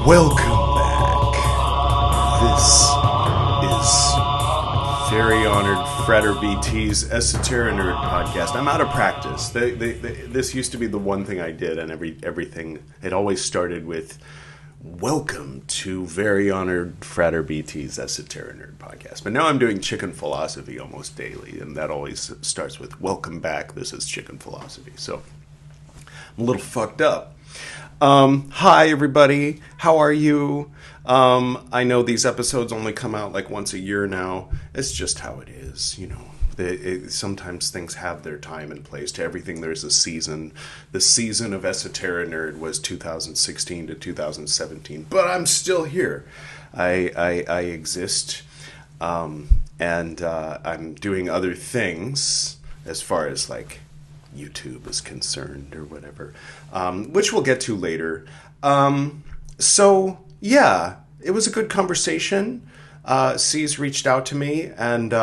Welcome back. This is very honored Frater BT's Esoterierd Podcast. I'm out of practice. This used to be the one thing I did, and everything, it always started with, welcome to very honored Frater BT's Esoterierd Podcast. But now I'm doing chicken philosophy almost daily, and that always starts with, welcome back, this is chicken philosophy. So I'm a little fucked up. Hi everybody, how are you? I know these episodes only come out like once a year now. It's just how it is, you know. Sometimes things have their time and place. To everything there's a season. The season of Esoterinerd was 2016 to 2017, but I'm still here. I exist, and I'm doing other things as far as like YouTube is concerned or whatever, which we'll get to later. So yeah, it was a good conversation. C's reached out to me and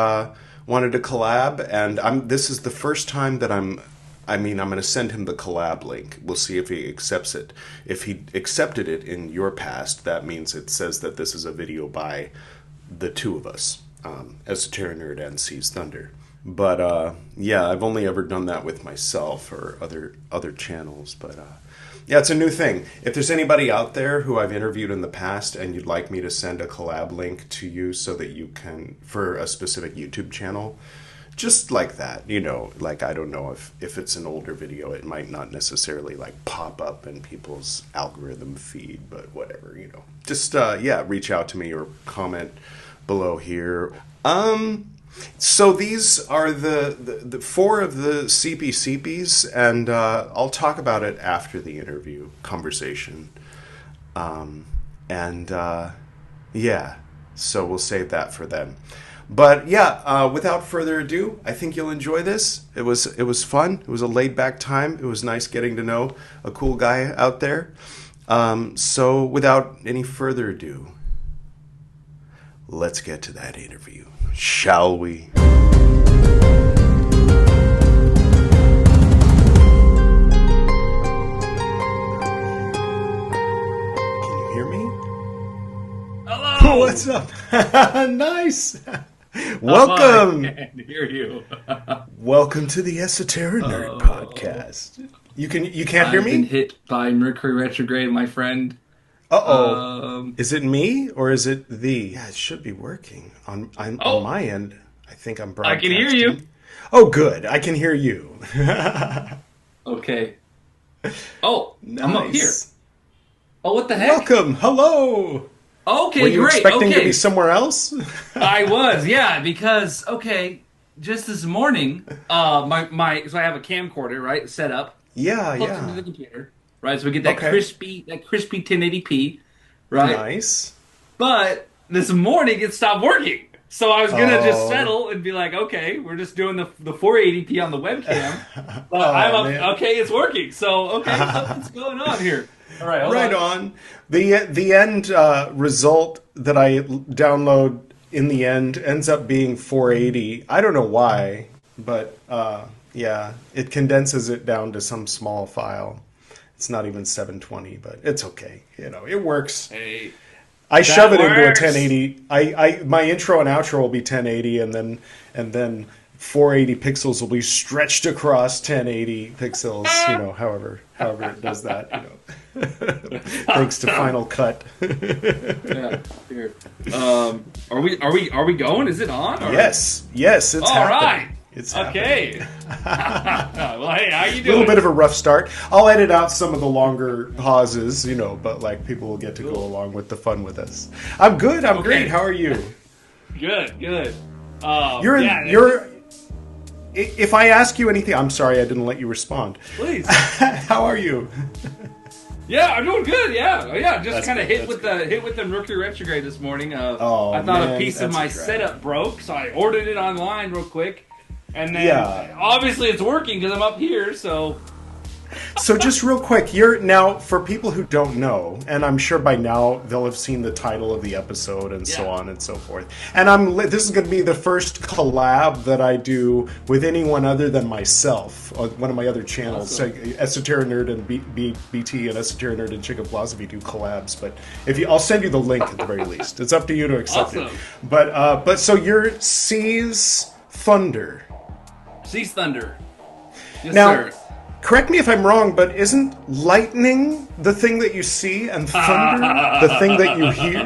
wanted to collab, and this is the first time that I'm going to send him the collab link. We'll see if he accepts it. If he accepted it in your past, that means it says that this is a video by the two of us, Esoterinerd and C's Thunder. But yeah, I've only ever done that with myself or other channels. But yeah, it's a new thing. If there's anybody out there who I've interviewed in the past and you'd like me to send a collab link to you so that you can, for a specific YouTube channel, just like that, you know, like I don't know if it's an older video, it might not necessarily like pop up in people's algorithm feed, but whatever, you know. Just yeah, reach out to me or comment below here. So these are the four of the C.P.C.P.s, and I'll talk about it after the interview conversation. Yeah, so we'll save that for then. But yeah, without further ado, I think you'll enjoy this. It was fun. It was a laid back time. It was nice getting to know a cool guy out there. So without any further ado, let's get to that interview. Shall we? Can you hear me? Hello! What's up? Nice! Welcome! I can't hear you. Welcome to the Esoterinerd Podcast. You can't hear me? I've been hit by Mercury retrograde, my friend. Uh-oh. Is it me or is it thee? Yeah, it should be working. On my end, I think I'm broadcasting. I can hear you. Oh, good. I can hear you. Okay. Oh, nice. I'm up here. Oh, what the heck? Welcome. Hello. Okay, Were you great. expecting to be somewhere else? I was, yeah, because, okay, just this morning, so I have a camcorder, right, set up. Yeah, Plugged into the computer. Right, so we get that crispy 1080p, right? Nice. But this morning it stopped working, so I was gonna just settle and be like, okay, we're just doing the 480p on the webcam. But I'm up. Man. Okay, it's working. So okay, what's going on here? All right, hold on. The end result that I download in the end ends up being 480. I don't know why, but yeah, it condenses it down to some small file. It's not even 720, but it's okay. You know, it works. Hey, I shove it into a 1080. My intro and outro will be 1080, and then 480 pixels will be stretched across 1080 pixels. You know, however it does that. You know, thanks to Final Cut. Yeah. Here. Are we going? Is it on? Or? Yes, it's all happening. Right. It's okay. Well, hey, how you doing? A little bit of a rough start. I'll edit out some of the longer pauses, you know, but like people will get to go along with the fun with us. I'm good. I'm great. How are you? Good. If I ask you anything, I'm sorry I didn't let you respond. Please. How are you? Yeah, I'm doing good. Yeah. Just kind of hit with the Mercury retrograde this morning. I thought a piece of my setup broke, so I ordered it online real quick. And then, obviously it's working because I'm up here, so So just real quick, you're now, for people who don't know, and I'm sure by now they'll have seen the title of the episode and so on and so forth. And this is going to be the first collab that I do with anyone other than myself on one of my other channels. Awesome. So Esoteric and BT and Esoteric and Chicken Philosophy do collabs, but I'll send you the link at the very least. It's up to you to accept it. But so you're Seas Thunder. Seas Thunder. Yes, now, sir. Correct me if I'm wrong, but isn't lightning the thing that you see and thunder the thing that you hear?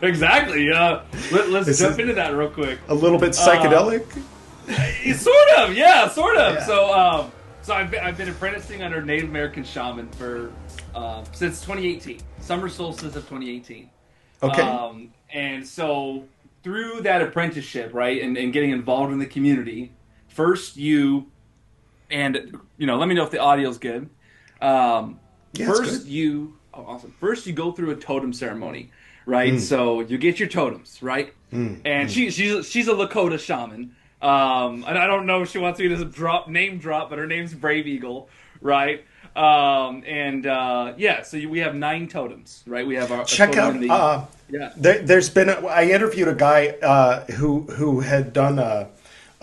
Exactly. Let's jump into that real quick. A little bit psychedelic? Sort of. Yeah. Yeah. So I've been apprenticing under Native American shaman for since 2018, summer solstice of 2018. Okay. And so through that apprenticeship, right, and getting involved in the community, first let me know if the audio's good. Yeah, it's good. Awesome. First you go through a totem ceremony, right? So you get your totems, right? And she's a Lakota shaman. And I don't know if she wants me to name drop, but her name's Brave Eagle, right? So we have 9 totems, right? We have our check out. There's been I interviewed a guy who had done a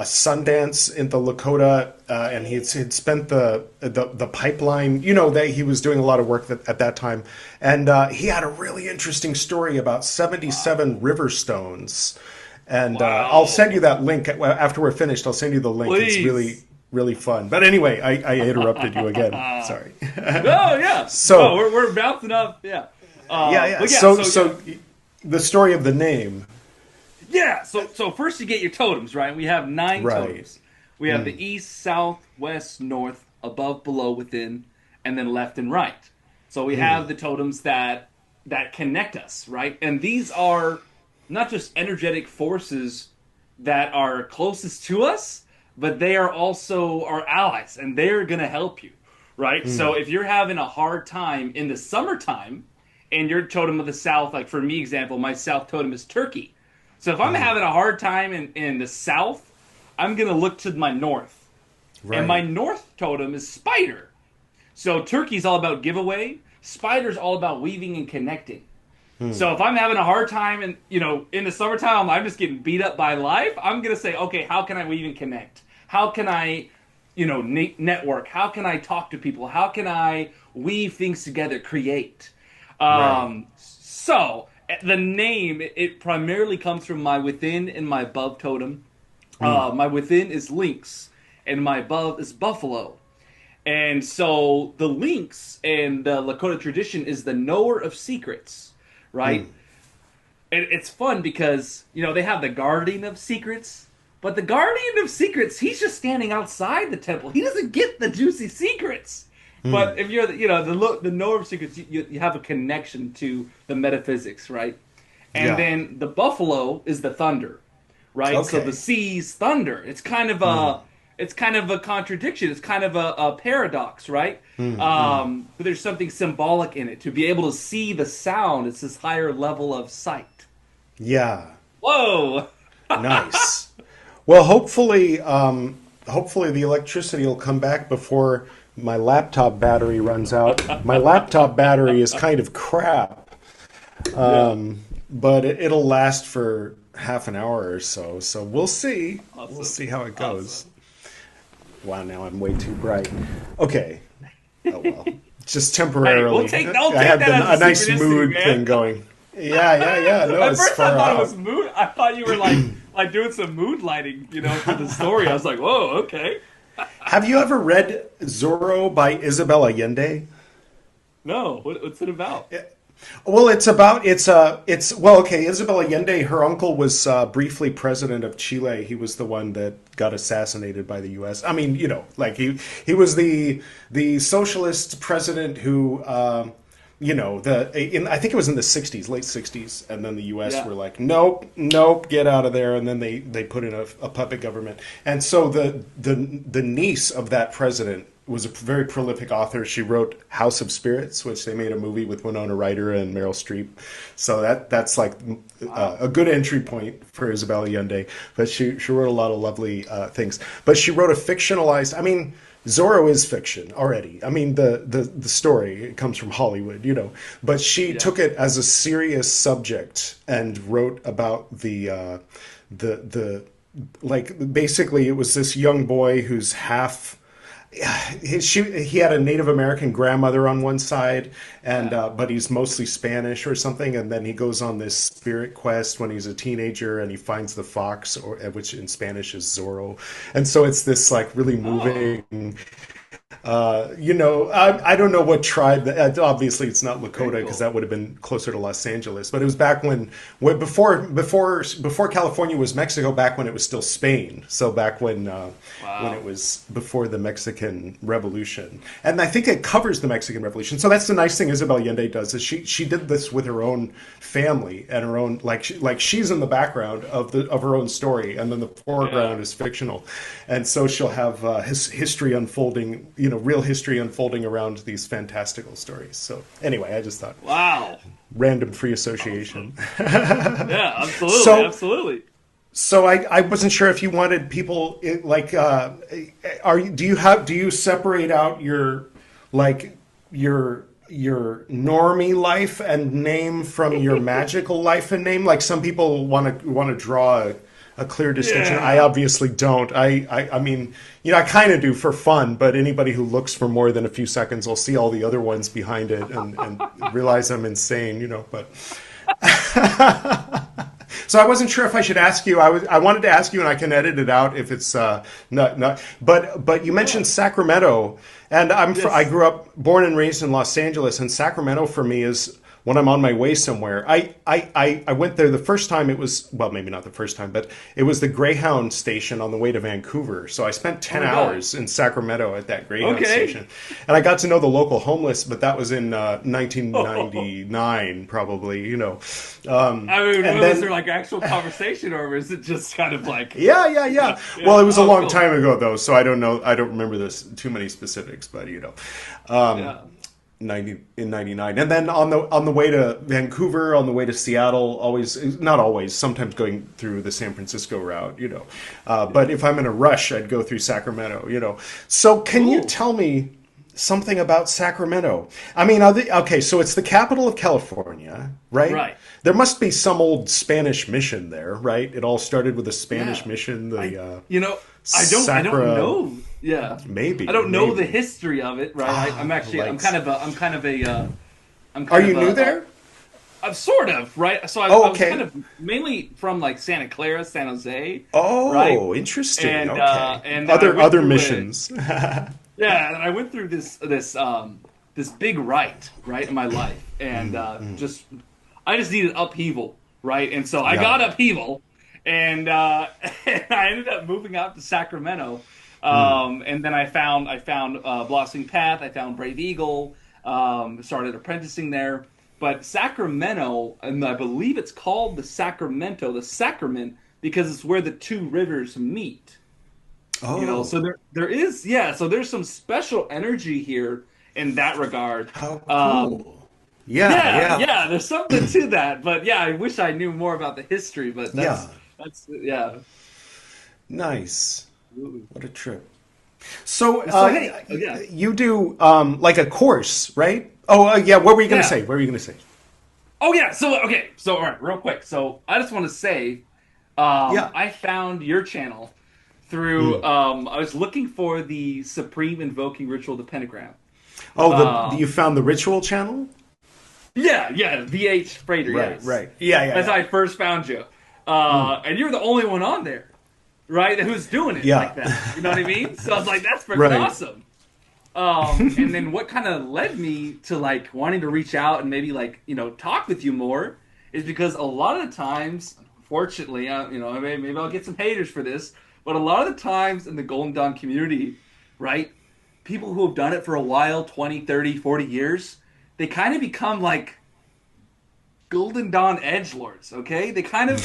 Sundance in the Lakota, and he'd spent the pipeline. That he was doing a lot of work at that time, and he had a really interesting story about 77 river stones. And I'll send you that link after we're finished. I'll send you the link. Please. It's really, really fun. But anyway, I interrupted you again. Sorry. Oh yeah. So we're bouncing up. Yeah. So the story of the name. Yeah. So first you get your totems, right? We have 9 totems. We have the east, south, west, north, above, below, within, and then left and right. So we have the totems that connect us, right? And these are not just energetic forces that are closest to us, but they are also our allies, and they're going to help you, right? So if you're having a hard time in the summertime, and your totem of the south, like for me, example, my south totem is turkey. So if I'm having a hard time in the south, I'm going to look to my north. Right. And my north totem is spider. So turkey's all about giveaway. Spider's all about weaving and connecting. So if I'm having a hard time and, in the summertime, I'm just getting beat up by life, I'm going to say, okay, how can I weave and connect? How can I, network? How can I talk to people? How can I weave things together, create? So the name, it primarily comes from my within and my above totem. My within is lynx, and my above is buffalo. And so the lynx in the Lakota tradition is the knower of secrets. Right? And it's fun because, they have the guardian of secrets, but the guardian of secrets, he's just standing outside the temple. He doesn't get the juicy secrets. But if you're, the knower of secrets, you have a connection to the metaphysics, right? And then the buffalo is the thunder, right? Okay. So the sea's thunder. It's kind of a... It's kind of a contradiction. It's kind of a paradox, right? But there's something symbolic in it. To be able to see the sound, it's this higher level of sight. Yeah. Whoa! Nice. Well, hopefully the electricity will come back before my laptop battery runs out. My laptop battery is kind of crap, but it'll last for half an hour or so. So we'll see. Awesome. We'll see how it goes. Awesome. Wow, now I'm way too bright. Okay. Oh, well. Just temporarily. Hey, I have a nice mood thing going. Yeah. No, At first I thought it was mood. I thought you were like doing some mood lighting, for the story. I was like, whoa, okay. Have you ever read Zorro by Isabel Allende? No. What's it about? Well, Isabel Allende, her uncle was briefly president of Chile. He was the one that got assassinated by the U.S. I mean, he was the socialist president who, I think it was in the 60s, late 60s, and then the U.S. were like, nope, get out of there, and then they put in a puppet government. And so the niece of that president was a very prolific author. She wrote House of Spirits, which they made a movie with Winona Ryder and Meryl Streep. So that's like a good entry point for Isabel Allende. But she wrote a lot of lovely things. But she wrote a fictionalized. I mean, Zorro is fiction already. I mean, the story, it comes from Hollywood, you know. But she took it as a serious subject and wrote about the like, basically it was this young boy who's half. He had a Native American grandmother on one side, and but he's mostly Spanish or something. And then he goes on this spirit quest when he's a teenager, and he finds the fox, which in Spanish is Zorro. And so it's this like really moving. You know, I don't know what tribe. Obviously, it's not Lakota because that would have been closer to Los Angeles. But it was back when before California was Mexico. Back when it was still Spain. So back when it was before the Mexican Revolution. And I think it covers the Mexican Revolution. So that's the nice thing Isabel Allende does is she did this with her own family and her own like she's in the background of her own story, and then the foreground is fictional, and so she'll have history unfolding. You know, real history unfolding around these fantastical stories. So anyway, I just thought, wow, random free association. Yeah, absolutely, absolutely. So I wasn't sure if you wanted people like, do you separate out your normie life and name from your magical life and name? Like some people want to draw a clear distinction. Yeah. I obviously don't. I mean, you know, I kind of do for fun, but anybody who looks for more than a few seconds will see all the other ones behind it and realize I'm insane, you know, but... So I wasn't sure if I should ask you. I wanted to ask you, and I can edit it out if it's not. But you mentioned Sacramento, and I grew up, born and raised in Los Angeles, and Sacramento for me is when I'm on my way somewhere. I went there the first time. It was, well, maybe not the first time, but it was the Greyhound station on the way to Vancouver. So I spent 10 hours in Sacramento at that Greyhound station. And I got to know the local homeless, but that was in 1999, probably, you know. I mean, was there like actual conversation, or was it just kind of like... Yeah. Well, it was a long time ago, though, so I don't know. I don't remember too many specifics, but, you know. In 99, and then on the way to Vancouver, on the way to Seattle, sometimes going through the San Francisco route, you know. But if I'm in a rush, I'd go through Sacramento, you know. So can you tell me something about Sacramento? I mean, okay, so it's the capital of California, right? Right. There must be some old Spanish mission there, right? It all started with a Spanish mission. I don't know. Yeah, maybe I don't know the history of it. Right, I'm new there? I'm sort of right. So I was kind of mainly from like Santa Clara, San Jose. Oh, right? Interesting. And, okay. And other missions. Yeah, and I went through this big right in my life, and I just needed upheaval, right? And so I got upheaval. And I ended up moving out to Sacramento, and then I found Blossoming Path. I found Brave Eagle. Started apprenticing there. But Sacramento, and I believe it's called the Sacrament, because it's where the two rivers meet. Oh, you know, so there is so there's some special energy here in that regard. How cool. Yeah, there's something to that. But yeah, I wish I knew more about the history. But that's nice. What a trip. So you do like a course, right? What were you going to say? Oh yeah, so all right, real quick. So I just want to say I found your channel through I was looking for the Supreme Invoking Ritual, the Pentagram. You found the ritual channel? Yeah, VH Freighter, right. Yeah. That's how I first found you. And you're the only one on there, right? Who's doing it like that? You know what I mean? So I was like, that's freaking awesome. And then what kind of led me to like wanting to reach out and maybe like, you know, talk with you more is because a lot of the times, fortunately, you know, maybe I'll get some haters for this, but a lot of the times in the Golden Dawn community, right, people who have done it for a while, 20, 30, 40 years, they kind of become like Golden Dawn edgelords, okay? They kind of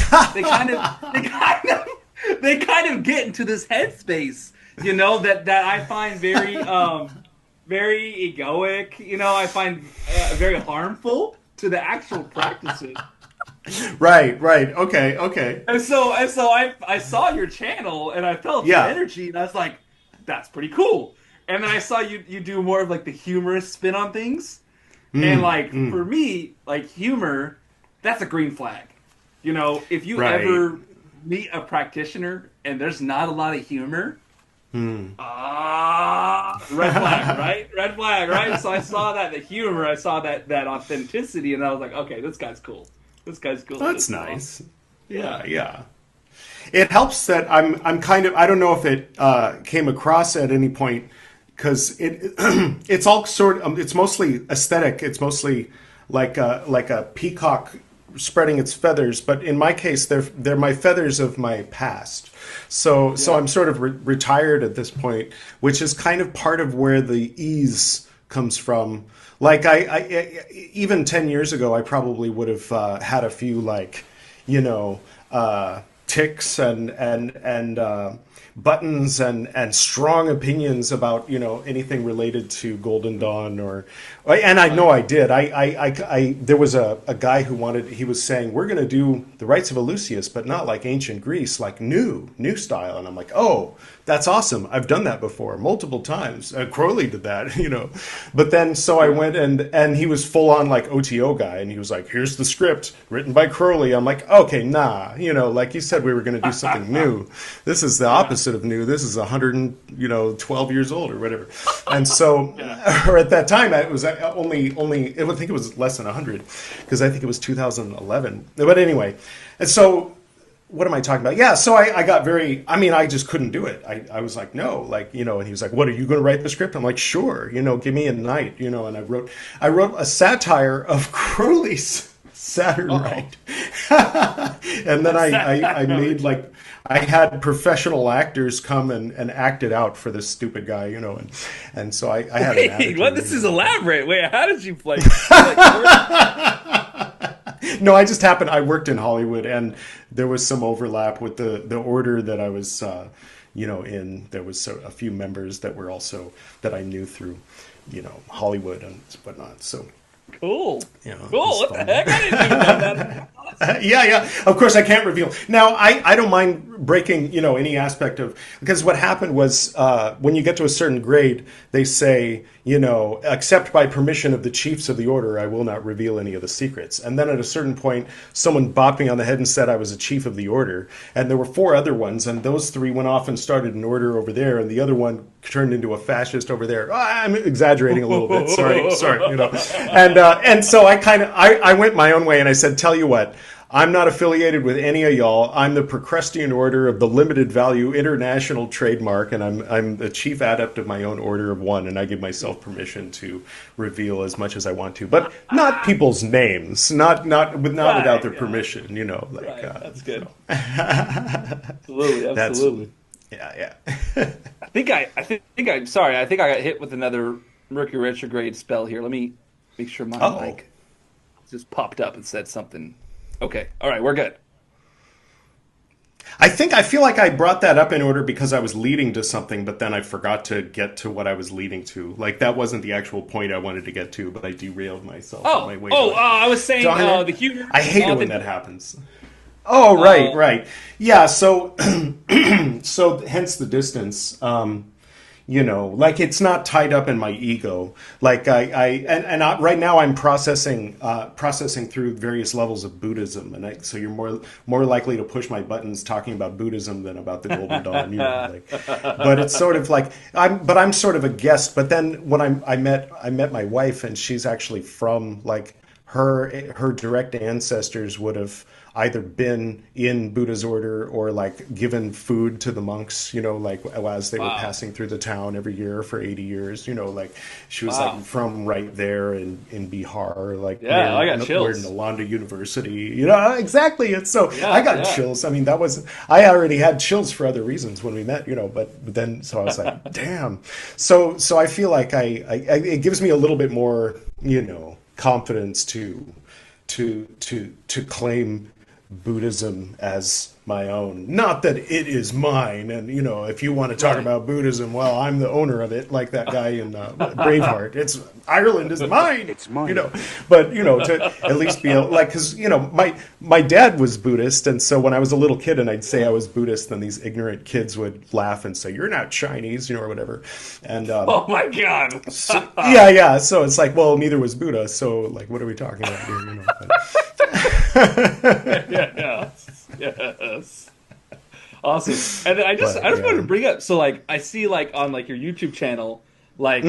get into this headspace that I find very very egoic. I find very harmful to the actual practices. Right. Okay. And so I saw your channel and I felt your energy and I was like, that's pretty cool. And then I saw you do more of like the humorous spin on things. And like for me, like humor, that's a green flag. If you ever meet a practitioner and there's not a lot of humor, red flag, right? Red flag, right? So I saw the humor, I saw that authenticity, and I was like, okay, this guy's cool. That's nice. Awesome. Yeah. It helps that I'm kind of, I don't know if it came across at any point, because it's all it's mostly aesthetic. It's mostly like a peacock spreading its feathers, but in my case, they're my feathers of my past. So I'm sort of retired at this point, which is kind of part of where the ease comes from. Like I even 10 years ago, I probably would have had a few ticks and buttons and strong opinions about anything related to Golden Dawn and I know I did. I there was a guy he was saying, we're going to do the rites of Eleusis, but not like ancient Greece, like new style. And I'm like, oh, that's awesome. I've done that before multiple times. Crowley did that, But then so I went and he was full on like OTO guy, and he was like, here's the script written by Crowley. I'm like, okay, nah, like you said, we were going to do something new. This is the opposite of new. This is 112 years old or whatever. And so, or at that time, it was only I think it was less than 100, because I think it was 2011. But anyway, and so what am I talking about? Yeah, so I got I just couldn't do it. I was like, no, and he was like, what, are you going to write the script? I'm like, sure, give me a night, and I wrote a satire of Crowley's Saturn Rite. And then I made I had professional actors come and act it out for this stupid guy, and so I had an attitude. What? This is elaborate. Wait, how did you play? No, I worked in Hollywood, and there was some overlap with the order that I was, in. There was a few members that were also, that I knew through, Hollywood and whatnot, so. Cool. Cool. What the heck? I didn't even know that. Yeah. Of course, I can't reveal. Now, I don't mind breaking, any aspect of, because what happened was when you get to a certain grade, they say, except by permission of the chiefs of the order, I will not reveal any of the secrets. And then at a certain point, someone bopped me on the head and said I was a chief of the order. And there were 4 other ones, and those 3 went off and started an order over there, and the other one turned into a fascist over there. I'm exaggerating a little bit. Sorry. And so I went my own way, and I said, tell you what, I'm not affiliated with any of y'all. I'm the Procrustean Order of the Limited Value International Trademark, and I'm the chief adept of my own order of one, and I give myself permission to reveal as much as I want to, but not people's names, not without their permission. That's good. So. Absolutely. Yeah. I think I'm sorry. I think I got hit with another Mercury retrograde spell here. Let me make sure my mic just popped up and said something. Okay. All right. We're good. I feel like I brought that up in order because I was leading to something, but then I forgot to get to what I was leading to. Like, that wasn't the actual point I wanted to get to, but I derailed myself. I was saying the humor. I hate it when that happens. Oh, right. Yeah, so so hence the distance. It's not tied up in my ego. Like right now I'm processing through various levels of Buddhism, and so you're more likely to push my buttons talking about Buddhism than about the Golden Dawn. But it's sort of like I'm sort of a guest. But then when I met my wife, and she's actually from her direct ancestors would have either been in Buddha's order or given food to the monks, as they were passing through the town every year for 80 years, she was from right there in Bihar, I got chills. Where Nalanda University, exactly. And so I got chills. I mean, I already had chills for other reasons when we met, but then, so I was like, damn. So I feel like it gives me a little bit more, confidence to claim Buddhism as my own. Not that it is mine, and if you want to talk about Buddhism, well, I'm the owner of it, like that guy in Braveheart. It's Ireland is mine. It's mine. But to at least be like, because my dad was Buddhist, and so when I was a little kid and I'd say I was Buddhist, then these ignorant kids would laugh and say, "You're not Chinese," or whatever. And oh my God. yeah. So it's like, well, neither was Buddha. So like, what are we talking about here? Yes. Awesome. And then I just wanted to bring up, so like I see like on like your YouTube channel, like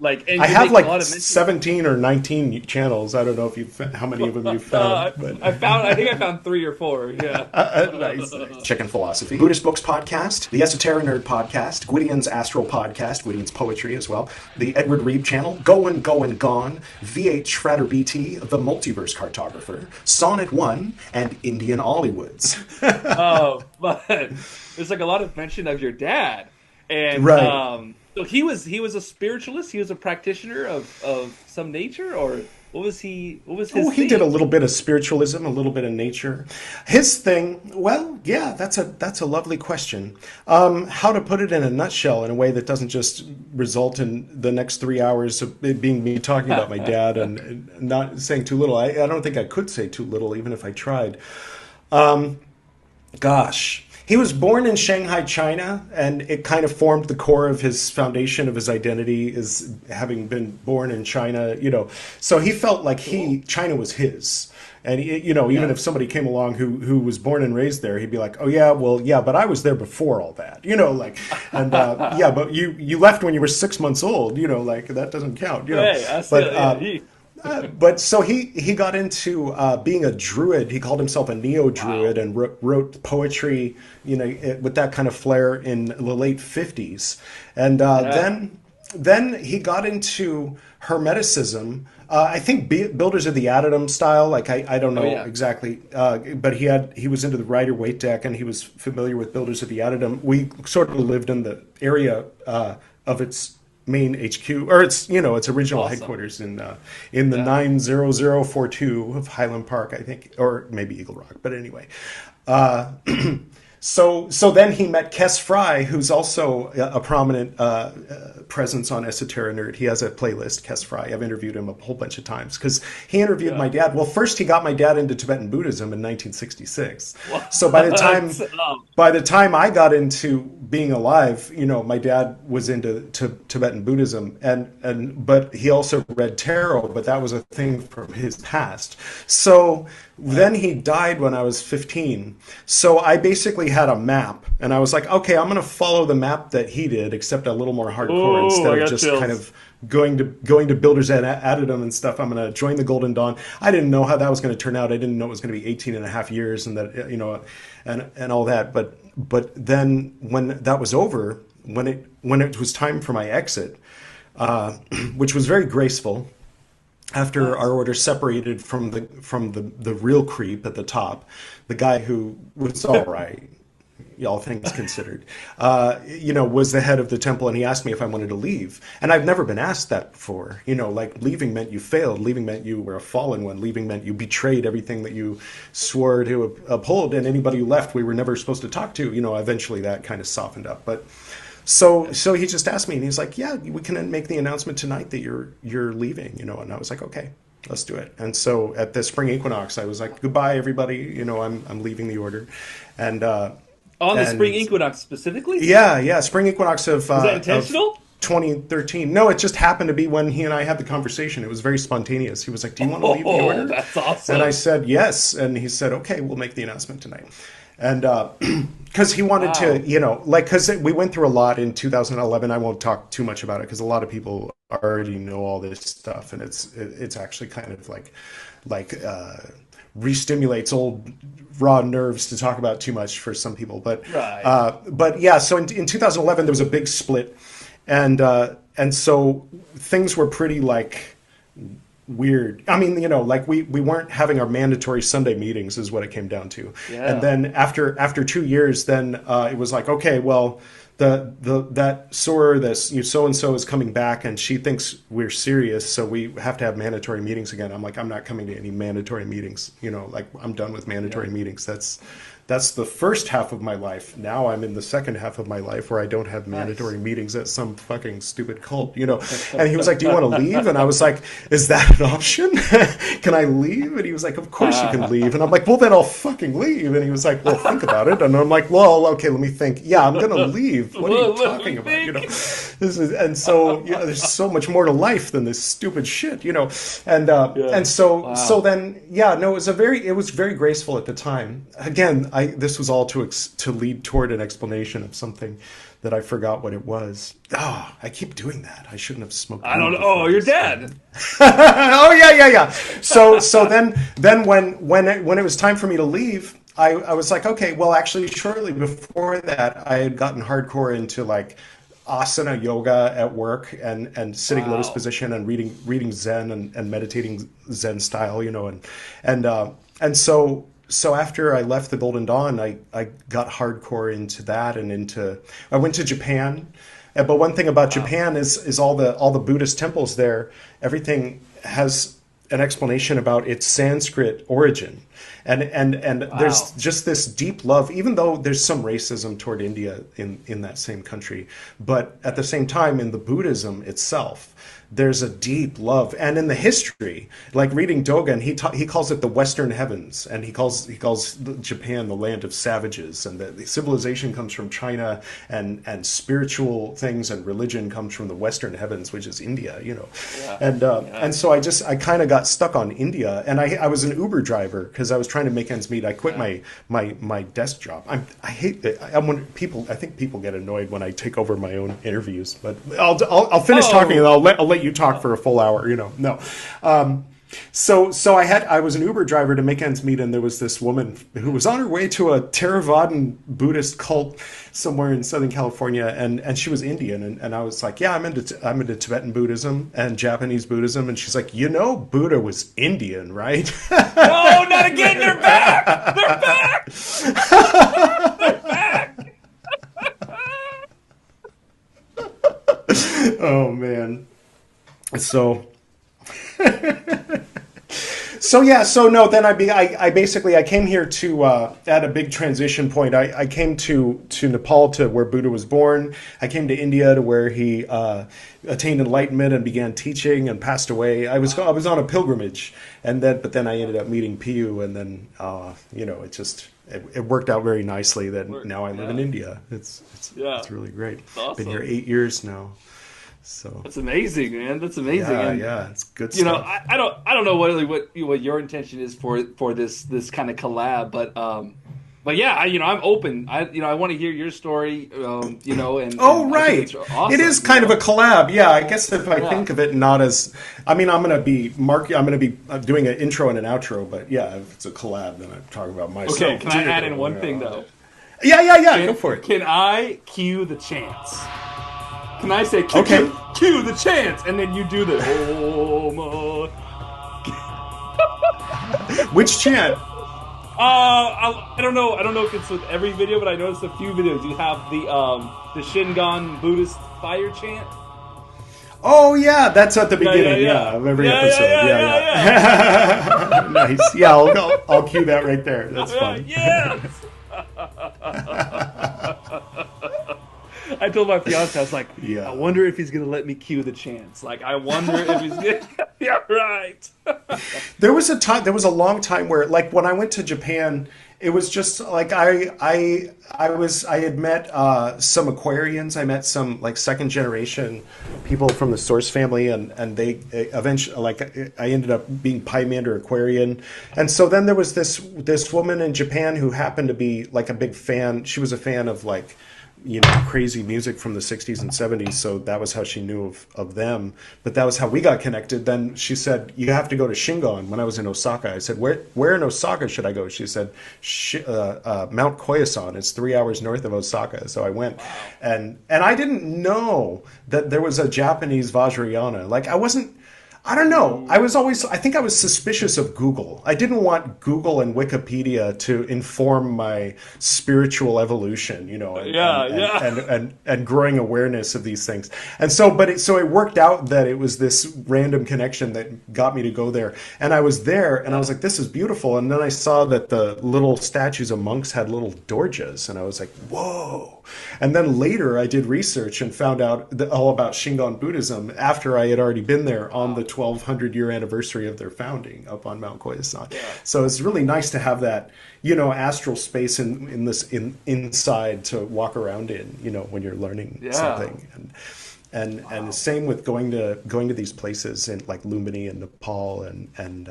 and I have like 17 or 19 channels. I don't know if how many of them you found. But I think I found 3 or 4. Yeah. Nice. Chicken Philosophy, Buddhist Books Podcast, the Esoterinerd Podcast, Gwydion's Astral Podcast, Gwydion's Poetry as well, the Edward Reed Channel, Goin' Gone, VH Frater BT, The Multiverse Cartographer, Sonnet 1, and Indian Ollywoods. Oh, but there's like a lot of mention of your dad. And right. So he was a spiritualist. He was a practitioner of some nature, or what was he? What was his? He did a little bit of spiritualism, a little bit of nature. His thing, well, yeah, that's a lovely question. How to put it in a nutshell in a way that doesn't just result in the next 3 hours of it being me talking about my dad and not saying too little. I don't think I could say too little, even if I tried. Gosh. He was born in Shanghai, China, and it kind of formed the core of his foundation of his identity is having been born in China, So he felt like China was his. And, even if somebody came along who was born and raised there, he'd be like, oh, yeah, well, yeah, but I was there before all that, yeah, but you left when you were 6 months old, that doesn't count, But so he got into being a druid. He called himself a neo-druid and wrote poetry, with that kind of flair in the late 50s. And then he got into Hermeticism. I think Builders of the Atom style. Like I don't know exactly, but he was into the Rider-Waite deck, and he was familiar with Builders of the Atom. We sort of lived in the area of its main HQ, or its original headquarters in the 90042 of Highland Park, I think, or maybe Eagle Rock, but anyway. So then he met Kes Fry, who's also a prominent presence on Esoterinerd. He has a playlist, Kes Fry. I've interviewed him a whole bunch of times because he interviewed my dad. Well, first he got my dad into Tibetan Buddhism in 1966. So by the time I got into being alive, my dad was into Tibetan Buddhism, but he also read tarot, but that was a thing from his past. So then he died when I was 15. So I basically had a map, and I was like, okay, I'm going to follow the map that he did, except a little more hardcore. Instead of just kind of going to Builders Addendum and stuff, I'm going to join the Golden Dawn. I didn't know how that was going to turn out. I didn't know it was going to be 18 and a half years and that, and all that. But then when that was over, when it was time for my exit, which was very graceful, after our order separated from the real creep at the top, the guy who was all right, all things considered, was the head of the temple, and he asked me if I wanted to leave. And I've never been asked that before. Like leaving meant you failed, leaving meant you were a fallen one, leaving meant you betrayed everything that you swore to uphold, and anybody who left we were never supposed to talk to. Eventually that kind of softened up, but. So he just asked me, and he's like, "Yeah, we can make the announcement tonight that you're leaving," And I was like, "Okay, let's do it." And so at the spring equinox, I was like, "Goodbye, everybody. I'm leaving the order." And on the spring equinox specifically? Yeah, spring equinox of. Was that intentional? 2013. No, it just happened to be when he and I had the conversation. It was very spontaneous. He was like, "Do you want to leave the order?" That's awesome. And I said yes, and he said, "Okay, we'll make the announcement tonight." And because he wanted to, because we went through a lot in 2011. I won't talk too much about it because a lot of people already know all this stuff, and it's actually kind of like re-stimulates old raw nerves to talk about too much for some people. But yeah, so in 2011 there was a big split, and so things were pretty weird. I mean, we weren't having our mandatory Sunday meetings is what it came down to. Yeah. And then after 2 years, then it was like, okay, well, that soror, this so and so is coming back, and she thinks we're serious, so we have to have mandatory meetings again. I'm like, I'm not coming to any mandatory meetings. Like I'm done with mandatory meetings. That's the first half of my life. Now I'm in the second half of my life where I don't have mandatory meetings at some fucking stupid cult, And he was like, do you want to leave? And I was like, is that an option? Can I leave? And he was like, of course you can leave. And I'm like, well, then I'll fucking leave. And he was like, well, think about it. And I'm like, well, okay, let me think. Yeah, I'm going to leave. What are you talking about? There's so much more to life than this stupid shit, And so then, it was very graceful at the time. Again, this was all to lead toward an explanation of something that I forgot what it was. Oh, I keep doing that. I shouldn't have smoked. I don't know. Oh, you're dead. Oh, yeah. So then when it was time for me to leave, I was like, okay, well, actually, shortly before that, I had gotten hardcore into like asana yoga at work and sitting lotus position and reading Zen and meditating Zen style, and so after I left the Golden Dawn, I got hardcore into that I went to Japan. But one thing about Japan is all the Buddhist temples there, everything has an explanation about its Sanskrit origin. And there's just this deep love, even though there's some racism toward India in that same country. But at the same time, in the Buddhism itself, there's a deep love. And in the history, like reading Dogen, he calls it the Western Heavens, and he calls Japan the land of savages, and the civilization comes from China, and spiritual things and religion comes from the Western Heavens, which is India, And so I kind of got stuck on India, and I was an Uber driver because I was trying to make ends meet. I quit my desk job. I hate that. I think people get annoyed when I take over my own interviews, but I'll finish talking and I'll let you talk for a full hour, No. So I was an Uber driver to make ends meet, and there was this woman who was on her way to a Theravadan Buddhist cult somewhere in Southern California, and she was Indian, and I was like, yeah, I'm into Tibetan Buddhism and Japanese Buddhism, and she's like, Buddha was Indian, right? No, not again! They're back! They're back! They're back! Oh man. So then I came here to at a big transition point. I came to Nepal, to where Buddha was born. I came to India to where he attained enlightenment and began teaching and passed away. I was on a pilgrimage, but then I ended up meeting Piyu, and then it worked out very nicely that now I live in India. It's really great. Awesome. Been here 8 years now. So that's amazing, man. That's amazing. Yeah, it's good stuff. I don't know what your intention is for this kind of collab, but yeah, I'm open. I want to hear your story. And right, awesome, it is kind of a collab. Yeah, I guess if I think of it not as, I'm gonna be doing an intro and an outro, but yeah, if it's a collab, then I'm talking about myself. Okay, can I add in one thing though? Yeah. Go for it. Can I cue the chants? Can I say, cue the chants, and then you do the, Which chant? I don't know. I don't know if it's with every video, but I noticed a few videos. You have the Shingon Buddhist fire chant. Oh yeah, that's at the beginning. Of every episode. Yeah. Nice. Yeah, I'll cue that right there. That's fun. Yes. I told my fiance, I was like, I wonder if he's going to let me cue the chants. Like, I wonder if he's going to... Yeah, right. There was a long time where, like, when I went to Japan, it was just, like, I had met some Aquarians. I met some, like, second-generation people from the Source family, and they eventually, like, I ended up being Pymander Aquarian. And so then there was this woman in Japan who happened to be, like, a big fan. She was a fan of, like, crazy music from the 60s and 70s, so that was how she knew of them. But that was how we got connected. Then she said, you have to go to Shingon. When I was in Osaka, I said, where in Osaka should I go? She said, Mount Koyasan. It's 3 hours north of Osaka. So I went. And I didn't know that there was a Japanese Vajrayana. Like, I don't know. I think I was suspicious of Google. I didn't want Google and Wikipedia to inform my spiritual evolution, and growing awareness of these things. And so, so it worked out that it was this random connection that got me to go there. And I was there and I was like, this is beautiful. And then I saw that the little statues of monks had little dorjas. And I was like, whoa. And then later I did research and found out all about Shingon Buddhism after I had already been there on the 1200-year anniversary of their founding up on Mount Koyasan. Yeah. So it's really nice to have that, astral space inside to walk around in, when you're learning something. And same with going to these places in like Lumini and Nepal and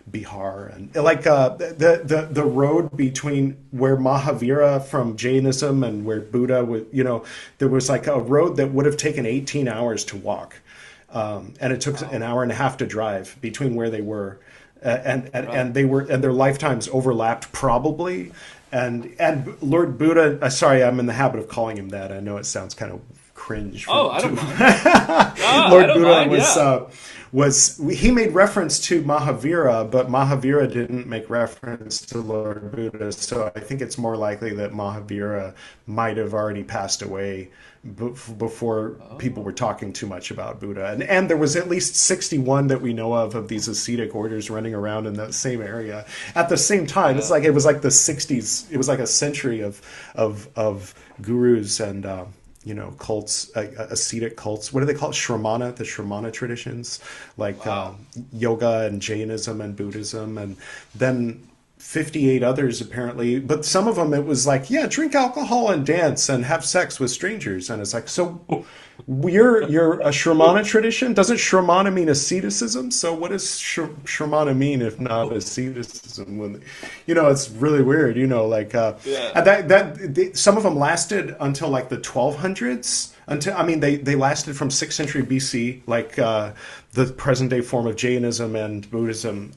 Bihar, and like the road between where Mahavira from Jainism and where Buddha was, there was like a road that would have taken 18 hours to walk, and it took an hour and a half to drive between where they were, and their lifetimes overlapped probably, and Lord Buddha. Sorry, I'm in the habit of calling him that. I know it sounds kind of cringe. I don't mind. Lord Buddha he made reference to Mahavira, but Mahavira didn't make reference to Lord Buddha. So I think it's more likely that Mahavira might have already passed away before people were talking too much about Buddha. And there was at least 61 that we know of these ascetic orders running around in that same area at the same time. It's like it was like the 60s. It was like a century of gurus and cults, ascetic cults. What do they call it? Shramana, the Shramana traditions, like yoga and Jainism and Buddhism, and then 58 others apparently. But some of them it was like, drink alcohol and dance and have sex with strangers. And it's like, so you're a Shramana tradition? Doesn't Shramana mean asceticism? So what does Shramana mean if not asceticism? When it's really weird. Some of them lasted until like the 1200s. They lasted from 6th century BC, like the present day form of Jainism and Buddhism.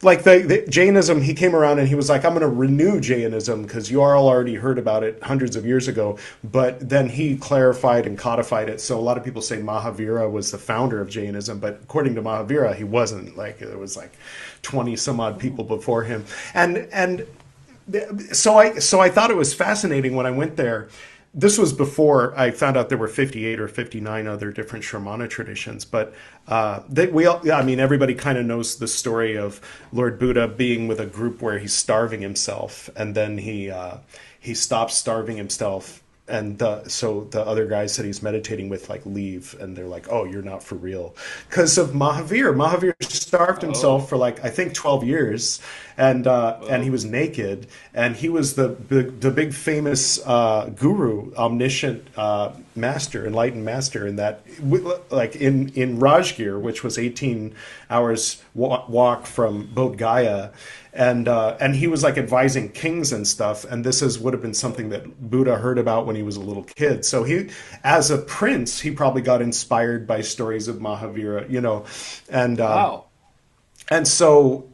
Like the Jainism, he came around and he was like, I'm going to renew Jainism because you all already heard about it hundreds of years ago. But then he clarified and codified it. So a lot of people say Mahavira was the founder of Jainism, but according to Mahavira, he wasn't. Like there was like 20 some odd people before him. And so I thought it was fascinating when I went there. This was before I found out there were 58 or 59 other different Shramana traditions, but everybody kind of knows the story of Lord Buddha being with a group where he's starving himself, and then he stops starving himself, and so the other guys that he's meditating with like leave, and they're like, "Oh, you're not for real," because of Mahavir. Mahavir starved himself for like I think 12 years, and he was naked, and he was the big famous guru, omniscient master, enlightened master, in that like in Rajgir, which was 18 hours walk from Bodh Gaya. And he was like advising kings and stuff, and this would have been something that Buddha heard about when he was a little kid. So he, as a prince, he probably got inspired by stories of Mahavira, and wow. And so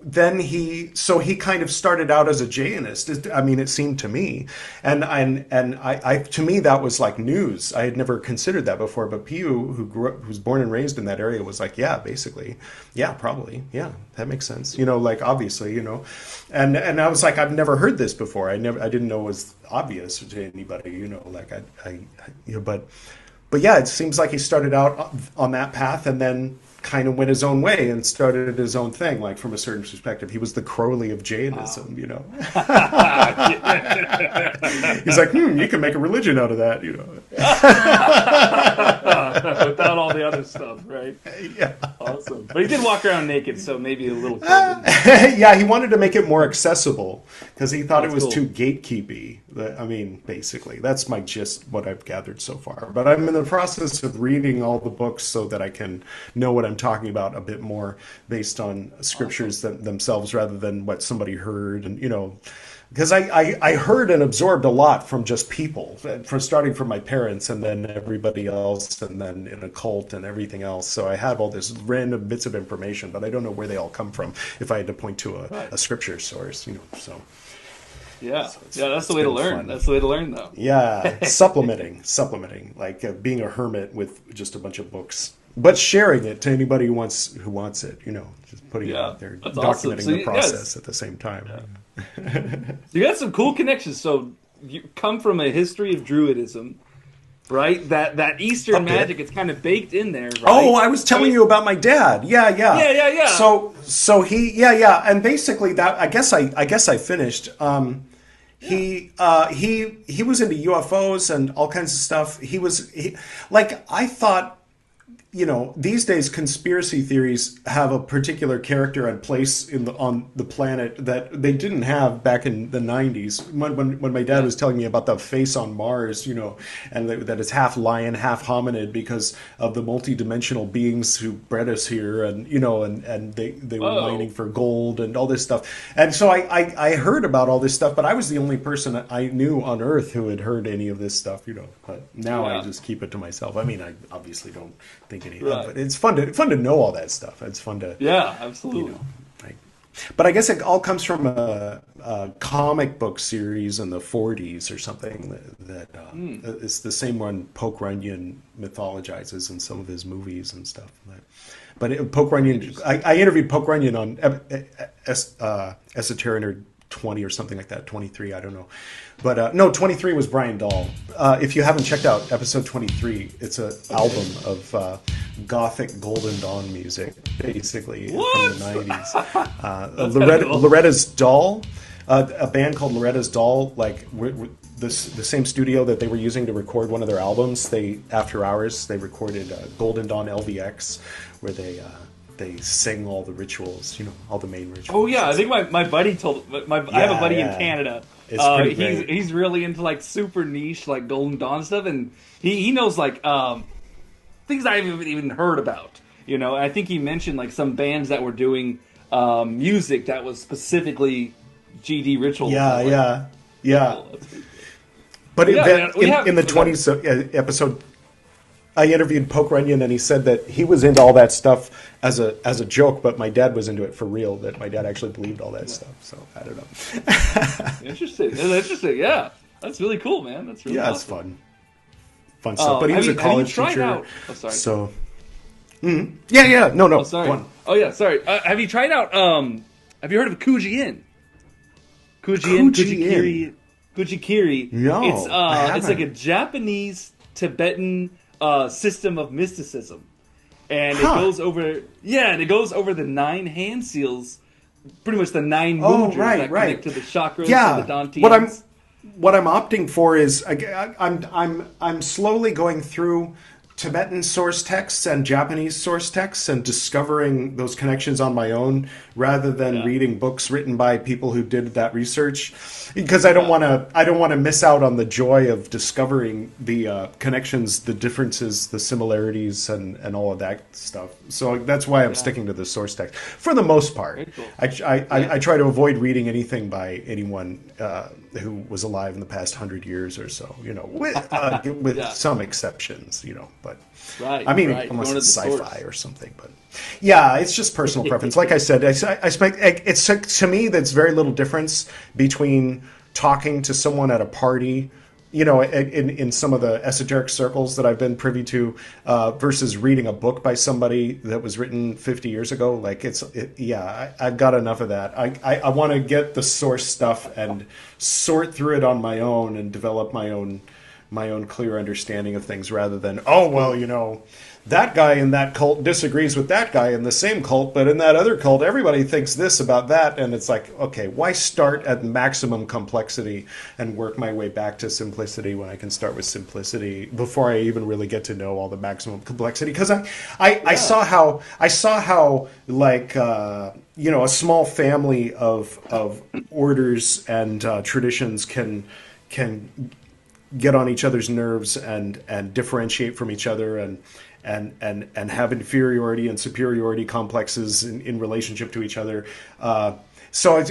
then he kind of started out as a Jainist. It seemed to me, and I to me that was like news. I had never considered that before. But Piyu, who's born and raised in that area, was like, probably, that makes sense. Like obviously, and I was like, I've never heard this before. I didn't know it was obvious to anybody. But yeah, it seems like he started out on that path and then kind of went his own way and started his own thing, like from a certain perspective. He was the Crowley of Jainism, He's like, you can make a religion out of that, Without all the other stuff, right? Yeah. Awesome. But he did walk around naked, so maybe a little yeah, he wanted to make it more accessible because he thought it was too gatekeepy. Basically, that's my gist, what I've gathered so far. But I'm in the process of reading all the books so that I can know what I'm talking about a bit more based on scriptures themselves rather than what somebody heard. And, because I heard and absorbed a lot from just people, starting from my parents and then everybody else and then in a cult and everything else. So I have all this random bits of information, but I don't know where they all come from if I had to point to a scripture source, so. Yeah, that's the way to learn. Fun. That's the way to learn, though. Yeah, supplementing, like being a hermit with just a bunch of books. but sharing it to anybody who wants it, just putting it out there, that's documenting awesome. So the process at the same time. So you got some cool connections. So you come from a history of Druidism, right? That Eastern magic, it's kind of baked in there, right? Oh, I was telling you about my dad. Yeah. So he, and basically that, I guess I finished. He was into UFOs and all kinds of stuff. I thought, these days conspiracy theories have a particular character and place on the planet that they didn't have back in the 90s. When my dad was telling me about the face on Mars, and that it's half lion, half hominid because of the multidimensional beings who bred us here, and and they were mining for gold and all this stuff. And so I heard about all this stuff, but I was the only person I knew on Earth who had heard any of this stuff, But now I just keep it to myself. I mean, I obviously don't think anything, but it's fun to know all that stuff. It's fun to absolutely. But I guess it all comes from a comic book series in the 40s or something that it's the same one Poke Runyon mythologizes in some of his movies and stuff. But Poke Runyon, I interviewed Poke Runyon on Esoterinerd 20 or something like that, 23, I don't know. But no, 23 was Brian Dahl. If you haven't checked out episode 23, it's an album of gothic Golden Dawn music, basically, from the 90s. Loretta's Doll, a band called Loretta's Doll, the same studio that they were using to record one of their albums. After Hours, they recorded Golden Dawn LVX, where they sing all the rituals, all the main rituals. Oh yeah, I think my buddy told I have a buddy in Canada. It's pretty great. He's really into super niche Golden Dawn stuff, and he knows things I haven't even heard about. I think he mentioned some bands that were doing music that was specifically GD ritual. Yeah. But in the 20s episode, I interviewed Poke Runyon, and he said that he was into all that stuff as a joke, but my dad was into it for real, that my dad actually believed all that stuff. So, I don't know. Interesting. Yeah. That's really cool, man. That's really awesome. It's fun. Fun stuff. But he was a college teacher. Oh, sorry. So, yeah. No. Oh, sorry. Oh, yeah, sorry. Have you tried out, have you heard of Kuji-in? Kujikiri. No, it's like a Japanese Tibetan system of mysticism, and it goes over the 9 hand seals, pretty much the 9 mudras that connect to the chakras and the dantians. What I'm opting for is I'm slowly going through Tibetan source texts and Japanese source texts and discovering those connections on my own, rather than reading books written by people who did that research, because I don't want to miss out on the joy of discovering the connections, the differences, the similarities, and all of that stuff. So that's why I'm sticking to the source text for the most part. Cool. I try to avoid reading anything by anyone who was alive in the past 100 years or so, with some exceptions, but unless it's sci-fi or something. But yeah, it's just personal preference. Like I said, it's to me that's very little difference between talking to someone at a party, in some of the esoteric circles that I've been privy to, versus reading a book by somebody that was written 50 years ago. I've got enough of that. I want to get the source stuff and sort through it on my own and develop my own clear understanding of things, rather than, that guy in that cult disagrees with that guy in the same cult, but in that other cult, everybody thinks this about that. And it's like, okay, why start at maximum complexity and work my way back to simplicity when I can start with simplicity before I even really get to know all the maximum complexity? Because I saw how a small family of orders and traditions can get on each other's nerves and differentiate from each other and have inferiority and superiority complexes in relationship to each other. So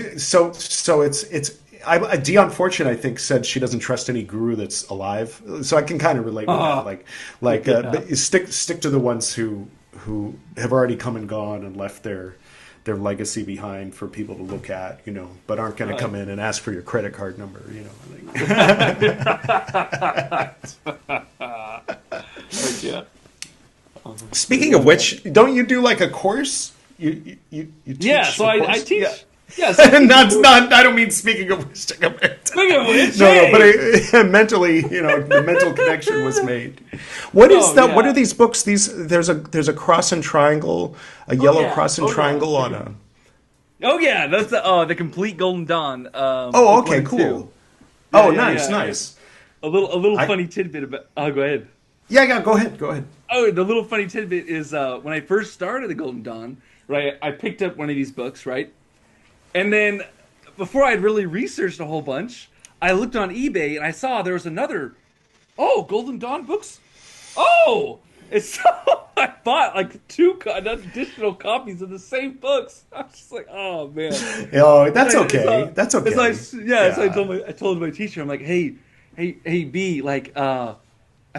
Dion Fortune, I think, said she doesn't trust any guru that's alive. So I can kind of relate with that. But stick to the ones who have already come and gone and left their legacy behind for people to look at, but aren't going to come in and ask for your credit card number, Yeah. Speaking of which, don't you do like a course? You teach. Yeah, so I teach. Yeah. Yes, not. I don't mean speaking of which. Speaking of which, no, but mentally, the mental connection was made. What is that? Yeah. What are these books? There's a cross and triangle, a yellow cross and triangle on a. Oh yeah, that's the Complete Golden Dawn. Okay, cool. Nice. A little funny tidbit about. Go ahead. Yeah, go ahead. Oh, the little funny tidbit is when I first started the Golden Dawn, right? I picked up one of these books, right? And then, before I'd really researched a whole bunch, I looked on eBay and I saw there was another, Golden Dawn books? And so I bought like 2 additional copies of the same books. I was just like, oh man. Oh, that's okay. That's okay. So I told my teacher, I'm like, hey, B, like, I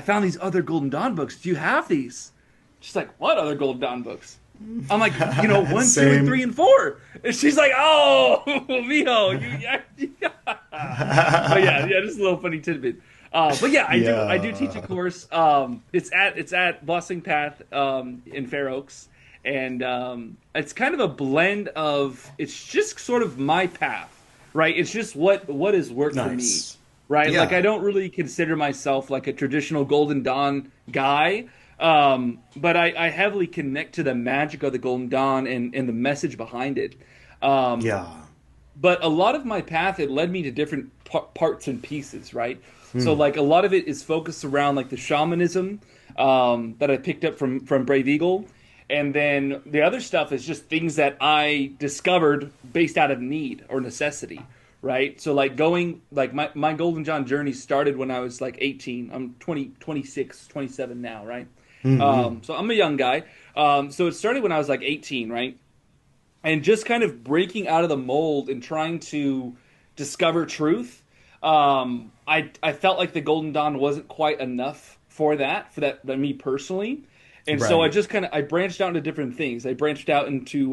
found these other Golden Dawn books. Do you have these? She's like, what other Golden Dawn books? I'm like, 1, 2, and 3, and 4. And she's like, oh, mijo, But yeah, just a little funny tidbit. But yeah, I do teach a course. It's at Blessing Path in Fair Oaks, and it's kind of a blend of. It's just sort of my path, right? It's just what has worked for me, right? Yeah. Like I don't really consider myself like a traditional Golden Dawn guy. But I heavily connect to the magic of the Golden Dawn and the message behind it. But a lot of my path, it led me to different parts and pieces, right? So like a lot of it is focused around like the shamanism that I picked up from Brave Eagle. And then the other stuff is just things that I discovered based out of need or necessity, right? So like my Golden Dawn journey started when I was like 18. I'm 26, 27 now, right? So I'm a young guy. So it started when I was like 18, right? And just kind of breaking out of the mold and trying to discover truth. I felt like the Golden Dawn wasn't quite enough for me personally. And so I just I branched out into different things. I branched out into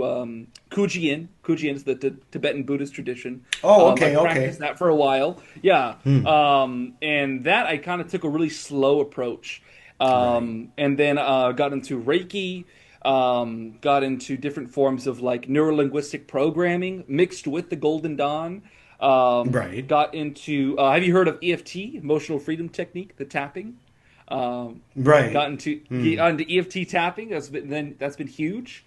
Kuji-in. Kuji-in is the Tibetan Buddhist tradition. I practiced that for a while. Yeah. And that I kind of took a really slow approach. And then got into Reiki, got into different forms of like neuro-linguistic programming mixed with the Golden Dawn. Got into, have you heard of EFT, Emotional Freedom Technique, the tapping? Got into EFT tapping. That's been huge.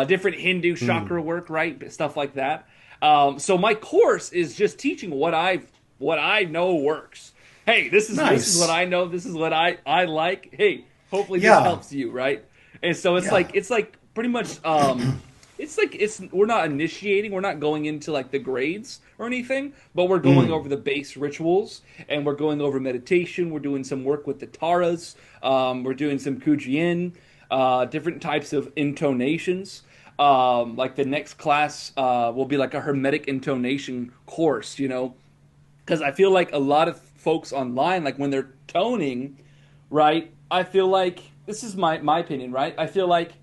Different Hindu chakra work, right? Stuff like that. So my course is just teaching what I know works. Hey, this is what I know. This is what I like. Hey, hopefully this helps you, right? And so it's like pretty much we're not initiating. We're not going into like the grades or anything, but we're going over the base rituals and we're going over meditation. We're doing some work with the taras. We're doing some Kuji-in, different types of intonations. Like the next class will be like a hermetic intonation course, because I feel like a lot of folks online, like when they're toning, right? I feel like, this is my opinion, right? I feel like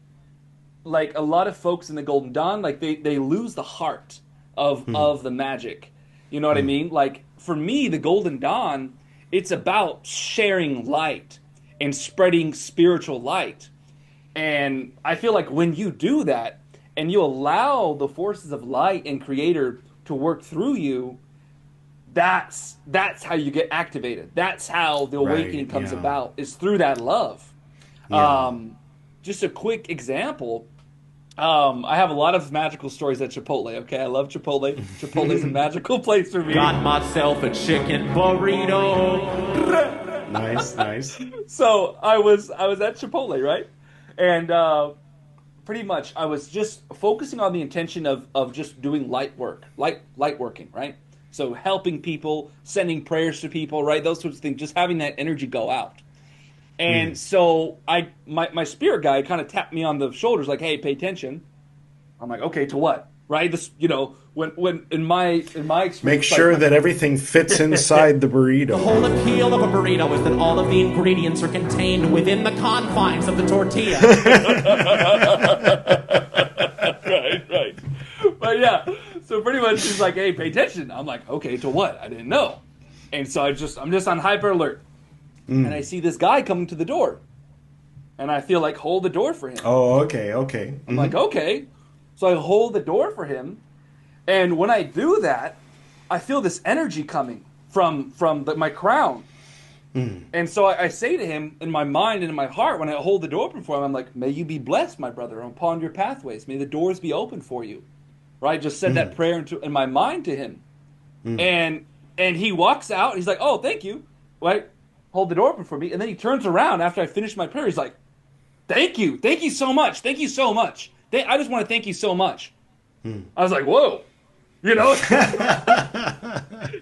a lot of folks in the Golden Dawn, like they lose the heart of the magic. You know what I mean? Like for me, the Golden Dawn, it's about sharing light and spreading spiritual light. And I feel like when you do that and you allow the forces of light and creator to work through you, that's how you get activated. That's how the awakening comes about, is through that love. Just a quick example. I have a lot of magical stories at Chipotle, okay? I love Chipotle. Chipotle's a magical place for me. Got myself a chicken burrito. Nice. So I was at Chipotle, right? And pretty much I was just focusing on the intention of just doing light working, right? So helping people, sending prayers to people, right? Those sorts of things, just having that energy go out. And so my spirit guy kind of tapped me on the shoulders, like, "Hey, pay attention." I'm like, "Okay, to what?" Right? This, when in my experience, make sure that everything fits inside the burrito. The whole appeal of a burrito is that all of the ingredients are contained within the confines of the tortilla. Right. But yeah, so pretty much he's like, "Hey, pay attention." I'm like, "Okay, to what?" I didn't know, and so I'm just on hyper alert. And I see this guy coming to the door. and I feel like hold the door for him. Oh, okay. I'm like, okay. So I hold the door for him, and when I do that, I feel this energy coming from my crown. And so I say to him in my mind and in my heart, when I hold the door open for him, I'm like, may you be blessed, my brother, upon your pathways. May the doors be open for you. Right? Just said that prayer in my mind to him. And he walks out. He's like, oh, thank you. Right? Hold the door open for me. And then he turns around after I finish my prayer. He's like, thank you. Thank you so much. Thank you so much. I just want to thank you so much. I was like, whoa. You know?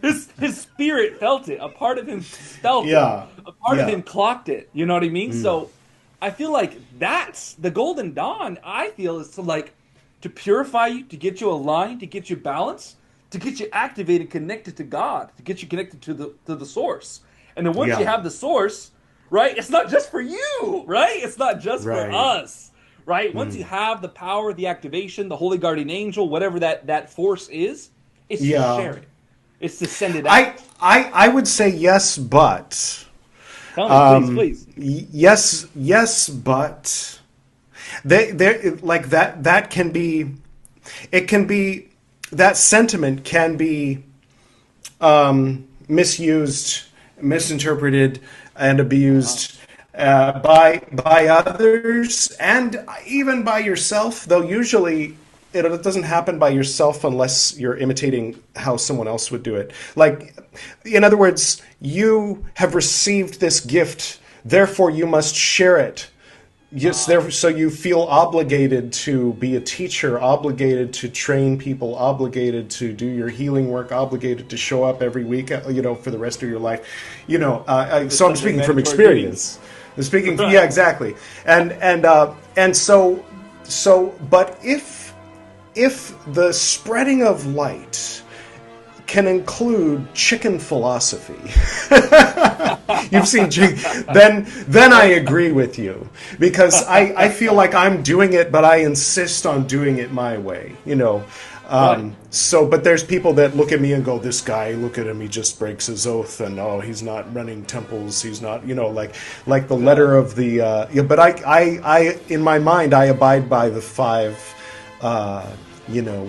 his spirit felt it. A part of him felt it. A part of him clocked it. You know what I mean? So I feel like that's the golden dawn, I feel, is to purify you, to get you aligned, to get you balanced, to get you activated, connected to God, to get you connected to the source. And then once you have the source, right, it's not just for you, right? It's not just for us, right? Once you have the power, the activation, the holy guardian angel, whatever that force is, it's to share it. It's to send it out. I would say yes, but... Tell me, please. Yes, but... They like that can be, it can be, that sentiment can be misused, misinterpreted, and abused by others, and even by yourself, though usually it doesn't happen by yourself unless you're imitating how someone else would do it. Like, in other words, you have received this gift, therefore you must share it. Yes, so you feel obligated to be a teacher, obligated to train people, obligated to do your healing work, obligated to show up every week, for the rest of your life. So I'm speaking from experience. I'm speaking, yeah, exactly. And so, but if the spreading of light can include chicken philosophy, you've seen chicken, then I agree with you, because I feel like I'm doing it, but I insist on doing it my way, So, but there's people that look at me and go, this guy, look at him, he just breaks his oath, and he's not running temples, he's not, like the letter of the, but I in my mind, I abide by the 5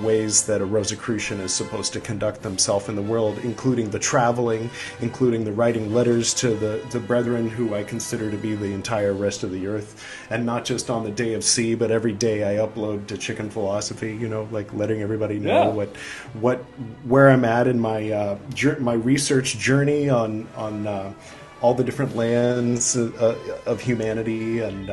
ways that a Rosicrucian is supposed to conduct themselves in the world, including the traveling, including the writing letters to the brethren who I consider to be the entire rest of the earth, and not just on the day of C, but every day I upload to Chicken Philosophy, like letting everybody know where I'm at in my my research journey on all the different lands of humanity, and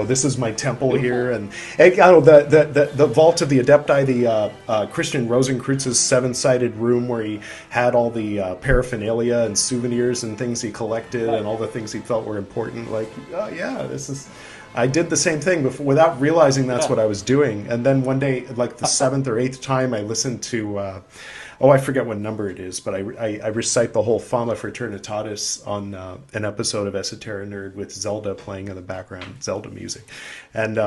this is my temple here, and the vault of the Adepti, the Christian Rosenkreuz's 7-sided room where he had all the paraphernalia and souvenirs and things he collected and all the things he felt were important. I did the same thing before without realizing that's what I was doing, and then one day, like the 7th or 8th time, I listened to. I forget what number it is, but I recite the whole Fama Fraternitatis on an episode of Esoterinerd with Zelda playing in the background, Zelda music, and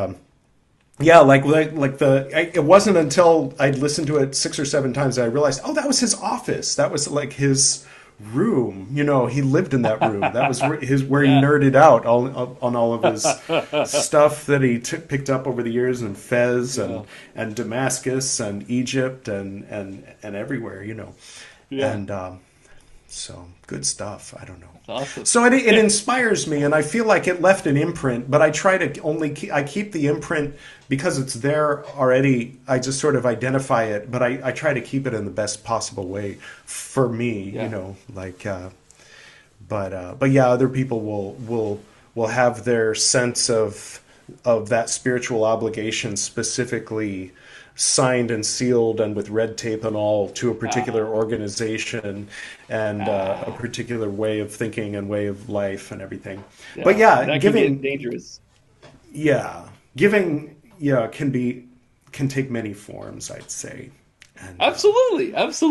it wasn't until I'd listened to it 6 or 7 times that I realized, that was his office, that was like his room, he lived in that room. That was where he nerded out on all of his stuff that he picked up over the years in Fez and Damascus and Egypt and everywhere, and so good stuff. I don't know. Awesome. So it inspires me, and I feel like it left an imprint, but I try to I keep the imprint because it's there already. I just sort of identify it, but I try to keep it in the best possible way for me, but other people will have their sense of that spiritual obligation specifically signed and sealed and with red tape and all to a particular organization and a particular way of thinking and way of life and everything. But that giving can get dangerous. Giving can take many forms, I'd say. And, absolutely. As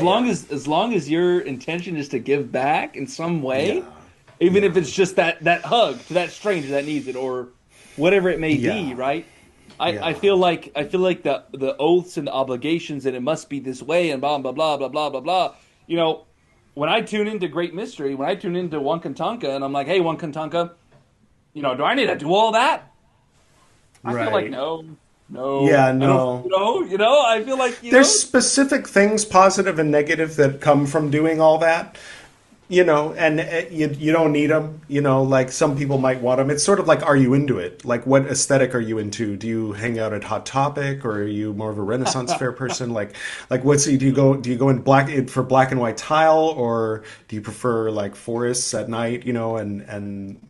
long as your intention is to give back in some way, even if it's just that hug to that stranger that needs it or whatever it may be, right? I feel like the oaths and the obligations and it must be this way and blah blah blah blah blah blah blah. When I tune into Great Mystery, when I tune into Wankantanka and I'm like, hey Wankantanka, do I need to do all that? I feel like Right. no, Yeah, I don't, no. I feel like, There's specific things, positive and negative, that come from doing all that. And you don't need them. Like some people might want them. It's sort of like, are you into it? Like, what aesthetic are you into? Do you hang out at Hot Topic, or are you more of a Renaissance fair person? Like do you go in for black and white tile, or do you prefer like forests at night? And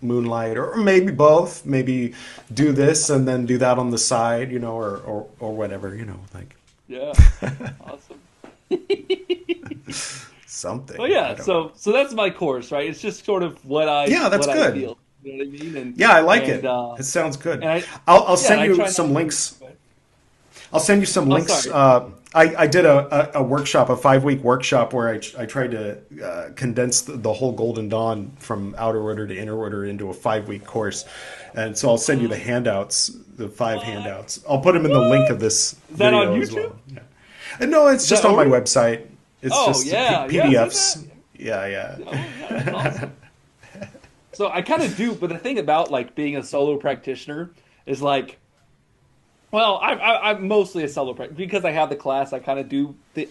moonlight, or maybe both. Maybe do this and then do that on the side, or whatever. Like yeah, awesome. something. Well, yeah, I don't know. so that's my course, right? It's just sort of what I Yeah, that's what I good. feel. You know what I mean? Yeah, I like And it. It sounds good. and I I'll yeah, and send I you try some not to. links. I'll send you some Oh, links. sorry. I did a workshop, a 5-week workshop, where I tried to condense the whole Golden Dawn from outer order to inner order into a 5-week course. And so I'll send you the handouts, the 5 handouts. I'll put them in the link of this Is that on video as YouTube? well. Yeah. And no, it's Is just that on my already? website. It's Oh just yeah, yeah, is PDFs. that? Yeah, yeah. Oh yeah, that's awesome. So I kind of do, but the thing about like being a solo practitioner is like, well, I'm mostly a solo practitioner because I have the class. I kind of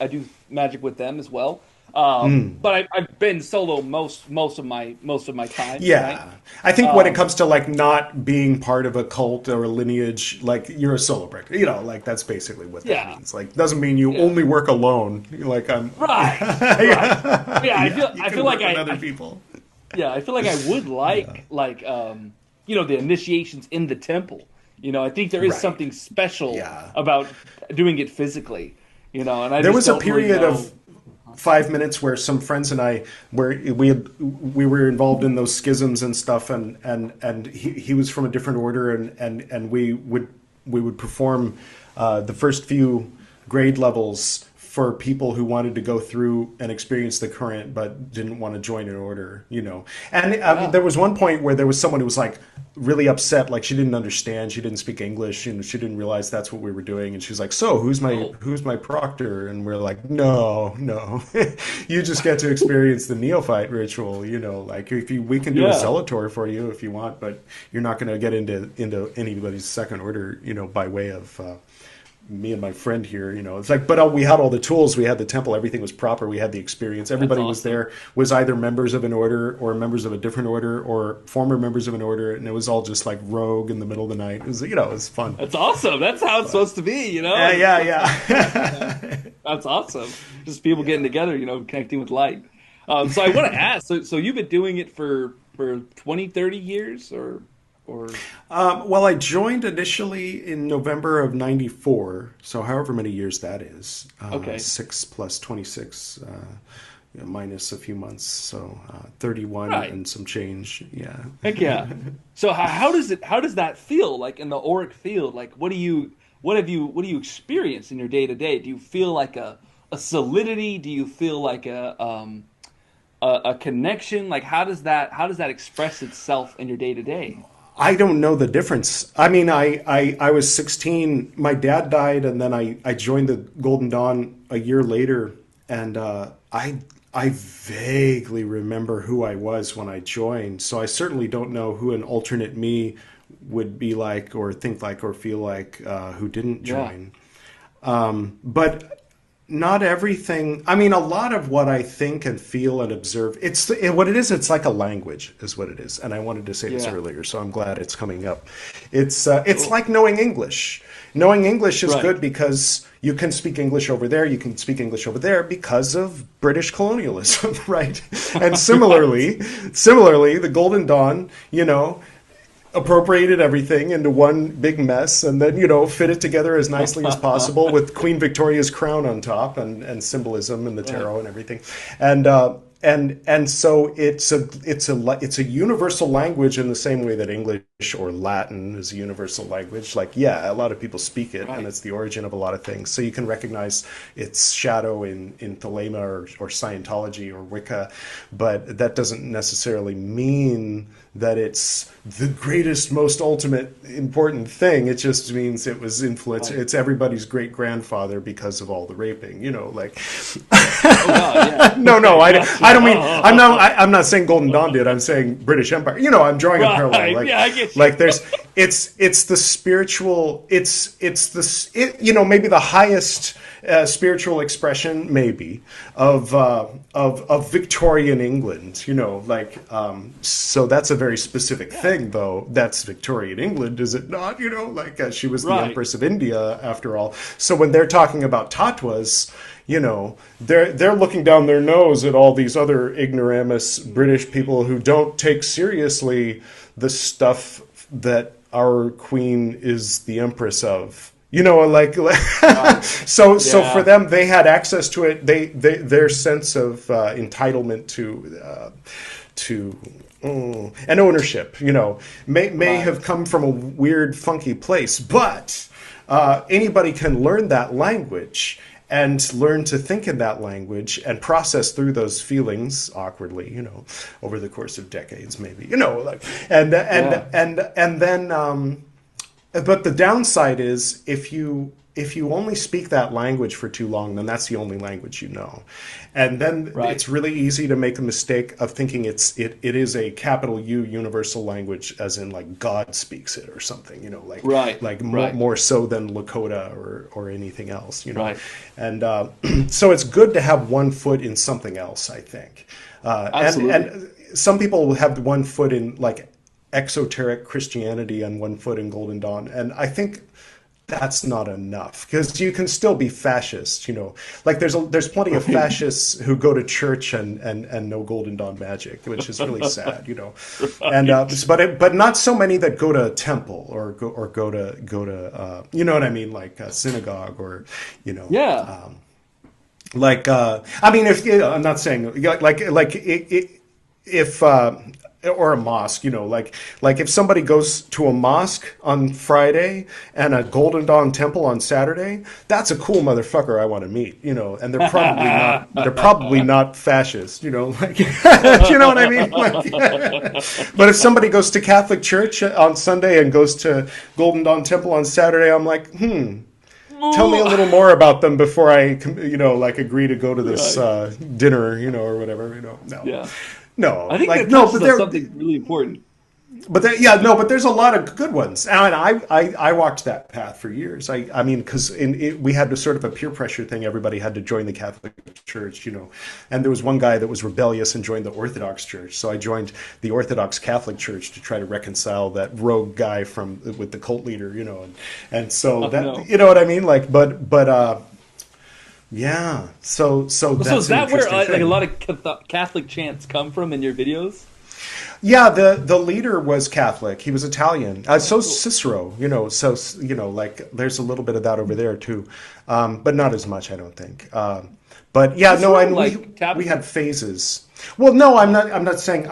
I do magic with them as well. But I've been solo most of my time, right? Yeah. I think when it Um, comes to like not being part of a cult or a lineage, like you're a solo practitioner, like that's basically what that yeah, means. Like doesn't mean you yeah, only work alone. Like I'm right, right. yeah, Yeah, I yeah, feel you I can feel like work with other people. yeah, I feel like I would like the initiations in the temple. I think there is Right. something special Yeah. about doing it physically. And I There just was a don't really period know. of 5 minutes where some friends and I we were involved in those schisms and stuff, and he was from a different order, and we would perform the first few grade levels for people who wanted to go through and experience the current but didn't want to join an order. And I mean, Yeah. there was one point where there was someone who was like really upset, like she didn't understand, she didn't speak English, and she didn't realize that's what we were doing, and she was like, so Oh, who's my proctor? And we're like, no, you just get to experience the neophyte ritual. Like if we can do a yeah. celator for you if you want, but you're not going to get into anybody's second order, by way of me and my friend here. It's like, but we had all the tools, we had the temple, everything was proper, we had the experience, That's everybody was awesome. there, was either members of an order or members of a different order or former members of an order, and it was all just like rogue in the middle of the night. It was fun. That's awesome. That's how it's supposed to be. Yeah, It's yeah, supposed to be like that. yeah. That's awesome. Just people getting together, connecting with light. So I want to ask. So you've been doing it for 20, 30 years, or Well, I joined initially in November of '94, so however many years that is, okay, 6 plus 26, minus a few months, so 31 right? and some change. Yeah. Heck yeah. So how does that feel like in the auric field? Like what do you experience in your day to day? Do you feel like a solidity? Do you feel like a connection? Like how does that express itself in your day to day? I don't know the difference. I mean, I was 16. My dad died, and then I joined the Golden Dawn a year later, and I vaguely remember who I was when I joined. So I certainly don't know who an alternate me would be like, or think like, or feel like, who didn't Yeah. join. But not everything. I mean, a lot of what I think and feel and observe, what it is. It's like a language, is what it is. And I wanted to say this Yeah. earlier, so I'm glad it's coming up. It's Cool. like knowing English. Knowing English is Right. good because you can speak English over there. You can speak English over there because of British colonialism, right? And similarly, the Golden Dawn, appropriated everything into one big mess, and then fit it together as nicely as possible with Queen Victoria's crown on top, and symbolism and the Right. tarot and everything, and so it's a universal language in the same way that English or Latin is a universal language. Like, yeah, a lot of people speak it, Right. and it's the origin of a lot of things. So you can recognize its shadow in Thelema or Scientology or Wicca, but that doesn't necessarily mean that it's the greatest, most ultimate important thing. It just means it was influenced. Right. It's everybody's great grandfather because of all the raping, you know, like. Oh, God, yeah. No, I don't mean, I'm not saying Golden Dawn did. I'm saying British Empire. You know, I'm drawing a parallel. Like, yeah, I get you. like it's the spiritual, you know, maybe the highest spiritual expression maybe of Victorian England, you know, like, so that's a very specific thing, though. That's Victorian England, is it not? You know, like, she was the Right. Empress of India after all. So when they're talking about tatwas, you know, they're looking down their nose at all these other ignoramus British people who don't take seriously the stuff that our queen is the empress of. You know, like, so for them, they had access to it. Their sense of entitlement to and ownership, you know, may have come from a weird, funky place, but anybody can learn that language and learn to think in that language and process through those feelings awkwardly, you know, over the course of decades, maybe, you know, like, and then, but the downside is if you only speak that language for too long, then that's the only language you know. And then it's really easy to make a mistake of thinking it is a capital U universal language, as in like God speaks it or something, you know, like more so than Lakota or anything else, you know. Right. And so it's good to have one foot in something else, I think. And some people have one foot in like exoteric Christianity and one foot in Golden Dawn, and I think that's not enough, because you can still be fascist, you know, like there's plenty of fascists who go to church and know Golden Dawn magic, which is really sad, you know. And but not so many that go to a temple or go to you know what I mean, like a synagogue, or, you know, I mean, if I'm not saying like if or a mosque, you know, like if somebody goes to a mosque on Friday and a Golden Dawn temple on Saturday, that's a cool motherfucker I want to meet, you know. And they're probably not fascist, you know, like, you know what I mean? Like, but if somebody goes to Catholic church on Sunday and goes to Golden Dawn temple on Saturday, I'm like, tell me a little more about them before I, you know, like, agree to go to this dinner, you know, or whatever, you know. No. Yeah. No, I think like, but there's something really important. But but there's a lot of good ones, and I walked that path for years. I mean, because we had sort of a peer pressure thing. Everybody had to join the Catholic Church, you know, and there was one guy that was rebellious and joined the Orthodox Church. So I joined the Orthodox Catholic Church to try to reconcile that rogue guy with the cult leader, you know, and so you know what I mean, like, but. Yeah, so that's is that where like a lot of Catholic chants come from in your videos? Yeah, the leader was Catholic. He was Italian. So Cicero, you know. So, you know, like, there's a little bit of that over there too, but not as much, I don't think. But yeah, Cicero, we had phases. Well, no, I'm not saying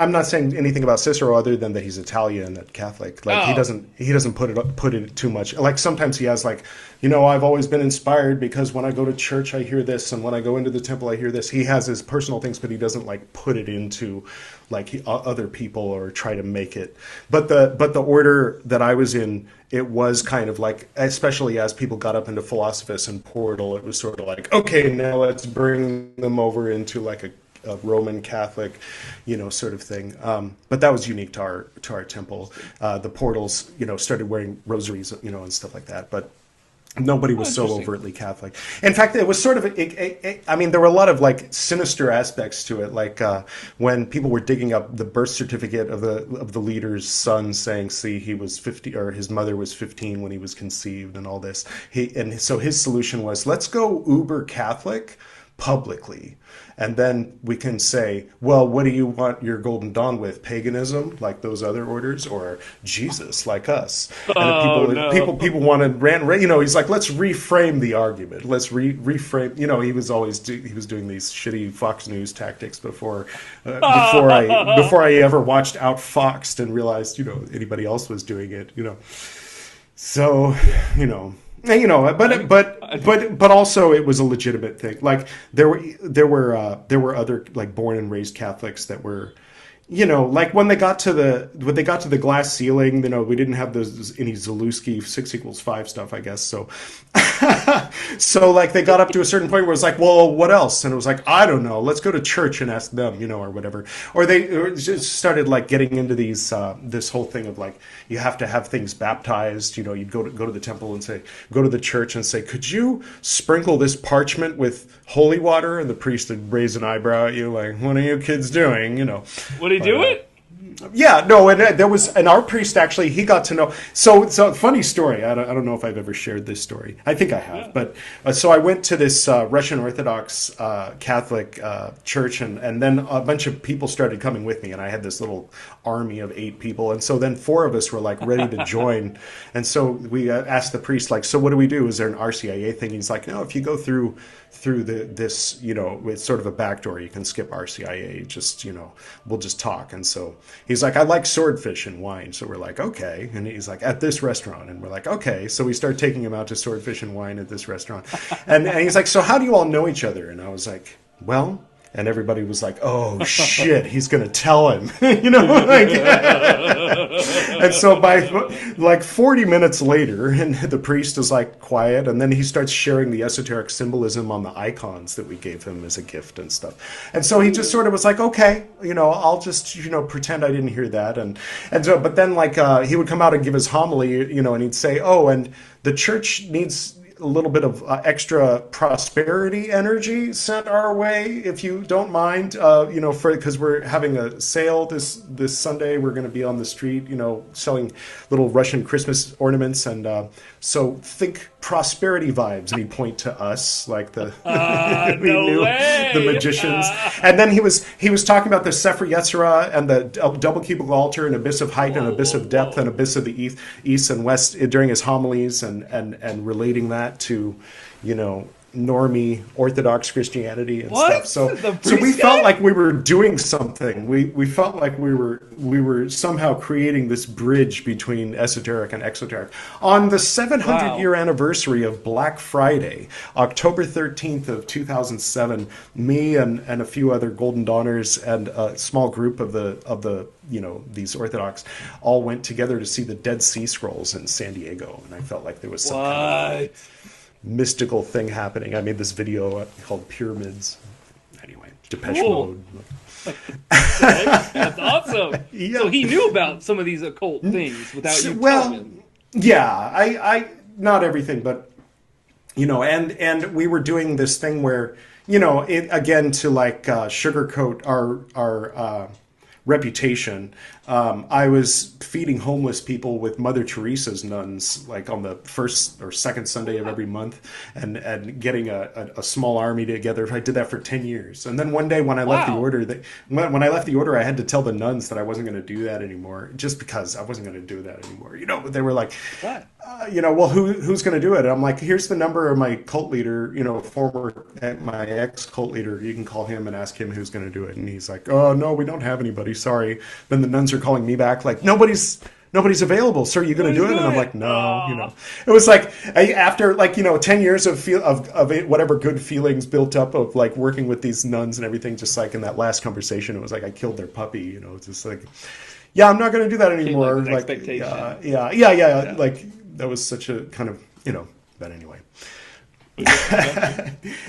anything about Cicero other than that he's Italian and Catholic. Like, he doesn't put it too much. Like, sometimes he has, like, you know, I've always been inspired because when I go to church I hear this, and when I go into the temple I hear this. He has his personal things, but he doesn't, like, put it into, like, other people or try to make it. But the order that I was in, it was kind of like, especially as people got up into Philosophus and Portal, it was sort of like, okay, now let's bring them over into like a Roman Catholic, you know, sort of thing. But that was unique to our temple. The Portals, you know, started wearing rosaries, you know, and stuff like that. But nobody was so overtly Catholic. In fact, it was sort of, I mean, there were a lot of, like, sinister aspects to it. Like, when people were digging up the birth certificate of the leader's son, saying, see, he was 50, or his mother was 15 when he was conceived, and all this. So his solution was, let's go uber Catholic, publicly. And then we can say, well, what do you want your Golden Dawn with? Paganism, like those other orders, or Jesus, like us? And people want to he's like, let's reframe the argument. Let's reframe. He was doing these shitty Fox News tactics before I ever watched Outfoxed and realized anybody else was doing it. So but also it was a legitimate thing. Like there were other like born and raised Catholics that were, like when they got to the glass ceiling, we didn't have any Zalewski 6=5 stuff, I guess. So, so like they got up to a certain point where it's like, well, what else? And it was like, I don't know. Let's go to church and ask them, or whatever. Or they just started like getting into these this whole thing of like you have to have things baptized. You'd go to the temple and go to the church and say, could you sprinkle this parchment with holy water? And the priest would raise an eyebrow at you, like, what are you kids doing? Would he do it? Yeah, no, and our priest actually, he got to know. So funny story. I don't know if I've ever shared this story. I think I have, but so I went to this Russian Orthodox Catholic church, and then a bunch of people started coming with me, and I had this little army of 8 people, and so then 4 of us were like ready to join, and so we asked the priest, like, so what do we do? Is there an RCIA thing? He's like, no, if you go through this, it's sort of a back door. You can skip RCIA. Just, we'll just talk. And so he's like, I like swordfish and wine. So we're like, okay. And he's like, at this restaurant. And we're like, okay. So we start taking him out to swordfish and wine at this restaurant. And he's like, so how do you all know each other? And I was like, well, and everybody was like, oh shit, he's going to tell him, and so by like 40 minutes later, and the priest is like quiet, and then he starts sharing the esoteric symbolism on the icons that we gave him as a gift and stuff. And so he just sort of was like, okay, I'll just, pretend I didn't hear that. And so, but then like, he would come out and give his homily, and he'd say, oh, and the church needs a little bit of extra prosperity energy sent our way, if you don't mind, because we're having a sale this Sunday. We're going to be on the street, selling little Russian Christmas ornaments, and so think prosperity vibes. And he'd point to us, like the the magicians. And then he was talking about the Sefer Yetzirah and the double cubical altar, and abyss of height and abyss of depth and abyss of the east and west during his homilies, and relating that to, normie Orthodox Christianity and stuff. So we felt like we were doing something. We felt like we were somehow creating this bridge between esoteric and exoteric. On the 700-year anniversary of Black Friday, October 13th of 2007, me and a few other Golden Dawners and a small group of the these Orthodox all went together to see the Dead Sea Scrolls in San Diego, and I felt like there was some kind of mystical thing happening. I made this video called Pyramids. Anyway, Depeche Mode. That's awesome. Yeah. So he knew about some of these occult things without you telling him. Yeah, I not everything, but and we were doing this thing where again to like sugarcoat our reputation. I was feeding homeless people with Mother Teresa's nuns, like on the first or second Sunday of every month, and getting a small army together. I did that for 10 years. And then one day when I left the order, when I left the order, I had to tell the nuns that I wasn't going to do that anymore, just because I wasn't going to do that anymore. They were like, what? Well, who's going to do it? And I'm like, here's the number of my cult leader, my ex-cult leader. You can call him and ask him who's going to do it. And he's like, oh, no, we don't have anybody. Sorry. Then the nuns are calling me back like, nobody's available, sir. Are you going to do it? And I'm like, no. It was like after 10 years of whatever good feelings built up of like working with these nuns and everything. Just like in that last conversation, it was like I killed their puppy. It's just like, yeah, I'm not going to do that anymore. Like, yeah. Like that was such a kind of But anyway.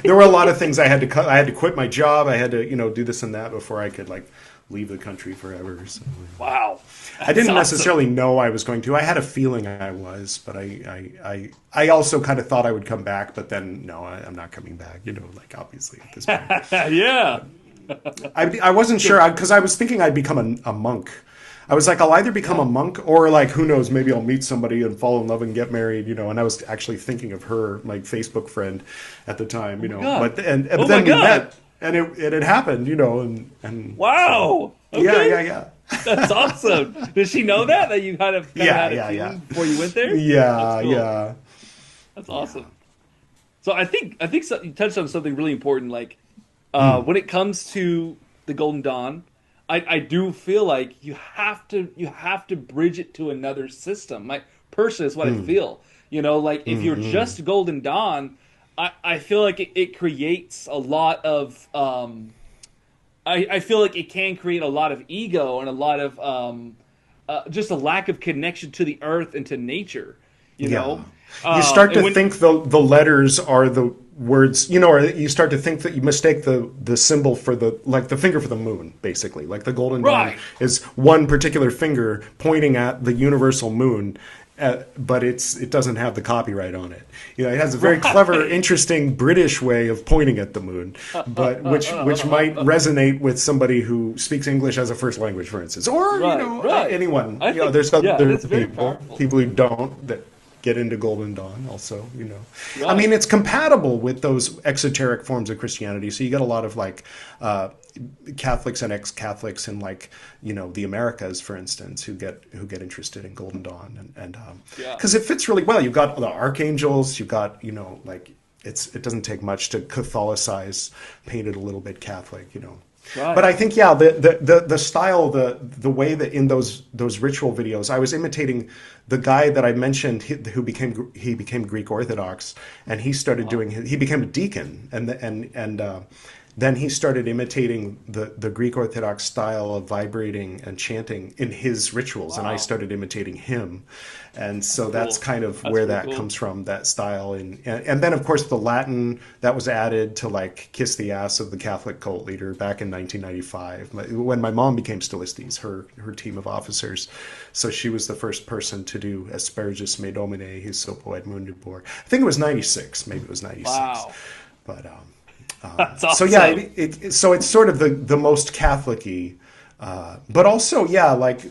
There were a lot of things I had to cut. I had to quit my job. I had to, do this and that before I could leave the country forever. So, wow. I didn't necessarily know I was going to. I had a feeling I was, but I also kind of thought I would come back, but then no, I'm not coming back. Obviously at this point. Yeah. I wasn't sure because I was thinking I'd become a monk. I was like, I'll either become a monk or like, who knows, maybe I'll meet somebody and fall in love and get married, you know. And I was actually thinking of her, my Facebook friend at the time, you know. But then we met, and it had happened, you know. And wow. So, okay. Yeah. That's awesome. Does she know that you kind of had a feeling before you went there? Yeah, cool. Yeah. That's awesome. So I think you touched on something really important. Like when it comes to the Golden Dawn, I do feel like you have to bridge it to another system. Like personally, is what I feel. You know, like if you're just Golden Dawn, I feel like it creates a lot of. I feel like it can create a lot of ego and a lot of just a lack of connection to the earth and to nature. You know, you start to think the letters are the words, you know, or you start to think that you mistake the symbol for the finger for the moon, basically. Like the Golden Dawn is one particular finger pointing at the universal moon, but it doesn't have the copyright on it. You know, it has a very clever, interesting British way of pointing at the moon, but which might resonate with somebody who speaks English as a first language, for instance, or anyone. You know, there's other people who don't that get into Golden Dawn also, you know. Right. I mean, it's compatible with those exoteric forms of Christianity. So you get a lot of like Catholics and ex-Catholics in like, you know, the Americas, for instance, who get interested in Golden Dawn and because it fits really well. You've got the archangels, you've got, you know, like it doesn't take much to Catholicize, paint it a little bit Catholic, you know. Right. But I think, the style, the way that in those ritual videos, I was imitating the guy that I mentioned who became Greek Orthodox, and he started he became a deacon, and then he started imitating the Greek Orthodox style of vibrating and chanting in his rituals, and I started imitating him. And so that's kind of where that comes from, that style. And then, of course, the Latin that was added to like kiss the ass of the Catholic cult leader back in 1995, when my mom became Stellistes, her team of officers. So she was the first person to do Aspergus me domine, his sopo et mundibor. I think it was 96, maybe it was 96. Wow. But that's awesome. So yeah, so it's sort of the most Catholic-y, but also like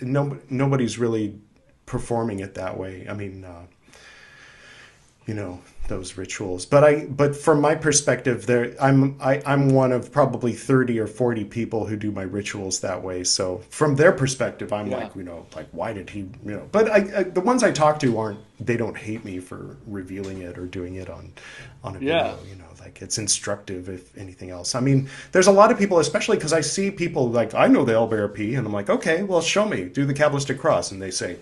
nobody's really performing it that way. I mean, you know, those rituals. But from my perspective, I'm one of probably 30 or 40 people who do my rituals that way. So from their perspective, I'm like, you know, like why did he, you know? But the ones I talk to they don't hate me for revealing it or doing it on a video. You know, like it's instructive if anything else. I mean, there's a lot of people, especially because I see people like, I know the LBRP, and I'm like, okay, well, show me, do the Kabbalistic cross, and they say,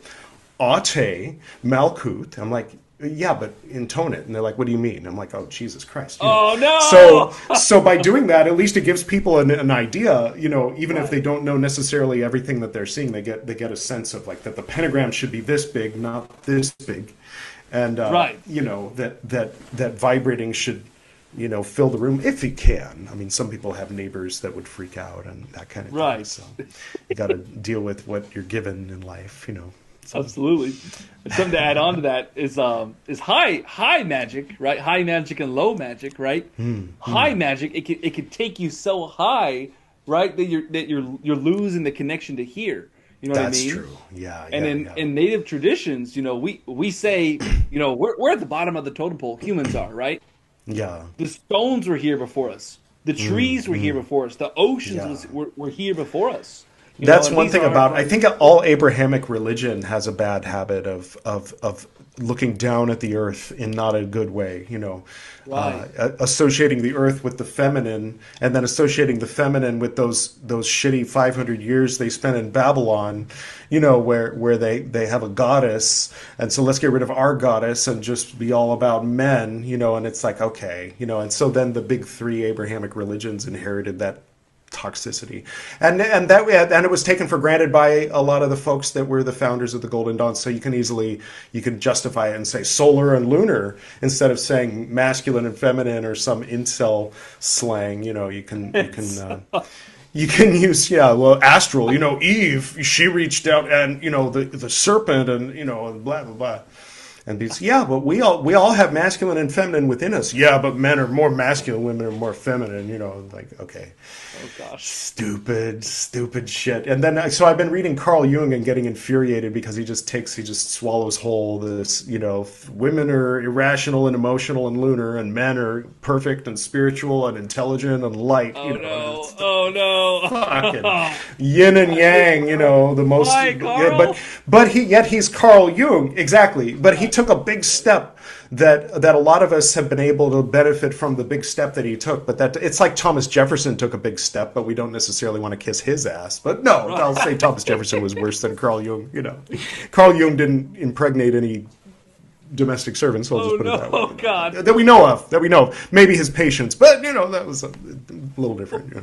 Ate Malkut. I'm like, yeah, but intone it. And they're like, what do you mean? I'm like, oh, Jesus Christ. You know? No! So by doing that, at least it gives people an idea, you know, even if they don't know necessarily everything that they're seeing, they get a sense of like that the pentagram should be this big, not this big. And, you know, that vibrating should, you know, fill the room if you can. I mean, some people have neighbors that would freak out and that kind of thing. So you got to deal with what you're given in life, you know. So. Absolutely. And something to add on to that is high magic, right? High magic and low magic, right? High magic, it can take you so high, right, that you're losing the connection to hear. You know what I mean? That's true. Yeah. And in native traditions, you know, we say, you know, we're at the bottom of the totem pole. Humans are, right? Yeah. The stones were here before us. The trees were here before us. The oceans were here before us. That's one thing about, I think all Abrahamic religion has a bad habit of looking down at the earth in not a good way, you know, associating the earth with the feminine, and then associating the feminine with those shitty 500 years they spent in Babylon, you know, where they have a goddess, and so let's get rid of our goddess and just be all about men, you know, and it's like, okay, you know, and so then the big three Abrahamic religions inherited that toxicity, and it was taken for granted by a lot of the folks that were the founders of the Golden Dawn. So you can justify it and say solar and lunar instead of saying masculine and feminine or some incel slang. You know, you can use astral. You know, Eve, she reached out, and you know the serpent, and you know, blah blah blah. And people say, yeah, but we all have masculine and feminine within us. Yeah, but men are more masculine, women are more feminine. Like, okay. Oh gosh. Stupid shit. And then, so I've been reading Carl Jung and getting infuriated because he just swallows whole this, women are irrational and emotional and lunar, and men are perfect and spiritual and intelligent and light. Oh no. Fucking yin and yang, the most. Why, Carl? But he's Carl Jung, exactly. But he took a big step that a lot of us have been able to benefit from, the big step that he took. But that it's like Thomas Jefferson took a big step, but we don't necessarily want to kiss his ass. But no, right. I'll say Thomas Jefferson was worse than Carl Jung. Carl Jung didn't impregnate any domestic servants. I'll just put it that way. Oh God. That we know of. Maybe his patients, but that was a little different.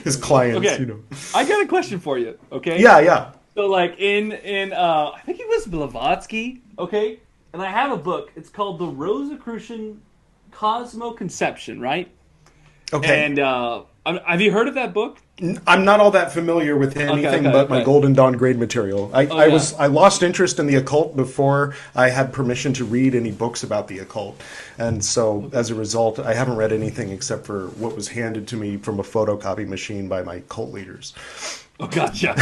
His clients. Okay. I got a question for you. Okay. Yeah. So like in I think it was Blavatsky. Okay. And I have a book. It's called The Rosicrucian Cosmoconception, right? Okay. And have you heard of that book? I'm not all that familiar with anything but my Golden Dawn grade material. I lost interest in the occult before I had permission to read any books about the occult. And so as a result, I haven't read anything except for what was handed to me from a photocopy machine by my cult leaders. Oh, gotcha.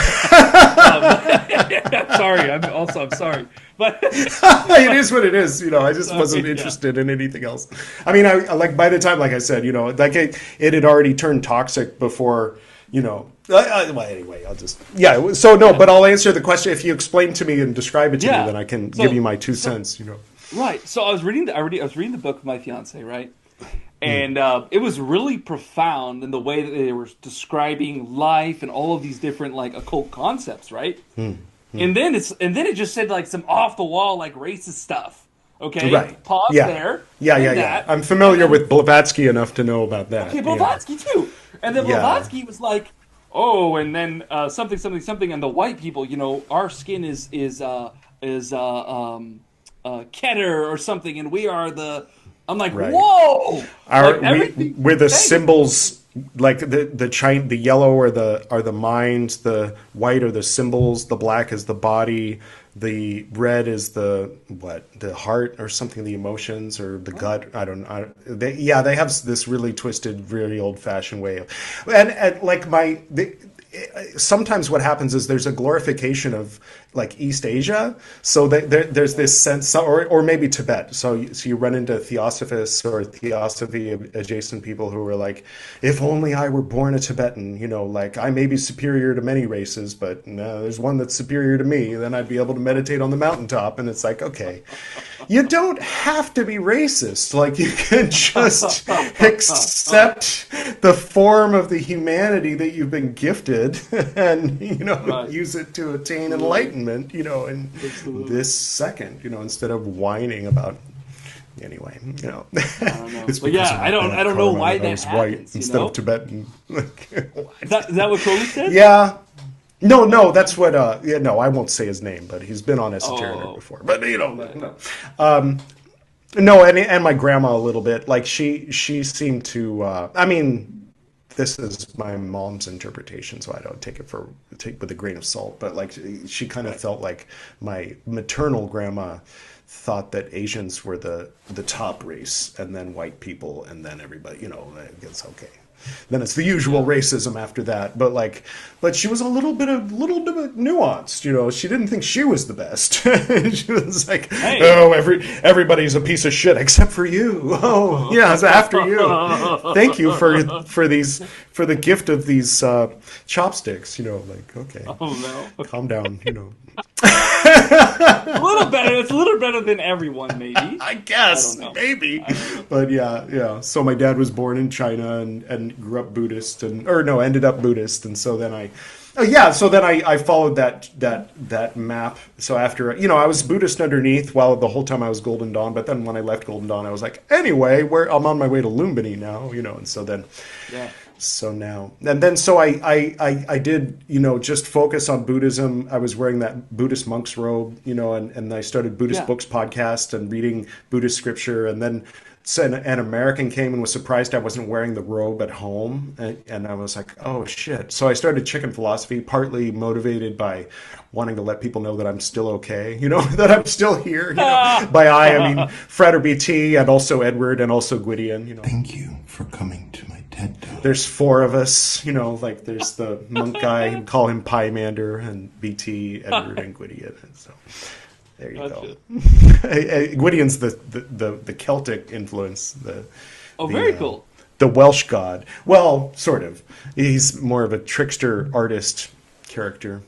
Sorry. I'm sorry. But it is what it is. I just wasn't interested in anything else. I mean, I by the time, like I said, it had already turned toxic before, well, anyway, I'll just, but I'll answer the question. If you explain to me and describe it to me, then I can give you my 2 cents, Right. So I was reading the book with my fiance, right? And it was really profound in the way that they were describing life and all of these different like occult concepts, right? And then it just said like some off the wall like racist stuff. Okay, right. Pause there. Yeah. I'm familiar with Blavatsky enough to know about that. Okay, Blavatsky too. And then Blavatsky was like, oh, and then something, and the white people, our skin is Keter or something, and we are the. I'm like, right. Whoa! We're the symbols, like the yellow are the mind, the white are the symbols, the black is the body, the red is the heart or something, the emotions or the gut. I don't know. They have this really twisted, really old-fashioned way of, and like sometimes what happens is there's a glorification of like East Asia, so there's this sense, or maybe Tibet. So you run into theosophists or theosophy adjacent people who are like, if only I were born a Tibetan, like I may be superior to many races, but no, there's one that's superior to me. Then I'd be able to meditate on the mountaintop. And it's like, okay, you don't have to be racist. Like you can just accept the form of the humanity that you've been gifted and, right. Use it to attain enlightenment. In this second, instead of whining about. Anyway, I don't know. But yeah, I don't know why that happens. White instead of Tibetan. Is that what Crowley said? Yeah. No, that's what. No, I won't say his name, but he's been on Esoterica before. But no. No, and my grandma a little bit. Like she seemed to. This is my mom's interpretation, so I don't take with a grain of salt. But like, she kind of felt like my maternal grandma thought that Asians were the top race, and then white people, and then everybody. It's okay. Then it's the usual racism after that. But she was a little bit nuanced. She didn't think she was the best. She was like, hey. Oh, everybody's a piece of shit except for you. Oh, yeah, it's after you. Thank you for the gift of these chopsticks. Okay, calm down. A little better. It's a little better than everyone, maybe. I guess, maybe. But yeah. So my dad was born in China and grew up Buddhist, ended up Buddhist, and so then I followed that map. So after I was Buddhist underneath while the whole time I was Golden Dawn, but then when I left Golden Dawn, I was like, anyway, I'm on my way to Lumbini now, and so then. Yeah. So now, and then so I did, just focus on Buddhism. I was wearing that Buddhist monk's robe, and I started Buddhist Books podcast and reading Buddhist scripture. And then an American came and was surprised I wasn't wearing the robe at home. And I was like, oh shit. So I started Chicken Philosophy, partly motivated by wanting to let people know that I'm still okay, that I'm still here. By I mean Fred or BT and also Edward and also Gwydion. Thank you for coming to my TED Talk. There's 4 of us, there's the monk guy, call him Pymander, and BT, Edward, and Gwydion. And so there you go. Gwydion's the Celtic influence. Very cool. The Welsh god. Well, sort of. He's more of a trickster artist character.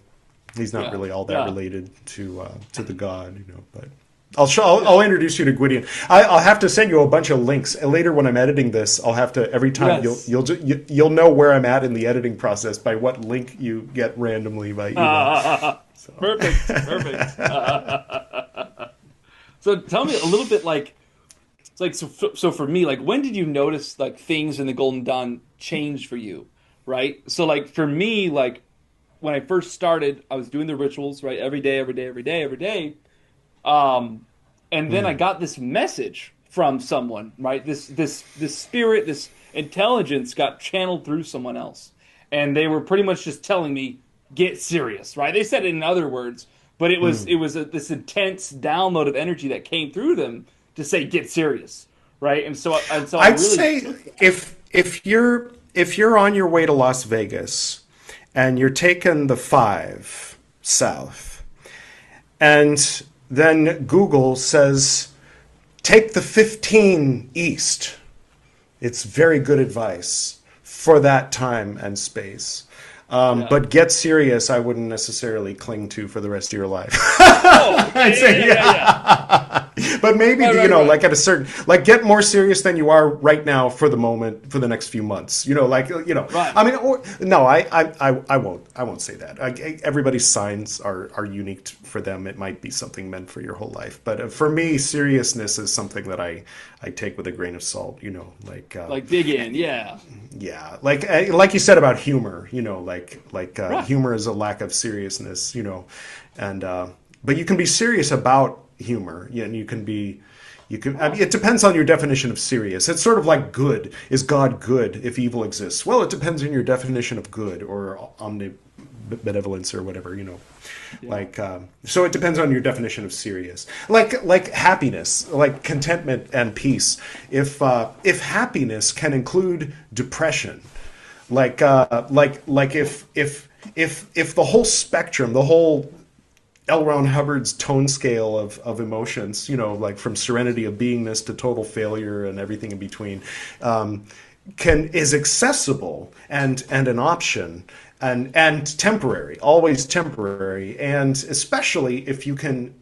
He's not really all that related to the god, but I'll introduce you to Gwydion. I'll have to send you a bunch of links later when I'm editing this. I'll have to every time you'll know where I'm at in the editing process by what link you get randomly by email. Perfect. So tell me a little bit so for me, when did you notice things in the Golden Dawn change for you, right? So for me, when I first started, I was doing the rituals, right, every day. And then I got this message from someone, right? This spirit, this intelligence got channeled through someone else. And they were pretty much just telling me, get serious, right? They said it in other words, but it was this intense download of energy that came through them to say, get serious, right? And so I'd say if you're on your way to Las Vegas and you're taking the 5 south, and then Google says, take the 15 east. It's very good advice for that time and space. But get serious, I wouldn't necessarily cling to for the rest of your life. But maybe, at a certain, get more serious than you are right now for the moment, for the next few months. Right. I mean, I won't say that. Everybody's signs are unique for them. It might be something meant for your whole life. But for me, seriousness is something that I take with a grain of salt, dig in, yeah. Yeah, like you said about humor, humor is a lack of seriousness, and but you can be serious about humor, and you can. I mean, it depends on your definition of serious. It's sort of like good. Is God good if evil exists? Well, it depends on your definition of good or omnibenevolence or whatever, so it depends on your definition of serious. Like happiness, like contentment and peace. If happiness can include depression, if the whole spectrum, the whole L. Ron Hubbard's tone scale of emotions, from serenity of beingness to total failure and everything in between, is accessible and an option. And temporary, always temporary, and especially if you can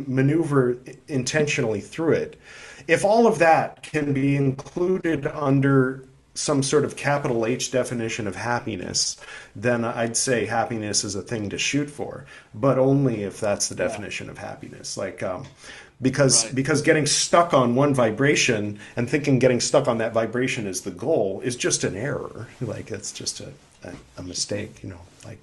maneuver intentionally through it. If all of that can be included under some sort of capital H definition of happiness, then I'd say happiness is a thing to shoot for, but only if that's the definition of happiness. Because getting stuck on one vibration and thinking getting stuck on that vibration is the goal is just an error. It's just a mistake,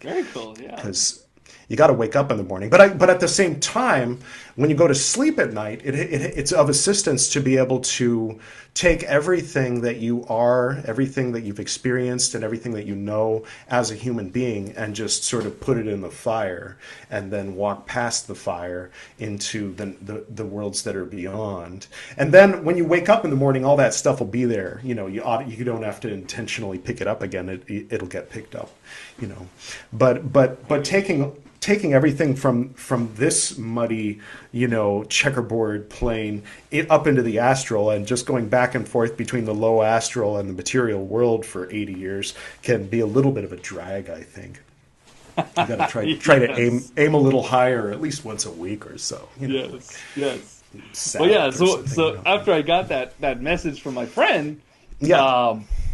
very cool, yeah. Because you got to wake up in the morning, but at the same time, when you go to sleep at night, it's of assistance to be able to take everything that you are, everything that you've experienced, and everything that you know as a human being, and just sort of put it in the fire, and then walk past the fire into the worlds that are beyond. And then when you wake up in the morning, all that stuff will be there. You don't have to intentionally pick it up again. It'll get picked up. But taking everything from this muddy, checkerboard plane up into the astral, and just going back and forth between the low astral and the material world for 80 years can be a little bit of a drag, I think. You got to try to aim a little higher at least once a week or so. Yes. Well, yeah. So after I got that message from my friend,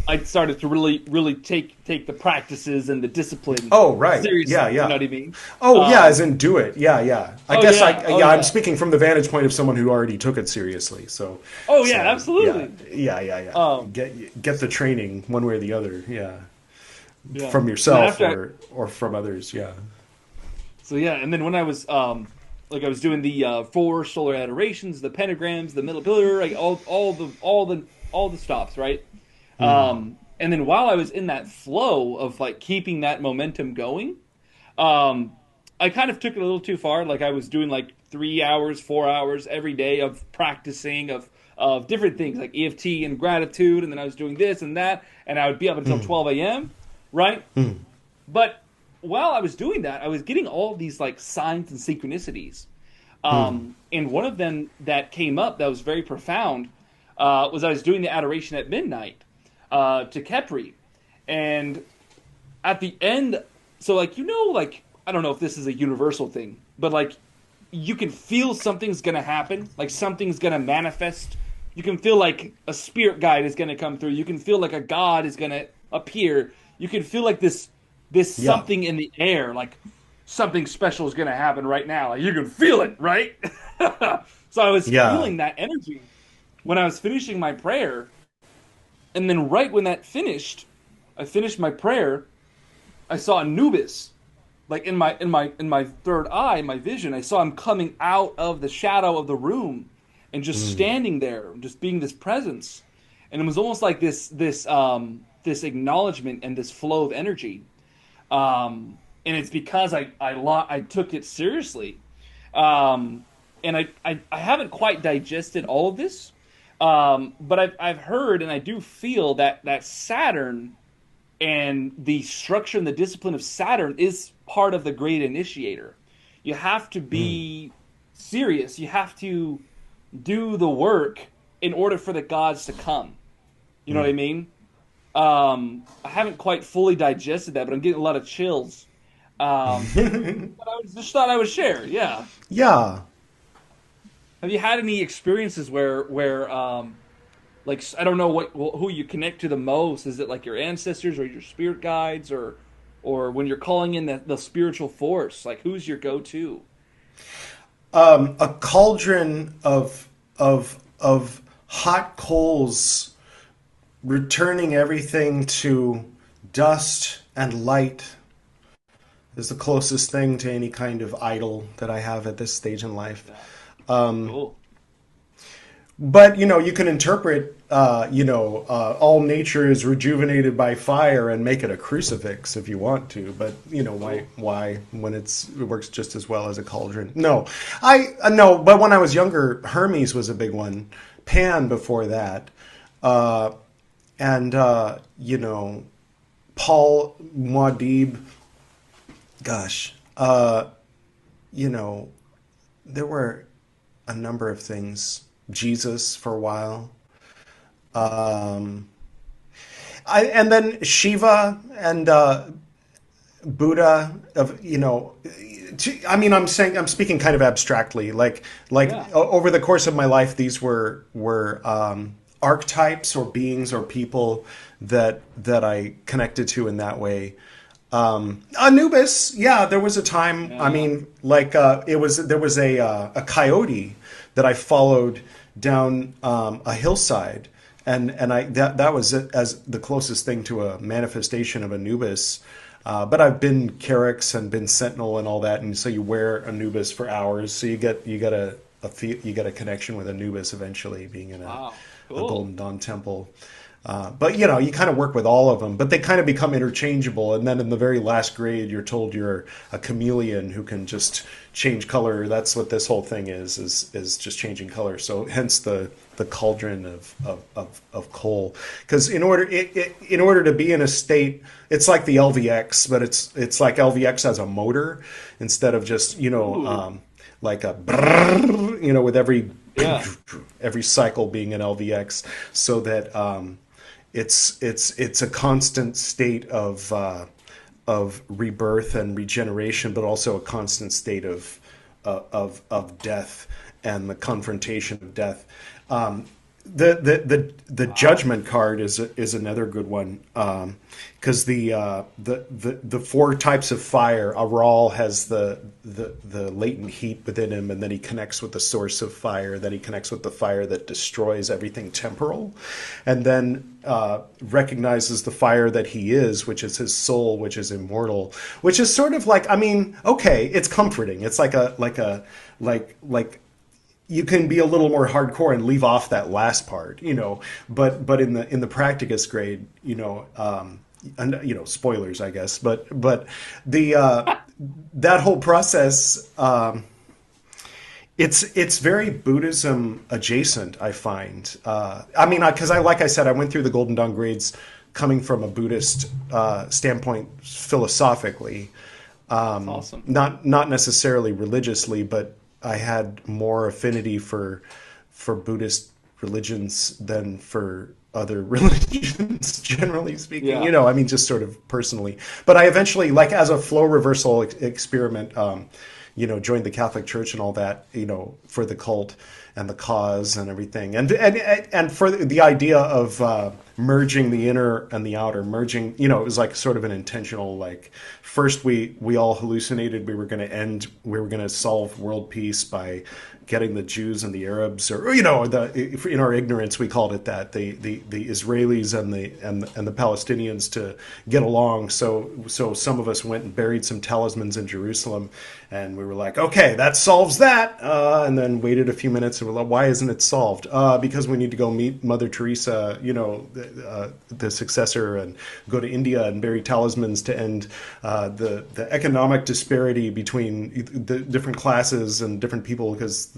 I started to really take the practices and the discipline. Oh, right. Seriously, Yeah. you know what I mean? Oh, yeah, as in do it. Yeah. I guess yeah. I'm speaking from the vantage point of someone who already took it seriously. So. Oh yeah, absolutely. Yeah. Get the training one way or the other. Yeah. Yeah. From yourself or from others. Yeah. So yeah, and then when I was like I was doing the 4 solar adorations, the pentagrams, the middle pillar, like all the stops, right? And then while I was in that flow of like keeping that momentum going, I kind of took it a little too far. Like I was doing like 3 hours, 4 hours every day of practicing of different things like EFT and gratitude, and then I was doing this and that, and I would be up until 12 a.m. Right? But while I was doing that, I was getting all these like signs and synchronicities. And one of them that came up that was very profound was I was doing the adoration at midnight to Kepri. And at the end, so like, like, I don't know if this is a universal thing, but like you can feel something's going to happen, like something's going to manifest. You can feel like a spirit guide is going to come through. You can feel like a God is going to appear. You can feel like this something in the air, like something special is going to happen right now. Like you can feel it, right? So I was feeling that energy when I was finishing my prayer. And then right when that finished, I finished my prayer, I saw Anubis. Like in my third eye, my vision, I saw him coming out of the shadow of the room and just standing there, just being this presence. And it was almost like this acknowledgement and this flow of energy. And it's because I took it seriously. And I haven't quite digested all of this. But I've heard and I do feel that Saturn and the structure and the discipline of Saturn is part of the great initiator. You have to be serious. You have to do the work in order for the gods to come. You know what I mean? I haven't quite fully digested that, but I'm getting a lot of chills. But I just thought I would share. Yeah. Yeah. Have you had any experiences where like, I don't know who you connect to the most? Is it like your ancestors or your spirit guides, or when you're calling in the spiritual force? Like, who's your go-to? A cauldron of hot coals, returning everything to dust and light is the closest thing to any kind of idol that I have at this stage in life. Cool. But, you can interpret, all nature is rejuvenated by fire and make it a crucifix if you want to. But, why when it works just as well as a cauldron? No, but when I was younger, Hermes was a big one. Pan before that. And Paul Muad'Dib. Gosh, there were a number of things. Jesus for a while. And then Shiva and Buddha I'm speaking kind of abstractly, like over the course of my life, these were archetypes or beings or people that I connected to in that way. Anubis, there was a time. Yeah. There was a coyote that I followed down a hillside, and that was as the closest thing to a manifestation of Anubis. But I've been Carix and been Sentinel and all that, and so you wear Anubis for hours, so you get a connection with Anubis eventually, being in a Golden Dawn temple. But you kind of work with all of them, but they kind of become interchangeable. And then in the very last grade, you're told you're a chameleon who can just change color. That's what this whole thing is just changing color. So hence the cauldron of coal. Because in order to be in a state, it's like the LVX, but it's like LVX as a motor instead of just like a brrr, with every cycle being an LVX, so that it's a constant state of rebirth and regeneration, but also a constant state of death and the confrontation of death. the judgment card is another good one, because the four types of fire. Aral has the latent heat within him, and then he connects with the source of fire. Then he connects with the fire that destroys everything temporal, and then recognizes the fire that he is, which is his soul, which is immortal, which is sort of like, I mean, okay, it's comforting. It's like you can be a little more hardcore and leave off that last part, but in the Practicus grade, and, spoilers, I guess, but the that whole process, it's very Buddhism adjacent, I find. I mean, because like I said, I went through the Golden Dawn grades coming from a Buddhist standpoint philosophically, awesome. Not necessarily religiously, but I had more affinity for Buddhist religions than for other religions, generally speaking. Yeah. I mean, just sort of personally. But I eventually, like as a flow reversal experiment, joined the Catholic Church and all that, for the cult and the cause and everything, and for the idea of merging the inner and the outer, merging. It was like sort of an intentional, like, first we all hallucinated we were going to solve world peace by getting the Jews and the Arabs, or in our ignorance we called it that, the Israelis and the Palestinians to get along. So some of us went and buried some talismans in Jerusalem, and we were like, okay, that solves that, and then waited a few minutes and we're like, why isn't it solved? Because we need to go meet Mother Teresa, the successor, and go to India and bury talismans to end the economic disparity between the different classes and different people, because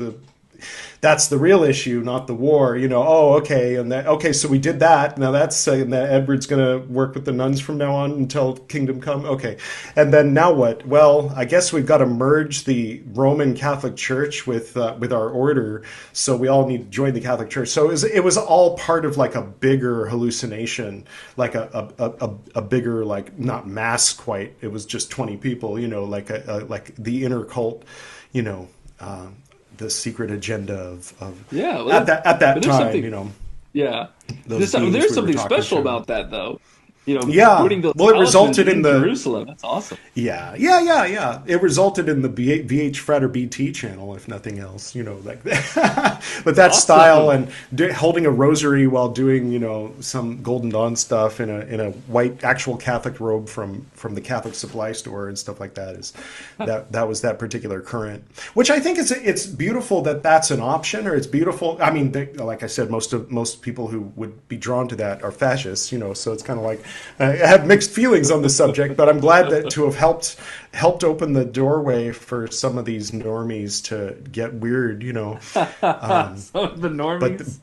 that's the real issue, not the war. So we did that. Now that's and that Edward's going to work with the nuns from now on until kingdom come. Okay, and then now what? Well, I guess we've got to merge the Roman Catholic Church with our order. So we all need to join the Catholic Church. So it was all part of like a bigger hallucination, like a bigger, like, not mass quite. It was just 20 people. Like the inner cult. The secret agenda of at that time, Yeah, there's something special about that, though. Putting those it resulted in Jerusalem. That's awesome. Yeah. It resulted in the VH Frater BT channel, if nothing else. Like that. But that awesome. Style and holding a rosary while doing some Golden Dawn stuff in a white actual Catholic robe from the Catholic supply store and stuff like that that was that particular current, which I think it's beautiful that that's an option, or it's beautiful. I mean, like I said, most people who would be drawn to that are fascists. So it's kind of like. I have mixed feelings on the subject, but I'm glad that to have helped open the doorway for some of these normies to get weird, Some of the normies,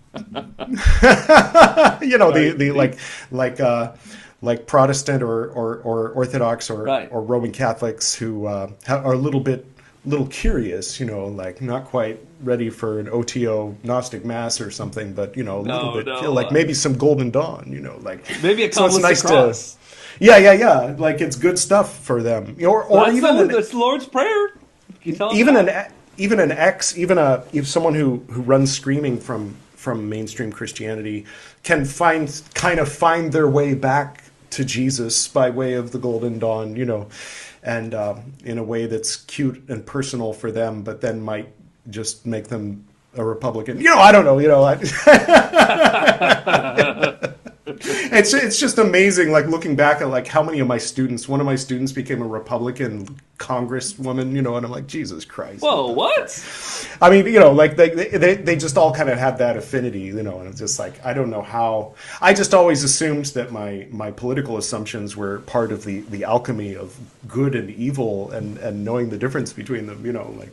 but like Protestant or Orthodox or Roman Catholics who are a little curious, like not quite ready for an OTO Gnostic Mass or something, but like maybe some Golden Dawn, like maybe a couple nice cross. Yeah, like it's good stuff for them, or even it's Lord's Prayer. If someone who runs Screaming from mainstream Christianity can find their way back to Jesus by way of the Golden Dawn, and in a way that's cute and personal for them, but then might just make them a Republican. I don't know. It's just amazing, like looking back at like how many of my students. One of my students became a Republican congresswoman, and I'm like, Jesus Christ. Whoa, what? I mean, like they just all kind of had that affinity, and it's just like, I don't know how. I just always assumed that my political assumptions were part of the alchemy of good and evil and knowing the difference between them,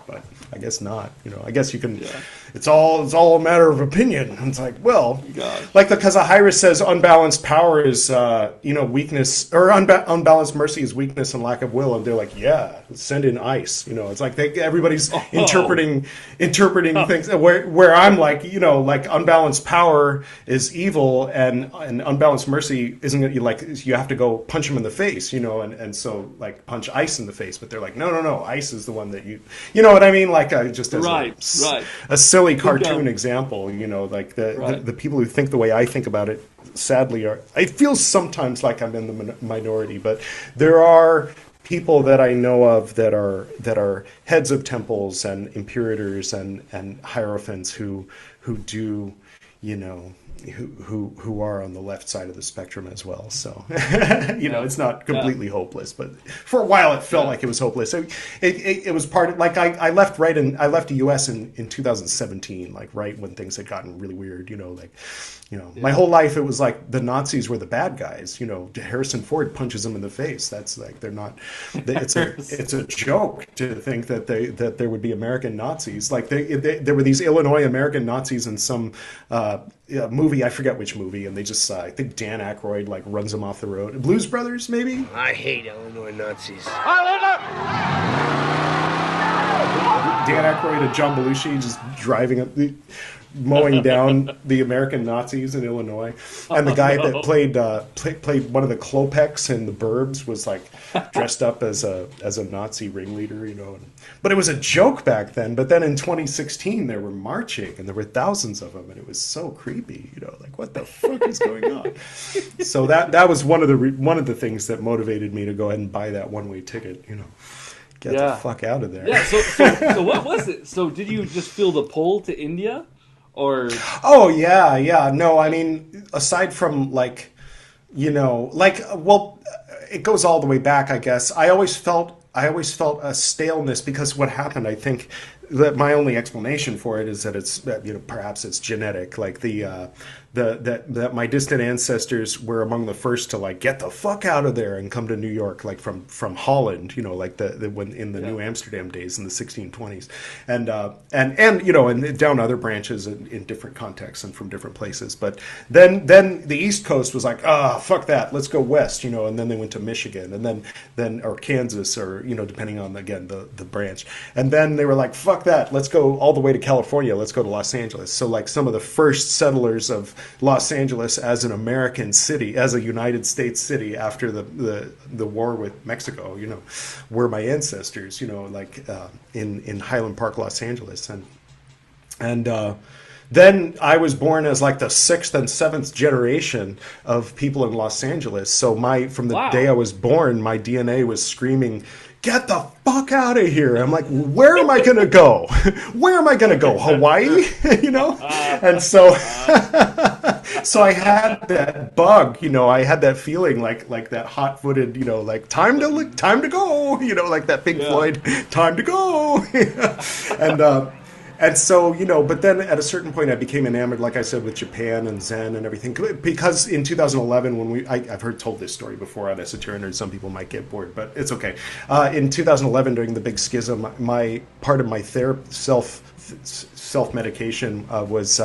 but I guess not. I guess you can. Yeah. It's all a matter of opinion. And it's like, well, God. like because Ahira says unbalanced power power is, weakness, or unbalanced mercy is weakness and lack of will. And they're like, yeah, send in ice. It's like everybody's interpreting things where I'm like, like unbalanced power is evil, and unbalanced mercy isn't you have to go punch him in the face, and so like punch ice in the face. But they're like, no, ice is the one that you know what I mean? Like just as a silly cartoon example, like the people who think the way I think about it, sadly, I feel sometimes like I'm in the minority, but there are people that I know of that are heads of temples and imperators and hierophants who do, who are on the left side of the spectrum as well. So, it's not completely hopeless, but for a while it felt like it was hopeless. It was part of, like, I left the US in 2017, like right when things had gotten really weird, my whole life it was like the Nazis were the bad guys. Harrison Ford punches them in the face. That's like, they're not, it's a joke to think that there would be American Nazis. Like there were these Illinois American Nazis in some movie, I forget which movie, and they just I think Dan Aykroyd like runs them off the road. Blues Brothers, maybe. I hate Illinois Nazis. Dan Aykroyd and John Belushi just driving up, mowing down the American Nazis in Illinois, and the guy that played one of the Klopeks in The Burbs was like dressed up as a Nazi ringleader, But it was a joke back then. But then in 2016, they were marching, and there were thousands of them, and it was so creepy, like what the fuck is going on? So that was one of the things that motivated me to go ahead and buy that one-way ticket, Get the fuck out of there. Yeah. So what was it? So did you just feel the pull to India? Or no, I mean, aside from it goes all the way back, I guess. I always felt a staleness, because what happened, I think that my only explanation for it is that it's perhaps it's genetic, like that my distant ancestors were among the first to like get the fuck out of there and come to New York, like from Holland, like when in the New Amsterdam days in the 1620s, and down other branches in different contexts and from different places. But then the East Coast was like, fuck that, let's go west, and then they went to Michigan, and then or Kansas, or depending on again the branch, and then they were like, fuck that, let's go all the way to California, let's go to Los Angeles. So like some of the first settlers of Los Angeles as an American city, as a United States city after the war with Mexico, were my ancestors, in Highland Park, Los Angeles, and then I was born as like the 6th and 7th generation of people in Los Angeles. So from the day I was born, my DNA was screaming, get the fuck out of here. I'm like, where am I going to go? Where am I going to go? Hawaii? And so I had that bug, I had that feeling like that hot-footed, like time to go, like that Pink Floyd, time to go. And so, but then at a certain point I became enamored, like I said, with Japan and Zen and everything. Because in 2011, when I've told this story before on Esoterinerd, some people might get bored, but it's okay. In 2011, during the big schism, part of my self-medication was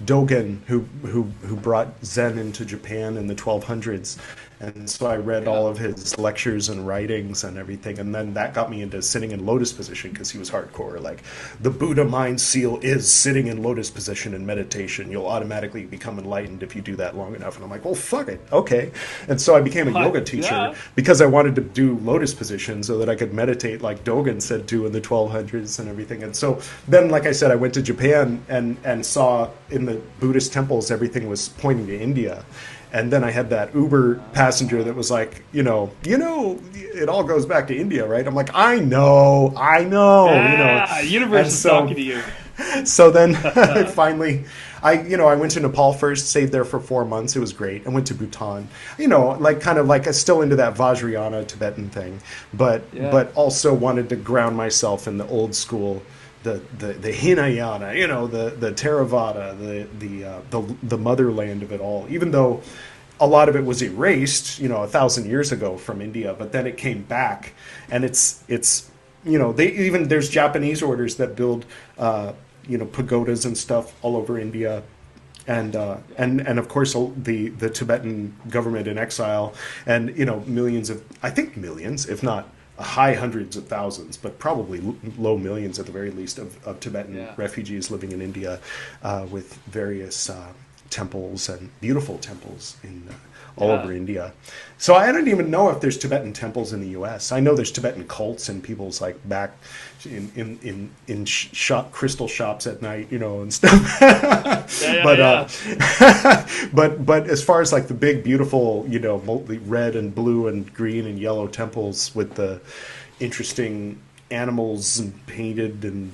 Dogen, who brought Zen into Japan in the 1200s. And so I read all of his lectures and writings and everything, and then that got me into sitting in lotus position, because he was hardcore. Like, the Buddha mind seal is sitting in lotus position in meditation. You'll automatically become enlightened if you do that long enough. And I'm like, well, fuck it, okay. And so I became a yoga teacher because I wanted to do lotus position so that I could meditate like Dogen said to in the 1200s and everything. And so then, like I said, I went to Japan and saw in the Buddhist temples everything was pointing to India. And then I had that Uber passenger that was like, it all goes back to India, right? I'm like, I know. Universe is talking to you. So then finally, I went to Nepal first, stayed there for 4 months. It was great. I went to Bhutan, still into that Vajrayana Tibetan thing, but also wanted to ground myself in the old school, the Hinayana, the Theravada, the motherland of it all, even though a lot of it was erased, 1,000 years ago from India, but then it came back, and it's there's Japanese orders that build pagodas and stuff all over India. and of course the Tibetan government in exile, and millions, if not high hundreds of thousands, but probably low millions at the very least of Tibetan refugees living in India, with various temples and beautiful temples in all over India. So I don't even know if there's Tibetan temples in the U.S. I know there's Tibetan cults and people's back in crystal shops at night, and stuff. But as far as the big, beautiful, red and blue and green and yellow temples with the interesting animals and painted and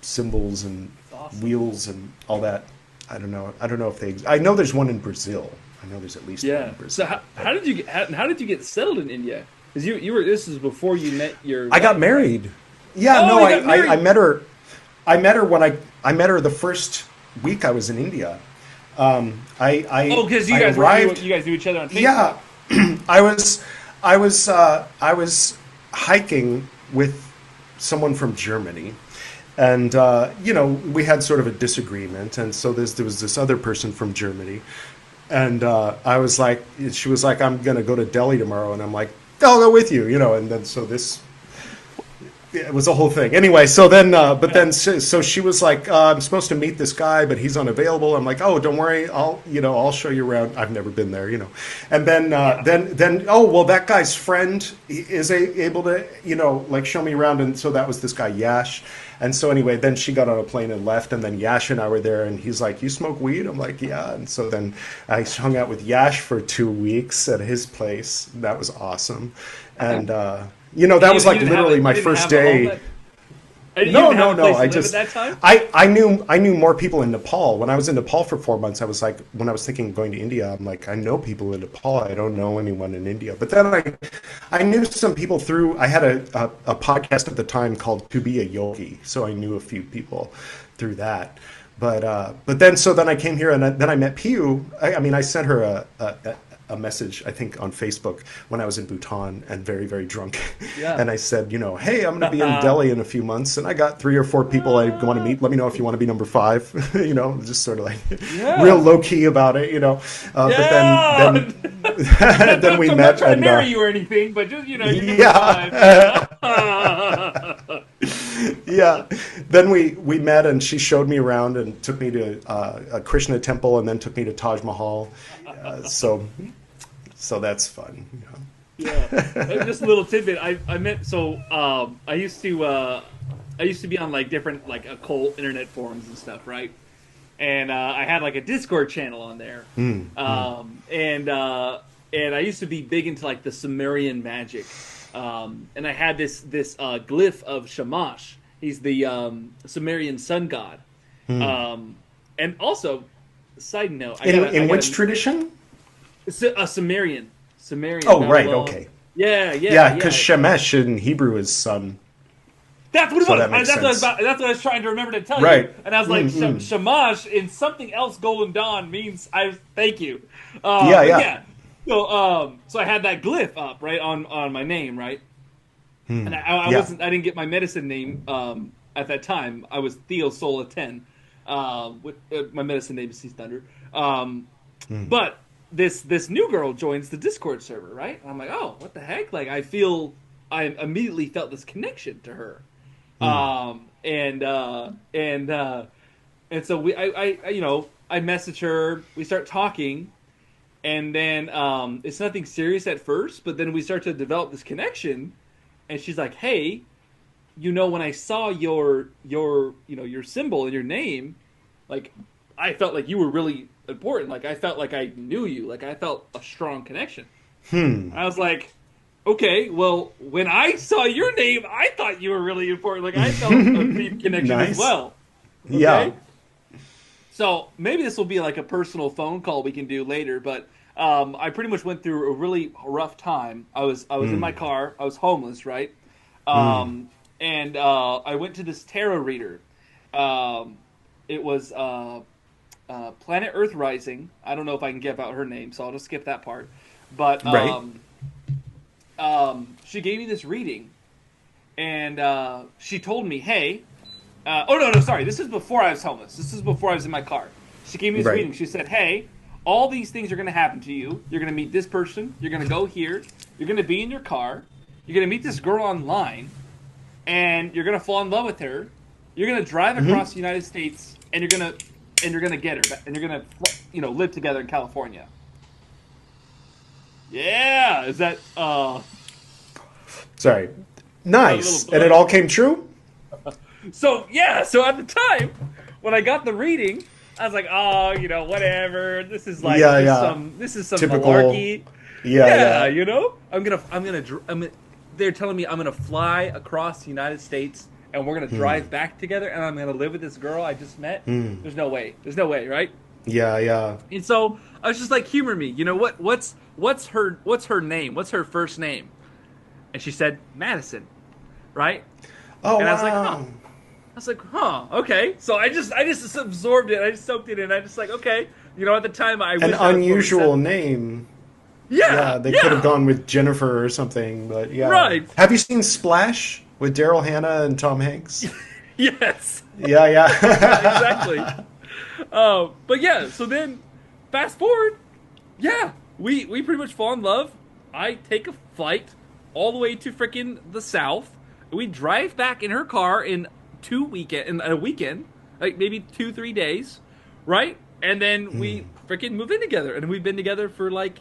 symbols and wheels and all that, I don't know if they. I know there's one in Brazil. I know there's at least one in Brazil. So how did you get settled in India? Because you were, this is before you met your wife. I got married. Yeah, I met her. I met her when I met her the first week I was in India. Because you guys arrived. You guys knew each other on Facebook. Yeah, I was hiking with someone from Germany. And, we had sort of a disagreement. And so there was this other person from Germany. And she was like, I'm going to go to Delhi tomorrow. And I'm like, I'll go with you, and then so it was a whole thing. Anyway, so then, so she was like, I'm supposed to meet this guy, but he's unavailable. I'm like, oh, don't worry. I'll show you around. I've never been there, And then, that guy's friend is able to, show me around. And so that was this guy, Yash. And so anyway, then she got on a plane and left, and then Yash and I were there, and he's like, you smoke weed? I'm like, yeah. And so then I hung out with Yash for 2 weeks at his place. That was awesome. And, that was literally my first day. No. I just at that time? I knew more people in Nepal. When I was in Nepal for 4 months, I was like, when I was thinking of going to India, I'm like, I know people in Nepal. I don't know anyone in India. But then I knew some people through. I had a podcast at the time called To Be a Yogi, so I knew a few people through that. But then I came here, and then I met Piyu. I sent her a message, I think, on Facebook when I was in Bhutan and very, very drunk. Yeah. And I said, hey, I'm going to be in Delhi in a few months, and I got 3 or 4 people I want to meet. Let me know if you want to be number 5. Just sort of real low key about it, But then then we met. I'm not trying to marry you or anything, but just you're yeah. Then we met, and she showed me around and took me to a Krishna temple, and then took me to Taj Mahal. So that's fun. Yeah. Just a little tidbit. I met. So I used to be on different occult internet forums and stuff, right? And I had a Discord channel on there. And I used to be big into the Sumerian magic. And I had this glyph of Shamash. He's the Sumerian sun god. And also, side note, in which tradition? A Sumerian. Oh, right. Okay. Yeah. Because Shemesh in Hebrew is sun. That's what it was. That's what I was trying to remember to tell you. And I was like, Shamash in something else, Golden Dawn means thank you. Yeah. So I had that glyph up right on my name, right? And I didn't get my medicine name at that time. I was Theo Sola 10. My medicine name is Sea Thunder. But this new girl joins the Discord server, right? And I'm like, oh, what the heck? I immediately felt this connection to her. And so I message her, we start talking, and then it's nothing serious at first, but then we start to develop this connection, and she's like, hey, when I saw your symbol and your name, I felt like you were really important. I felt like I knew you. I felt a strong connection. I was like, okay, well, when I saw your name, I thought you were really important. I felt a deep connection as well. Okay? Yeah. So maybe this will be a personal phone call we can do later, but I pretty much went through a really rough time. I was in my car. I was homeless, right? And I went to this tarot reader. It was Planet Earth Rising. I don't know if I can give out her name, so I'll just skip that part. But she gave me this reading, and she told me, hey, sorry, this is before I was homeless. This is before I was in my car. She gave me this reading. She said, hey, all these things are going to happen to you. You're going to meet this person. You're going to go here. You're going to be in your car. You're going to meet this girl online. And you're going to fall in love with her. You're going to drive across the United States. And you're going to get her. And you're going to, live together in California. Yeah. Is that... Sorry. Nice. And it all came true? So at the time, when I got the reading, I was like, oh, whatever. This is like this is some typical malarkey. Yeah. They're telling me I'm gonna fly across the United States and we're gonna drive back together and I'm gonna live with this girl I just met. There's no way, right? Yeah. And so I was just like, humor me. What's her name? What's her first name? And she said Madison, right? Oh, and wow. I was like, okay. So I just absorbed it. I just soaked it in. I just like, okay. At the time I an unusual name. Yeah, they could have gone with Jennifer or something, but yeah. Right. Have you seen Splash with Daryl Hannah and Tom Hanks? Yes. Yeah. Exactly. But yeah, so then fast forward, we pretty much fall in love. I take a flight all the way to frickin' the South. We drive back in her car in a weekend, like maybe 2-3 days, right? And then we freaking move in together, and we've been together for like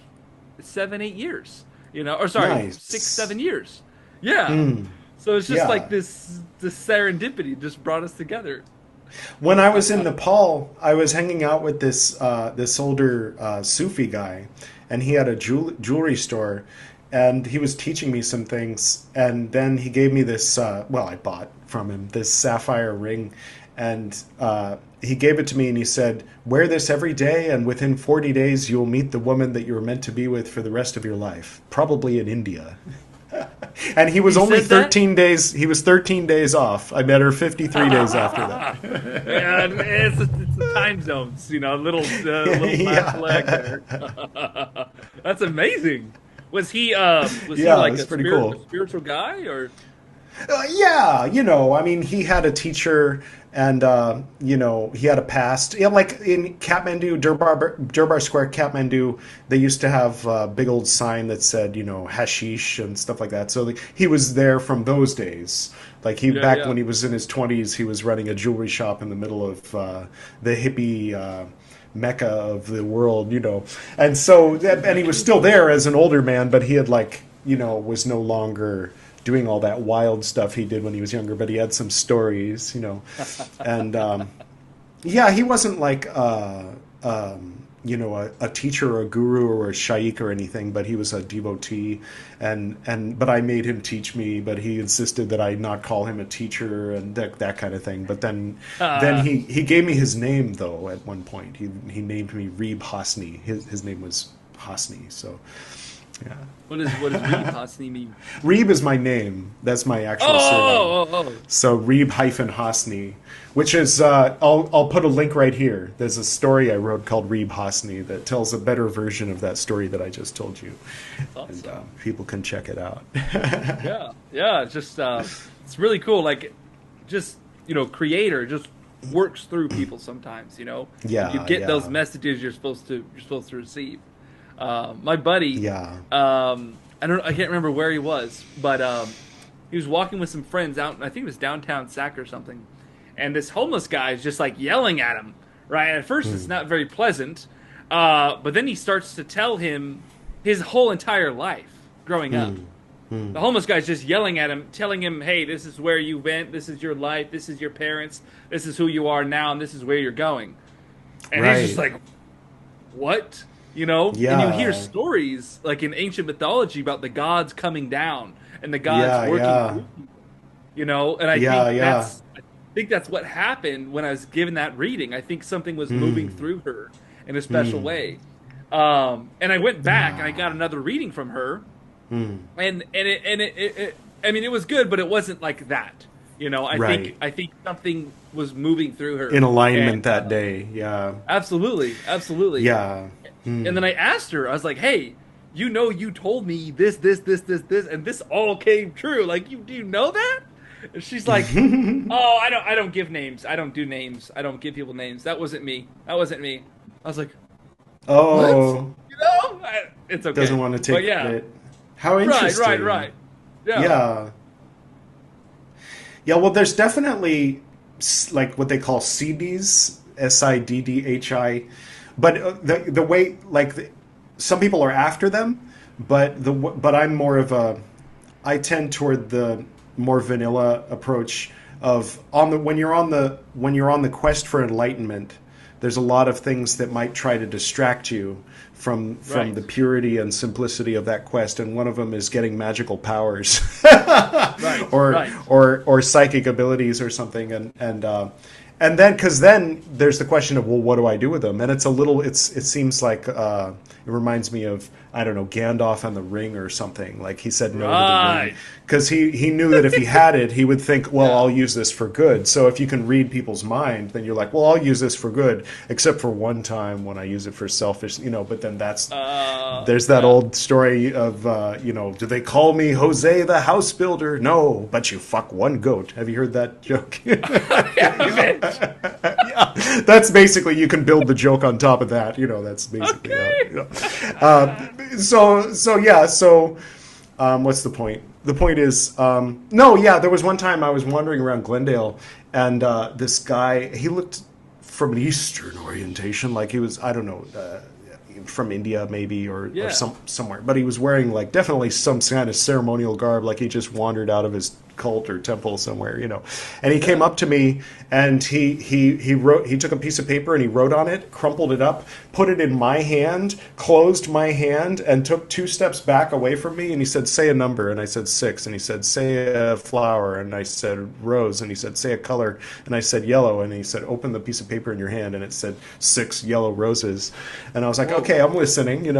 7-8 years, 6-7 years. Yeah. So it's just like this serendipity just brought us together. When I was in Nepal, I was hanging out with this older Sufi guy, and he had a jewelry store, and he was teaching me some things, and then he gave me this, I bought from him, this sapphire ring, and he gave it to me, and he said, wear this every day, and within 40 days, you'll meet the woman that you were meant to be with for the rest of your life, probably in India. And he was only 13 days. He was 13 days off. I met her 53 days after that. Yeah, it's the time zones, little leg there. That's amazing. Was he like a spiritual guy or? He had a teacher, and he had a past. Yeah, like in Kathmandu, Durbar Square, Kathmandu, they used to have a big old sign that said, hashish and stuff like that. So he was there from those days. Like when he was in his 20s, he was running a jewelry shop in the middle of the hippie Mecca of the world, and so and he was still there as an older man, but he had was no longer doing all that wild stuff he did when he was younger, but he had some stories, and he wasn't like a teacher or a guru or a shaikh or anything, but he was a devotee, but I made him teach me, but he insisted that I not call him a teacher and that kind of thing. But then he gave me his name though at one point. He named me Reeb Hosni. His name was Hosni, so yeah. What does Reeb Hosni mean? Reeb is my name. That's my actual surname. So Reeb Hosni, which is I'll put a link right here. There's a story I wrote called Reeb Hosni that tells a better version of that story that I just told you. Awesome. And people can check it out. Yeah. It's just it's really cool. Like, just creator just works through people sometimes. You get those messages you're supposed to receive. My buddy, I can't remember where he was, but he was walking with some friends out, I think it was downtown Sac or something, and this homeless guy is just like yelling at him, right? At first it's not very pleasant, but then he starts to tell him his whole entire life growing up. The homeless guy's just yelling at him, telling him, hey, this is where you went, this is your life, this is your parents, this is who you are now, and this is where you're going. And he's just like, what? And you hear stories like in ancient mythology about the gods coming down and the gods working through people, and I think that's what happened when I was given that reading. I think something was moving through her in a special way. And I went back and I got another reading from her, and it was good, but it wasn't like that. I think something was moving through her in alignment that day. Yeah, absolutely. Yeah. And then I asked her, I was like, hey, you told me this, and this all came true. Like, do you know that? She's like, oh, I don't give names. I don't do names. I don't give people names. That wasn't me. That wasn't me. I was like, oh, what? You know, it's okay. Doesn't want to take it. How interesting. Right. Yeah. Yeah, well, there's definitely like what they call CDs, SIDDHI, but the way some people are after them, but I'm more of I tend toward the more vanilla approach of when you're on the quest for enlightenment. There's a lot of things that might try to distract you from the purity and simplicity of that quest, and one of them is getting magical powers, or psychic abilities or something, and then because then there's the question of, well, what do I do with them? And it seems like it reminds me of, I don't know, Gandalf and the Ring or something. Like he said no to the ring because he knew that if he had it, he would think, well, I'll use this for good. So if you can read people's mind, then you're like, well, I'll use this for good, except for one time when I use it for selfish, But then there's that old story of, do they call me Jose the House Builder? No, but you fuck one goat. Have you heard that joke? Yeah, that's basically, you can build the joke on top of that. That's basically. So what's the point? The point is, there was one time I was wandering around Glendale, and this guy, he looked from an Eastern orientation, like he was, I don't know, from India maybe, or somewhere, but he was wearing definitely some kind of ceremonial garb, like he just wandered out of his cult or temple somewhere, and he came up to me, and he took a piece of paper and he wrote on it, crumpled it up, put it in my hand, closed my hand, and took 2 steps back away from me, and he said, say a number, and I said 6, and he said, say a flower, and I said rose, and he said, say a color, and I said yellow, and he said, open the piece of paper in your hand, and it said 6 yellow roses, and I was like, okay, I'm listening, and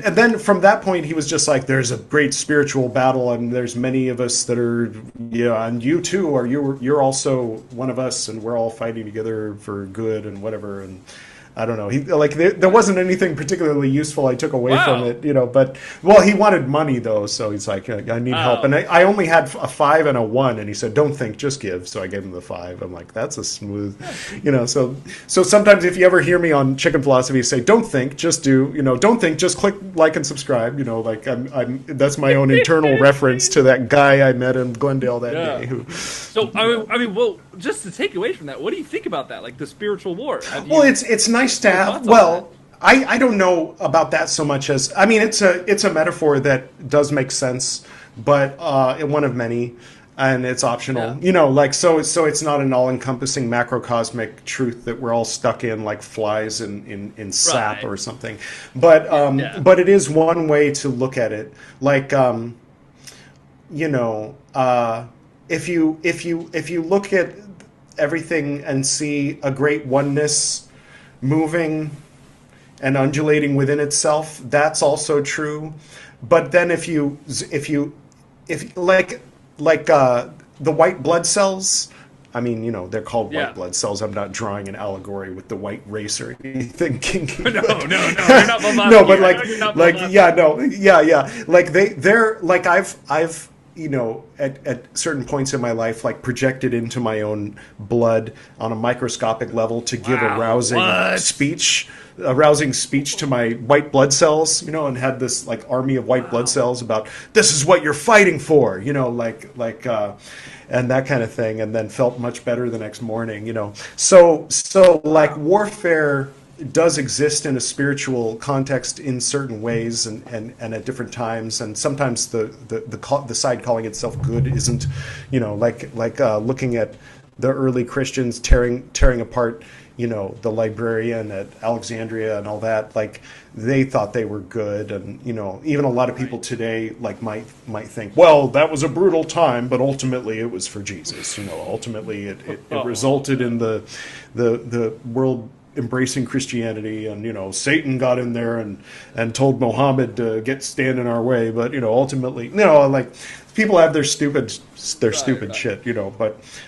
then from that point he was just like, there's a great spiritual battle, and there's many of us that are, and you too, or you're also one of us, and we're all fighting together for good and whatever. And I don't know. He there wasn't anything particularly useful I took away from it, But he wanted money though, so he's like, I need help, and I only had a 5 and a 1, and he said, don't think, just give. So I gave him the 5. I'm like, that's a smooth, So sometimes if you ever hear me on Chicken Philosophy say, don't think, just do, don't think, just click like and subscribe. I'm that's my own internal reference to that guy I met in Glendale that day. So I mean, well, just to take away from that, what do you think about that? Like the spiritual war? It's nice to have. Well, I don't know about that so much as, I mean, it's a metaphor that does make sense, but one of many, and it's optional. So it's not an all-encompassing macrocosmic truth that we're all stuck in like flies in sap or something. But it is one way to look at it. If you look at everything and see a great oneness moving and undulating within itself, that's also true. But then if the white blood cells, I mean, they're called white blood cells. I'm not drawing an allegory with the white race or anything. No, you're not no, but they're like I've at certain points in my life, projected into my own blood on a microscopic level to give a rousing speech to my white blood cells, and had this army of white blood cells about, this is what you're fighting for, and that kind of thing, and then felt much better the next morning, So warfare does exist in a spiritual context in certain ways and at different times, and sometimes the side calling itself good isn't, looking at the early Christians tearing apart, the librarian at Alexandria and all that, they thought they were good, and even a lot of people today might think, well, that was a brutal time, but ultimately it was for Jesus. Ultimately it resulted in the world embracing Christianity, and Satan got in there and told Muhammad to stand in our way, but ultimately people have their stupid shit,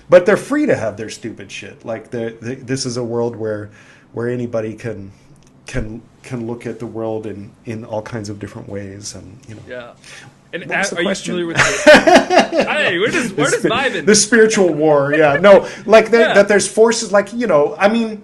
but they're free to have their stupid shit. This is a world where anybody can look at the world in all kinds of different ways, and And What was the are you question? familiar with hey, we're just vibing. The spiritual war, yeah. No, like that there's forces, like, I mean,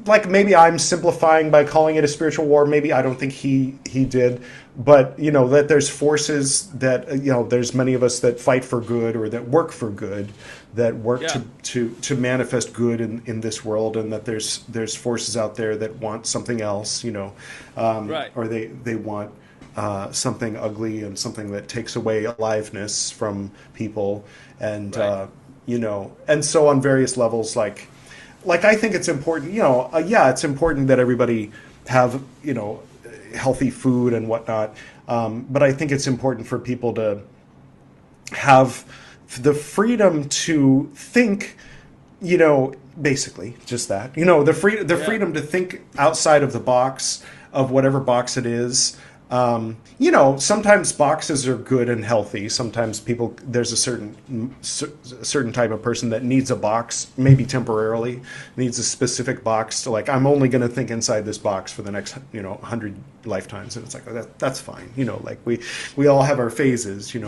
like maybe I'm simplifying by calling it a spiritual war. Maybe I don't think he did. But, that there's forces that, there's many of us that fight for good or that work for good, that work to manifest good in this world, and that there's forces out there that want something else, Right. or they want something ugly and something that takes away aliveness from people. And, Right. And so on various levels, like I think it's important, it's important that everybody have, healthy food and whatnot. But I think it's important for people to have the freedom to think, basically just that, the freedom to think outside of the box of whatever box it is. Sometimes boxes are good and healthy. Sometimes there's a certain type of person that needs a box, maybe temporarily, needs a specific box to, like, I'm only going to think inside this box for the next, 100 lifetimes. And it's like, that's fine. Like we all have our phases, I've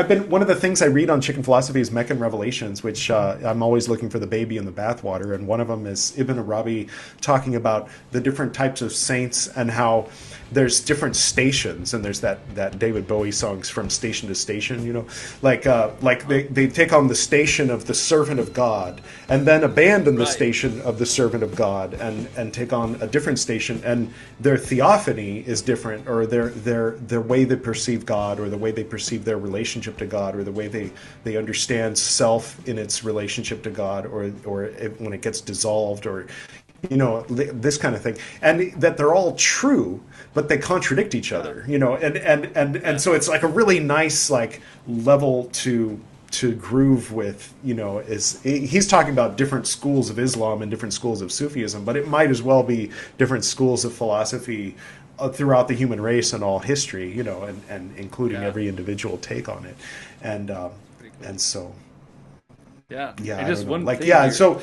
been, one of the things I read on Chicken Philosophy is Meccan Revelations, which I'm always looking for the baby in the bathwater. And one of them is Ibn Arabi talking about the different types of saints and how there's different stations, and there's that David Bowie songs From Station to Station, like they take on the station of the servant of God and then abandon the station of the servant of God and take on a different station, and their theophany is different, or their way they perceive God, or the way they perceive their relationship to God, or the way they understand self in its relationship to God, or when it gets dissolved, or this kind of thing, and that they're all true, but they contradict each other, and so it's like a really nice, like, level to groove with, he's talking about different schools of Islam and different schools of Sufism, but it might as well be different schools of philosophy throughout the human race and all history, and including every individual take on it, and so and just one like thing so.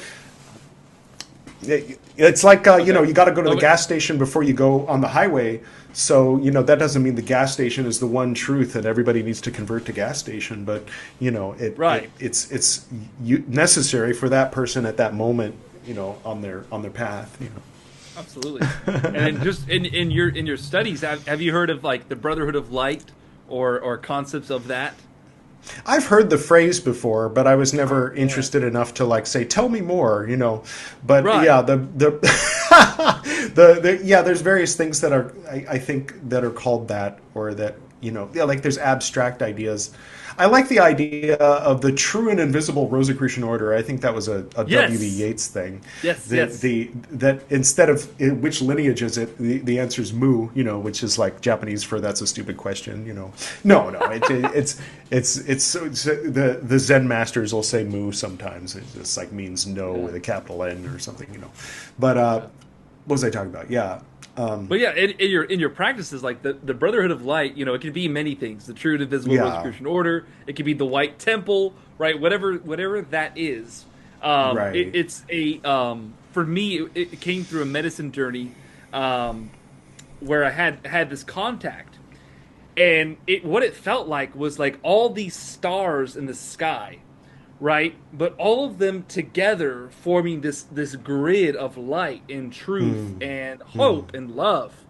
It's like, you got to go to the gas station before you go on the highway. So, that doesn't mean the gas station is the one truth and everybody needs to convert to gas station. But, it's necessary for that person at that moment, on their path. Absolutely. And then just in your studies, have you heard of, like, the Brotherhood of Light or concepts of that? I've heard the phrase before, but I was never interested enough to, like, say, tell me more, But there's various things that are, I think, that are called that, or that, like, there's abstract ideas. I like the idea of the true and invisible Rosicrucian order. I think that was a W.B. Yeats thing. Yes, that instead of which lineage is it, the answer is Mu, which is like Japanese for that's a stupid question, No, it's the Zen masters will say Mu sometimes. It just like means no with a capital N or something, But what was I talking about? Yeah. But yeah, in your practices, like the Brotherhood of Light, it can be many things. The true and invisible Rosicrucian order. It could be the White Temple, right? Whatever that is. Right. It's a for me. It came through a medicine journey, where I had this contact, and what it felt like was like all these stars in the sky, right? But all of them together forming this grid of light and truth and hope and love,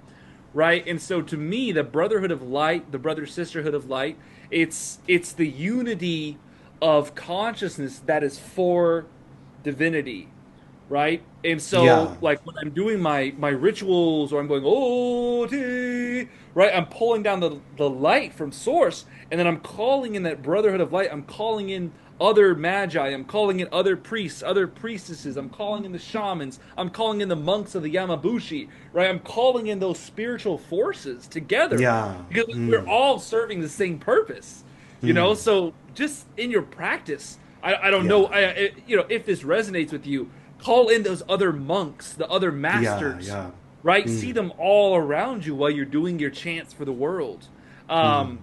right? And so to me, the Brotherhood of Light, the Brother-Sisterhood of Light, it's the unity of consciousness that is for divinity, right? And so like when I'm doing my rituals, or I'm going, oh, right? I'm pulling down the light from source, and then I'm calling in that Brotherhood of Light. I'm calling in other magi, I'm calling in other priests, other priestesses, I'm calling in the shamans, I'm calling in the monks of the Yamabushi, right? I'm calling in those spiritual forces together. Because we're all serving the same purpose, So just in your practice, I don't know, if this resonates with you, call in those other monks, the other masters, right? See them all around you while you're doing your chants for the world. And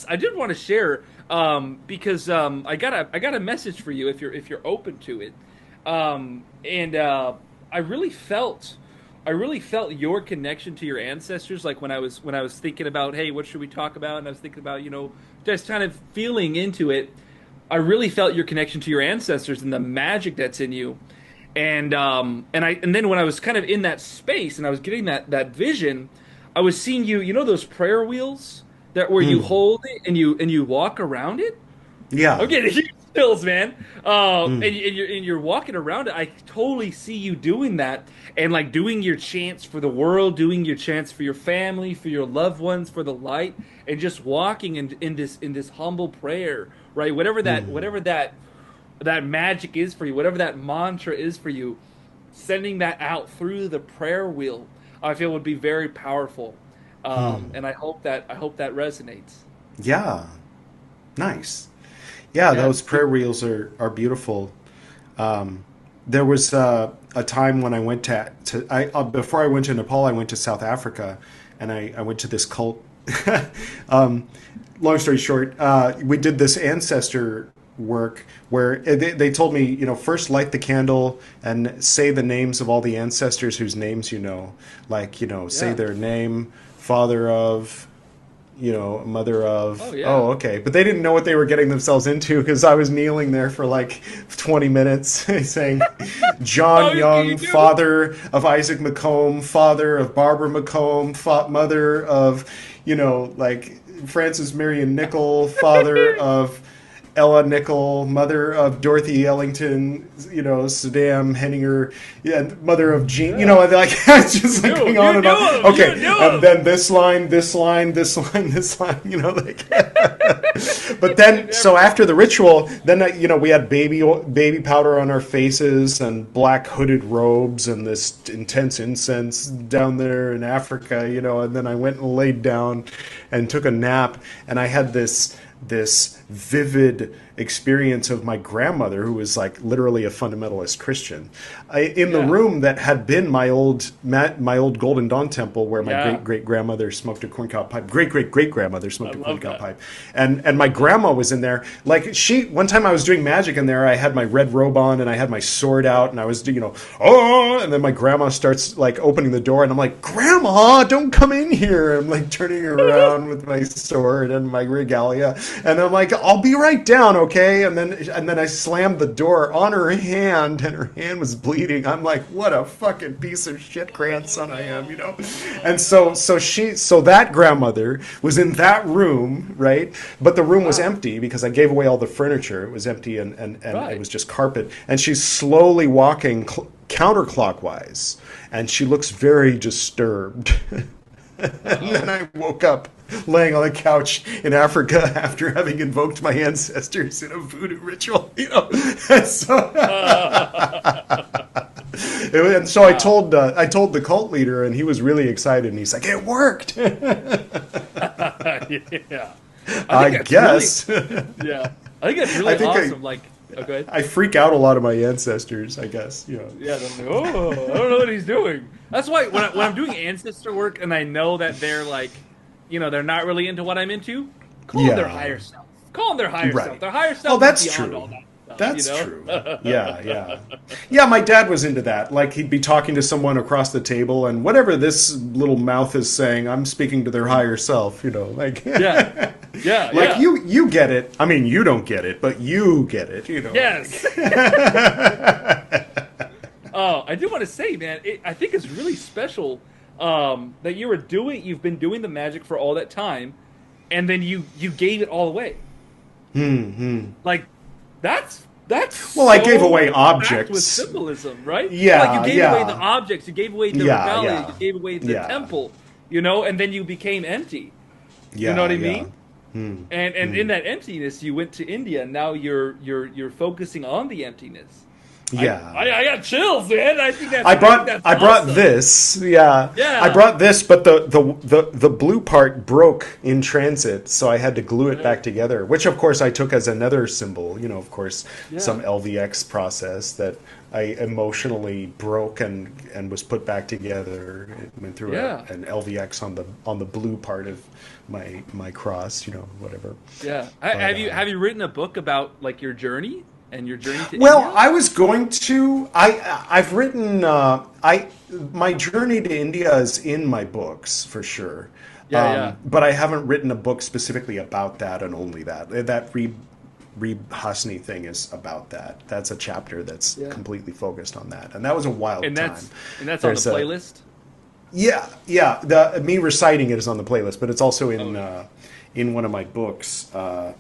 I did want to share, because I got a message for you if you're open to it, and I really felt I really felt your connection to your ancestors. Like when I was thinking about, hey, what should we talk about? And I was thinking about, just kind of feeling into it. I really felt your connection to your ancestors and the magic that's in you. And then when I was kind of in that space and I was getting that vision, I was seeing those prayer wheels where you hold it and you walk around it. Yeah. I'm getting huge chills, man. And you're walking around it. I totally see you doing that and like doing your chants for the world, doing your chants for your family, for your loved ones, for the light, and just walking in this humble prayer, right? Whatever that magic is for you, whatever that mantra is for you, sending that out through the prayer wheel, I feel would be very powerful. And I hope that resonates. Yeah. Nice. Yeah, those prayer wheels are beautiful. There was a time when I went before I went to Nepal, I went to South Africa, and I went to this cult. Long story short, we did this ancestor work where they told me, first light the candle and say the names of all the ancestors whose names say their name, father of, mother of. Oh, okay. But they didn't know what they were getting themselves into because I was kneeling there for like 20 minutes saying John Young, father of Isaac McComb, father of Barbara McComb, mother of, Frances Marion Nicol, father of Ella Nicol, mother of Dorothy Ellington, Saddam Henninger, mother of Jean, it's just like going on and on. Okay, and then this line, this line, this line, this line, But then, so after the ritual, then, we had baby powder on our faces and black hooded robes and this intense incense down there in Africa, and then I went and laid down and took a nap, and I had this vivid experience of my grandmother, who was like literally a fundamentalist Christian, in the room that had been my old Golden Dawn temple, where my great grandmother smoked a corncob pipe. Great grandmother smoked a corncob pipe, and my grandma was in there. Like one time I was doing magic in there. I had my red robe on and I had my sword out and I was and then my grandma starts like opening the door and I'm like, Grandma, don't come in here. I'm like turning around with my sword and my regalia, and I'm like, I'll be right down, okay? And then I slammed the door on her hand, and her hand was bleeding. I'm like, what a fucking piece of shit grandson I am, And so that grandmother was in that room, right? But the room was empty because I gave away all the furniture. It was empty and it was just carpet. And she's slowly walking counterclockwise, and she looks very disturbed. And then I woke up laying on a couch in Africa after having invoked my ancestors in a voodoo ritual, And so, I told the cult leader, and he was really excited, and he's like, "It worked." Yeah, I guess. Really, yeah, I think that's really awesome. Go ahead. I freak out a lot of my ancestors, I guess. Yeah, they're like, I don't know what he's doing. That's why when I'm doing ancestor work and I know that they're like, they're not really into what I'm into, call them their higher self. Call them their higher self. Their higher self that's is beyond true. all that stuff. That's true. Yeah. Yeah, my dad was into that. Like, he'd be talking to someone across the table, and whatever this little mouth is saying, I'm speaking to their higher self, Like, like, you get it. I mean, you don't get it, but you get it, Yes. Oh, I do want to say, man, I think it's really special that you've been doing the magic for all that time, and then you gave it all away. Like, that's well, I gave away objects with symbolism, right? Yeah, like you gave away the objects, you gave away the regalia, you gave away the temple, and then you became empty. You know what I mean? And in that emptiness, you went to India, and now you're focusing on the emptiness. Yeah, I got chills, man. I think that's. I brought awesome. this. Yeah. I brought this, but the blue part broke in transit, so I had to glue it back together. Which, of course, I took as another symbol. Of course, some LVX process that I emotionally broke and was put back together. It went through an LVX on the blue part of my cross. Whatever. Yeah. Have you written a book about like your journey? and your journey to Well, India? I was going to. I've written. My journey to India is in my books for sure. Yeah. But I haven't written a book specifically about that and only that. That Reeb Hasni thing is about that. That's a chapter that's completely focused on that, and that was a wild time. And that's on the playlist. Yeah. Me reciting it is on the playlist, but it's also in one of my books. I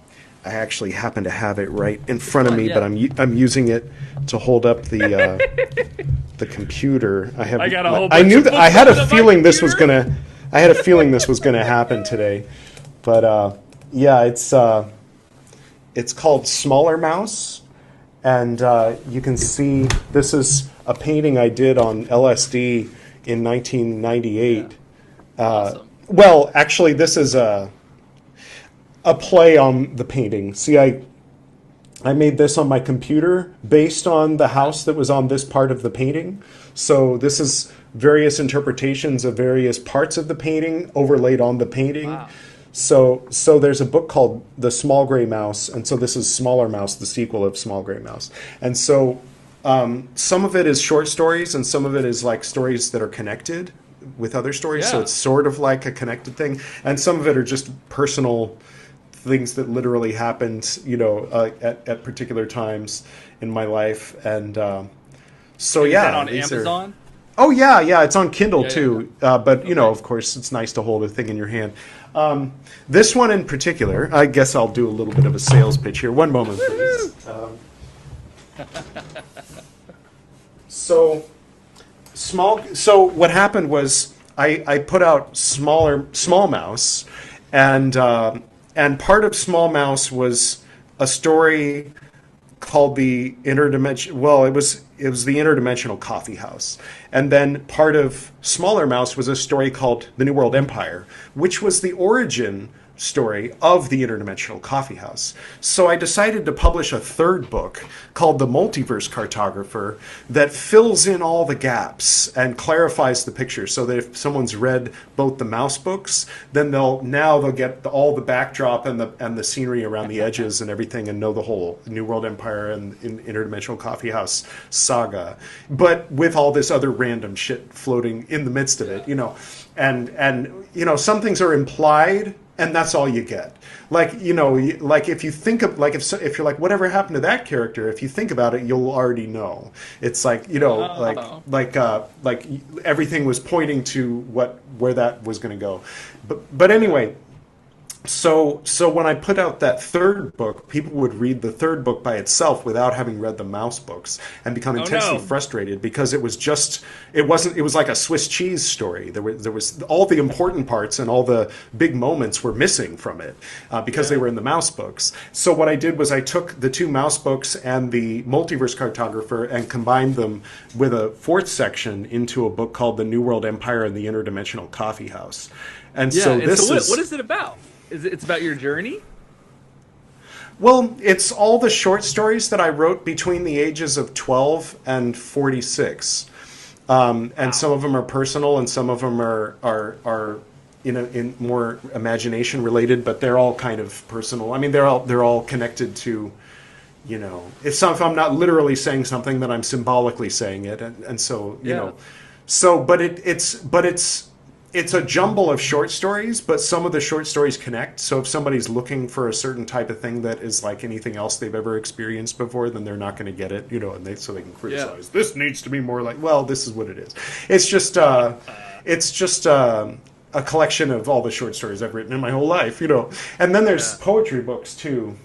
actually happen to have it right in front of me, but I'm using it to hold up the computer. I got a whole bunch of books I had a feeling this was gonna. I had a feeling this was gonna happen today, but it's called Smaller Mouse, and you can see this is a painting I did on LSD in 1998. Awesome. Well, actually, this is a play on the painting. See, I made this on my computer based on the house that was on this part of the painting. So this is various interpretations of various parts of the painting overlaid on the painting. Wow. So there's a book called The Small Gray Mouse, and so this is Smaller Mouse, the sequel of Small Gray Mouse. And so some of it is short stories, and some of it is like stories that are connected with other stories. Yeah. So it's sort of like a connected thing, and some of it are just personal things that literally happened, at particular times in my life. And so Is that on Amazon? Oh yeah, it's on Kindle too. Yeah. But of course, it's nice to hold a thing in your hand. This one in particular, I guess I'll do a little bit of a sales pitch here. One moment, please. So what happened was I put out Small Mouse, and part of Small Mouse was a story called the Interdimension. Well, it was the Interdimensional Coffee House, and then part of Smaller Mouse was a story called the New World Empire, which was the origin story of the Interdimensional Coffee House. So I decided to publish a third book called The Multiverse Cartographer that fills in all the gaps and clarifies the picture, so that if someone's read both the mouse books, then they'll get all the backdrop and the scenery around the edges and everything, and know the whole New World Empire and Interdimensional Coffee House saga, but with all this other random shit floating in the midst of it, and some things are implied, and that's all you get. Like if you think of if you're like, whatever happened to that character, if you think about it, you'll already know. It's like like everything was pointing to where that was going to go. But anyway. So when I put out that third book, people would read the third book by itself without having read the mouse books and become intensely frustrated, because it was like a Swiss cheese story. There was all the important parts and all the big moments were missing from it because they were in the mouse books. So what I did was I took the two mouse books and the Multiverse Cartographer and combined them with a fourth section into a book called The New World Empire and the Interdimensional Coffee House. And so what is it about? It's about your journey? Well, it's all the short stories that I wrote between the ages of 12 and 46. And some of them are personal, and some of them are in more imagination related, but they're all kind of personal. I mean, they're all connected to, if I'm not literally saying something, then I'm symbolically saying it, and so but it's a jumble of short stories, but some of the short stories connect. So if somebody's looking for a certain type of thing that is like anything else they've ever experienced before, then they're not going to get it, and so they can criticize. This needs to be more like, well, this is what it is. It's just a collection of all the short stories I've written in my whole life, And then there's poetry books too.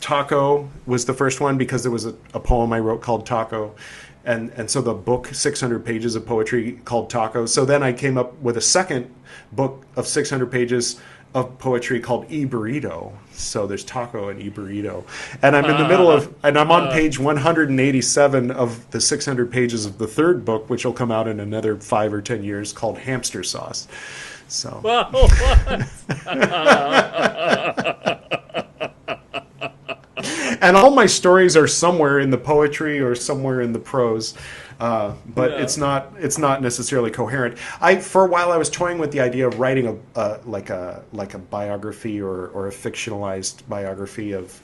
Taco was the first one because there was a poem I wrote called Taco. And so the book, 600 pages of poetry called Taco. So then I came up with a second book of 600 pages of poetry called E-Burrito. So there's Taco and E-Burrito. And I'm in the middle of, and I'm on page 187 of the 600 pages of the third book, which will come out in another 5 or 10 years, called Hamster Sauce. So. And all my stories are somewhere in the poetry or somewhere in the prose, but it's not necessarily coherent. For a while I was toying with the idea of writing a biography or a fictionalized biography of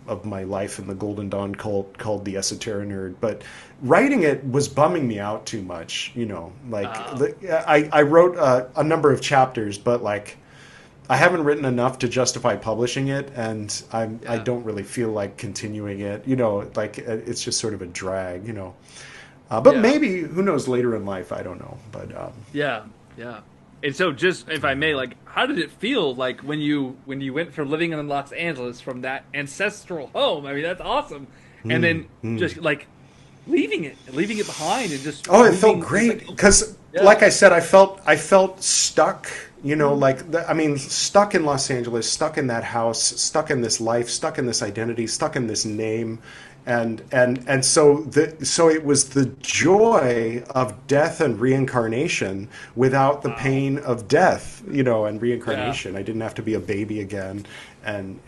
of my life in the Golden Dawn called the Esoterinerd, but writing it was bumming me out too much. I wrote a number of chapters, but like I haven't written enough to justify publishing it, and I don't really feel like continuing it. It's just sort of a drag. But maybe, who knows, later in life, I don't know. But yeah. And so, just if I may, like, how did it feel like when you went from living in Los Angeles from that ancestral home? I mean, that's awesome. And then just like leaving it behind, and just it felt great because, like I said, I felt stuck. Stuck in Los Angeles, stuck in that house, stuck in this life, stuck in this identity, stuck in this name. And so it was the joy of death and reincarnation without the pain of death, and reincarnation. I didn't have to be a baby again and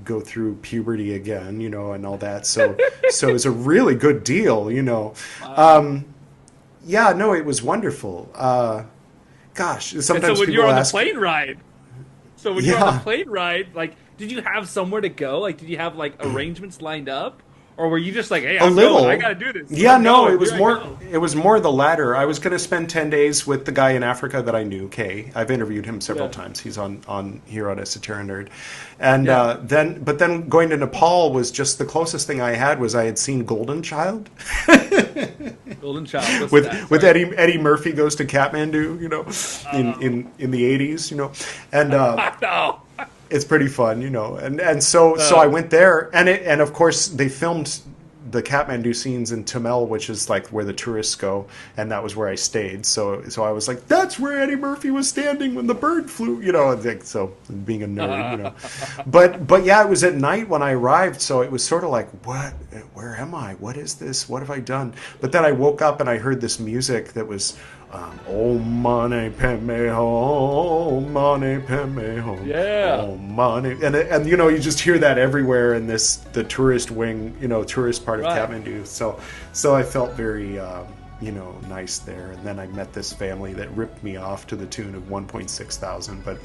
go through puberty again, and all that. So it was a really good deal, Wow. It was wonderful. Gosh, sometimes when people you're on ask, the plane ride. So when you're on the plane ride, like, did you have somewhere to go? Like, did you have like arrangements lined up, or were you just like, "Hey, I'm going. I got to do this"? It was more the latter. I was going to spend 10 days with the guy in Africa that I knew, Kay. I've interviewed him several times. He's on here on Esoterinerd, and then going to Nepal was just the closest thing I had. Was I had seen Golden Child. Golden Child with Eddie Murphy Goes to Kathmandu, in the 80s, and no. It's pretty fun, and so I went there, and of course they filmed the Kathmandu scenes in Tamil, which is like where the tourists go, and that was where I stayed. So I was like, that's where Eddie Murphy was standing when the bird flew, so being a nerd, But yeah, it was at night when I arrived, so it was sort of like, where am I? What is this? What have I done? But then I woke up and I heard this music that was Om Mani Padme Hum, Mani Padme Hum. Yeah. Om Mani, and you just hear that everywhere in the tourist wing, tourist part of Kathmandu. So I felt very nice there. And then I met this family that ripped me off to the tune of 1.6 thousand. But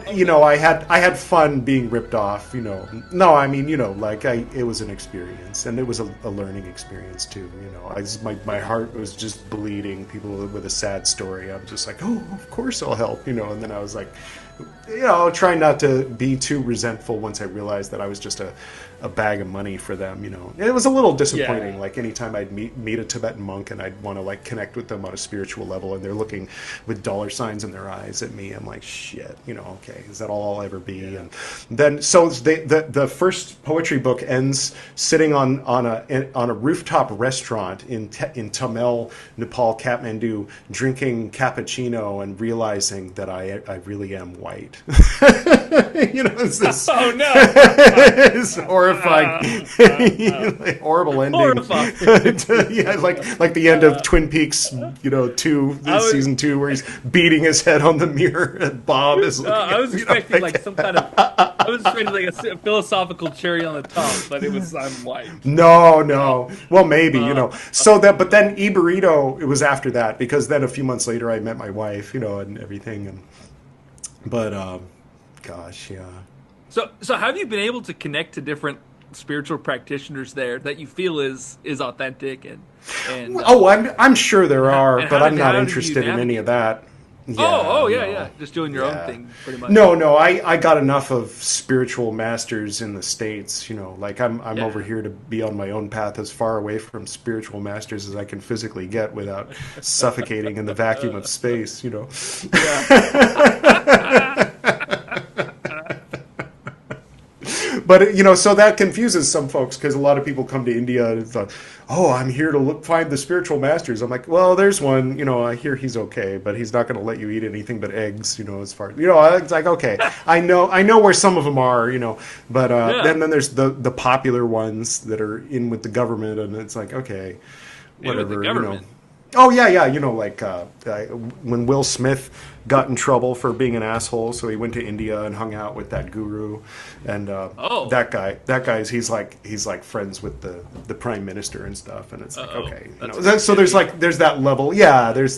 I had fun being ripped off. No, I mean, it was an experience, and it was a learning experience too. My heart was just bleeding. People with a sad story, I'm just like, oh, of course I'll help. And then I was like, trying not to be too resentful once I realized that I was just a bag of money for them. It was a little disappointing. Like anytime I'd meet a Tibetan monk and I'd want to like connect with them on a spiritual level, and they're looking with dollar signs in their eyes at me, I'm like, shit, okay, is that all I'll ever be? And then so the first poetry book ends sitting on a rooftop restaurant in Tamil, Nepal, Kathmandu, drinking cappuccino and realizing that I really am white. It's this, oh no. It's horrifying, horrible ending. Horrifying. like the end of Twin Peaks, 2, season 2, where he's beating his head on the mirror, and Bob is. I was expecting like some kind of. I was expecting like a philosophical cherry on the top, but it was I'm white. No. Well, maybe but then E Burrito. It was after that, because then a few months later I met my wife, and everything, gosh, yeah. So have you been able to connect to different spiritual practitioners there that you feel is authentic and I'm sure there are, but I'm not interested in any of that. Yeah. Just doing your own thing, pretty much. No, I got enough of spiritual masters in the States. I'm over here to be on my own path, as far away from spiritual masters as I can physically get without suffocating in the vacuum of space. But so that confuses some folks, because a lot of people come to India and thought, oh, I'm here to find the spiritual masters. I'm like, well, there's one. I hear he's okay, but he's not going to let you eat anything but eggs. As far it's like, okay, I know where some of them are. But then there's the popular ones that are in with the government, and it's like, okay, whatever. Oh yeah. When Will Smith got in trouble for being an asshole, so he went to India and hung out with that guru, and that guy's he's like friends with the prime minister and stuff, and it's like, okay, so there's that level, there's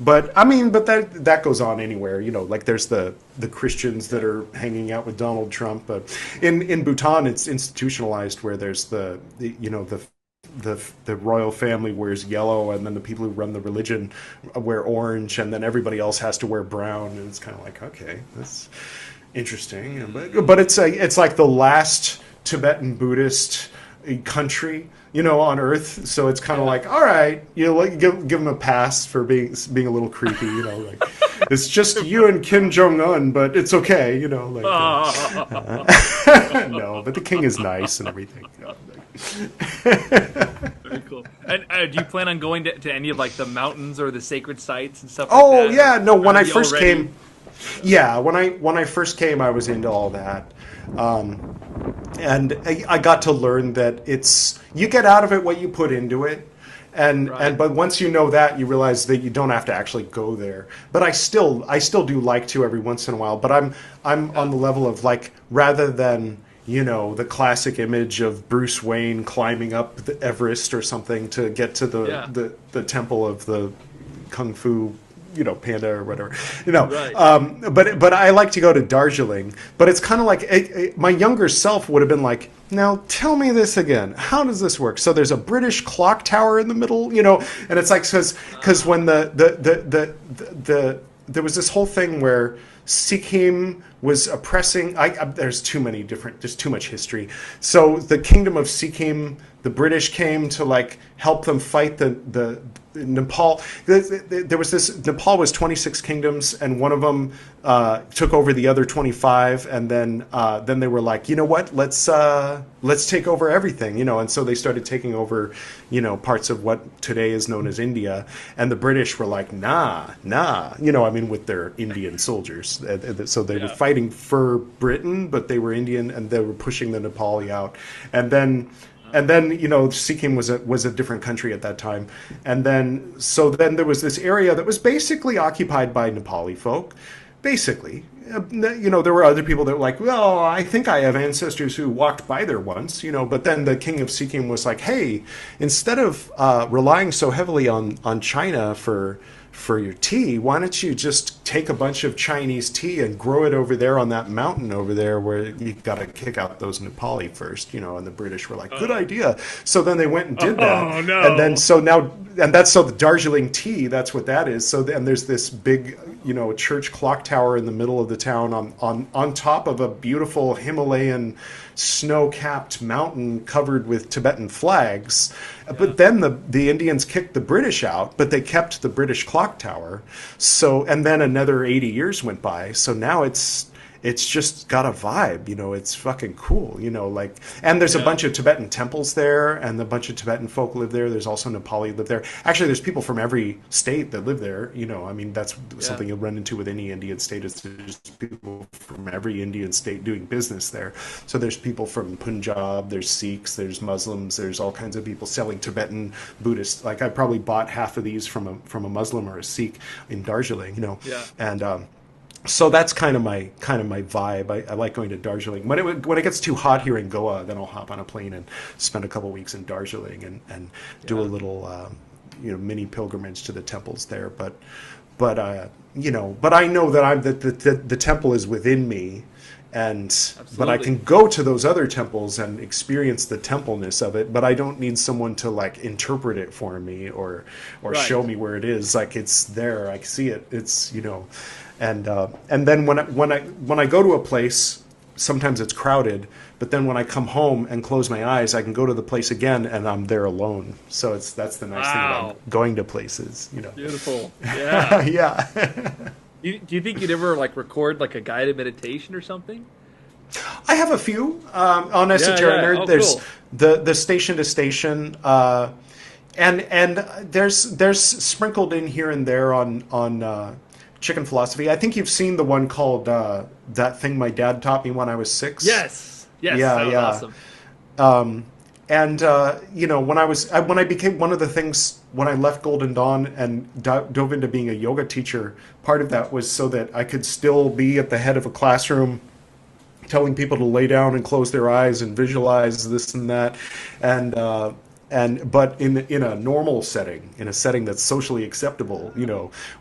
But I mean, but that goes on anywhere, like there's the Christians that are hanging out with Donald Trump. But in Bhutan, it's institutionalized where there's the royal family wears yellow, and then the people who run the religion wear orange, and then everybody else has to wear brown. And it's kind of like, okay, that's interesting. But it's like the last Tibetan Buddhist country, on Earth. So it's kind of like, all right, give them a pass for being a little creepy, like it's just you and Kim Jong Un, but it's okay, no, but the king is nice and everything. Very cool. And do you plan on going to any of like the mountains or the sacred sites and stuff? Oh like that? Yeah, no. When I first came, when I first came, I was into all that. And I got to learn that you get out of it what you put into it. But once you know that, you realize that you don't have to actually go there. But I still do like to every once in a while. But I'm on the level of like, rather than, the classic image of Bruce Wayne climbing up the Everest or something to get to the temple of the Kung Fu panda or whatever, Right. But I like to go to Darjeeling. But it's kind of like my younger self would have been like, now tell me this again. How does this work? So there's a British clock tower in the middle, and it's like because when there was this whole thing where Sikkim was oppressing. There's too much history. So the kingdom of Sikkim, the British came to like help them fight the Nepal. There was this. Nepal was 26 kingdoms, and one of them took over the other 25, and then they were like, you know what? Let's take over everything, and so they started taking over, parts of what today is known as India, and the British were like, nah, with their Indian soldiers. So they were fighting for Britain, but they were Indian, and they were pushing the Nepali out, and then Sikkim was a different country at that time. And then there was this area that was basically occupied by Nepali folk. Basically, there were other people that were like, well, I think I have ancestors who walked by there once, but then the king of Sikkim was like, hey, instead of relying so heavily on China for your tea, why don't you just take a bunch of Chinese tea and grow it over there on that mountain over there where you got to kick out those Nepali first, and the British were like, good idea. So then they went and did that. Oh, no. And then the Darjeeling tea, that's what that is. So then there's this big, church clock tower in the middle of the town on top of a beautiful Himalayan snow-capped mountain covered with Tibetan flags. Yeah. But then the Indians kicked the British out, but they kept the British clock tower. So, and then another 80 years went by. So now it's just got a vibe, it's fucking cool, and there's a bunch of Tibetan temples there, and a bunch of Tibetan folk live there. There's also Nepali live there. Actually, there's people from every state that live there, that's something you'll run into with any Indian state, is there's people from every Indian state doing business there. So there's people from Punjab, there's Sikhs, there's Muslims, there's all kinds of people selling Tibetan Buddhist. Like I probably bought half of these from a Muslim or a Sikh in Darjeeling, and so that's kind of my vibe. I like going to Darjeeling. When it gets too hot here in Goa, then I'll hop on a plane and spend a couple weeks in Darjeeling and do a little mini pilgrimage to the temples there. But I know that the temple is within me, but I can go to those other temples and experience the templeness of it. But I don't need someone to like interpret it for me or show me where it is. Like it's there. I see it. It's And then when I go to a place, sometimes it's crowded. But then when I come home and close my eyes, I can go to the place again, and I'm there alone. So that's the nice thing about going to places. Beautiful. Yeah. Yeah. Do you think you'd ever like record like a guided meditation or something? I have a few on Esoterinerd. There's cool. the station to station, and there's sprinkled in here and there on chicken philosophy. I think you've seen the one called That Thing My Dad Taught Me When I Was 6. Yes. Yeah. That was awesome. When I became one of the things when I left Golden Dawn and dove into being a yoga teacher, part of that was so that I could still be at the head of a classroom telling people to lay down and close their eyes and visualize this and that. And but in a normal setting, in a setting that's socially acceptable,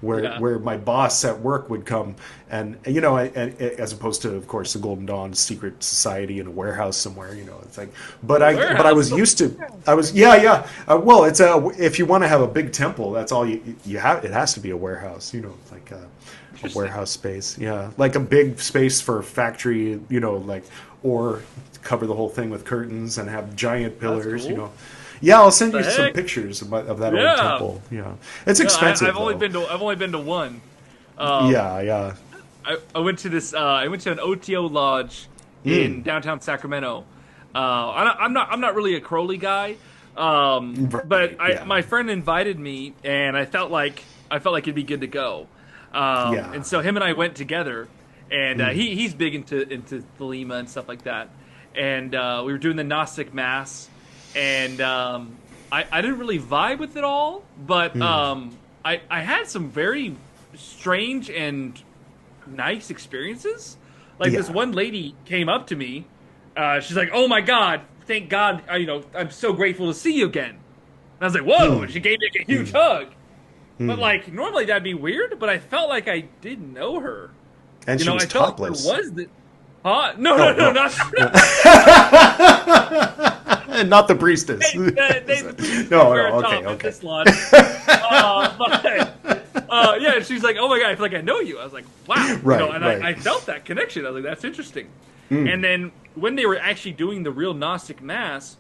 where my boss at work would come and as opposed to, of course, the Golden Dawn secret society in a warehouse somewhere, it's like, but I was used to, well, it's if you want to have a big temple, that's all you have. It has to be a warehouse, it's like a warehouse space, like a big space for factory, or cover the whole thing with curtains and have giant pillars, cool. Yeah, I'll send you some pictures of that old temple. Yeah, it's expensive. I've only been to one. Yeah. I went to this. I went to an OTO lodge in downtown Sacramento. I'm not really a Crowley guy, but my friend invited me, and I felt like it'd be good to go. And so him and I went together, and he's big into Thelema and stuff like that. And we were doing the Gnostic Mass. And I didn't really vibe with it all, but I had some very strange and nice experiences. Like this one lady came up to me. She's like, "Oh my God, thank God! I'm so grateful to see you again." And I was like, "Whoa!" And she gave me a huge hug. But like normally that'd be weird, but I felt like I didn't know her. And she was topless. No, not. Not the priestess. Okay. Yeah, she's like, "Oh my God, I feel like I know you." I was like, "Wow," right, I felt that connection. I was like, "That's interesting." And then when they were actually doing the real Gnostic Mass,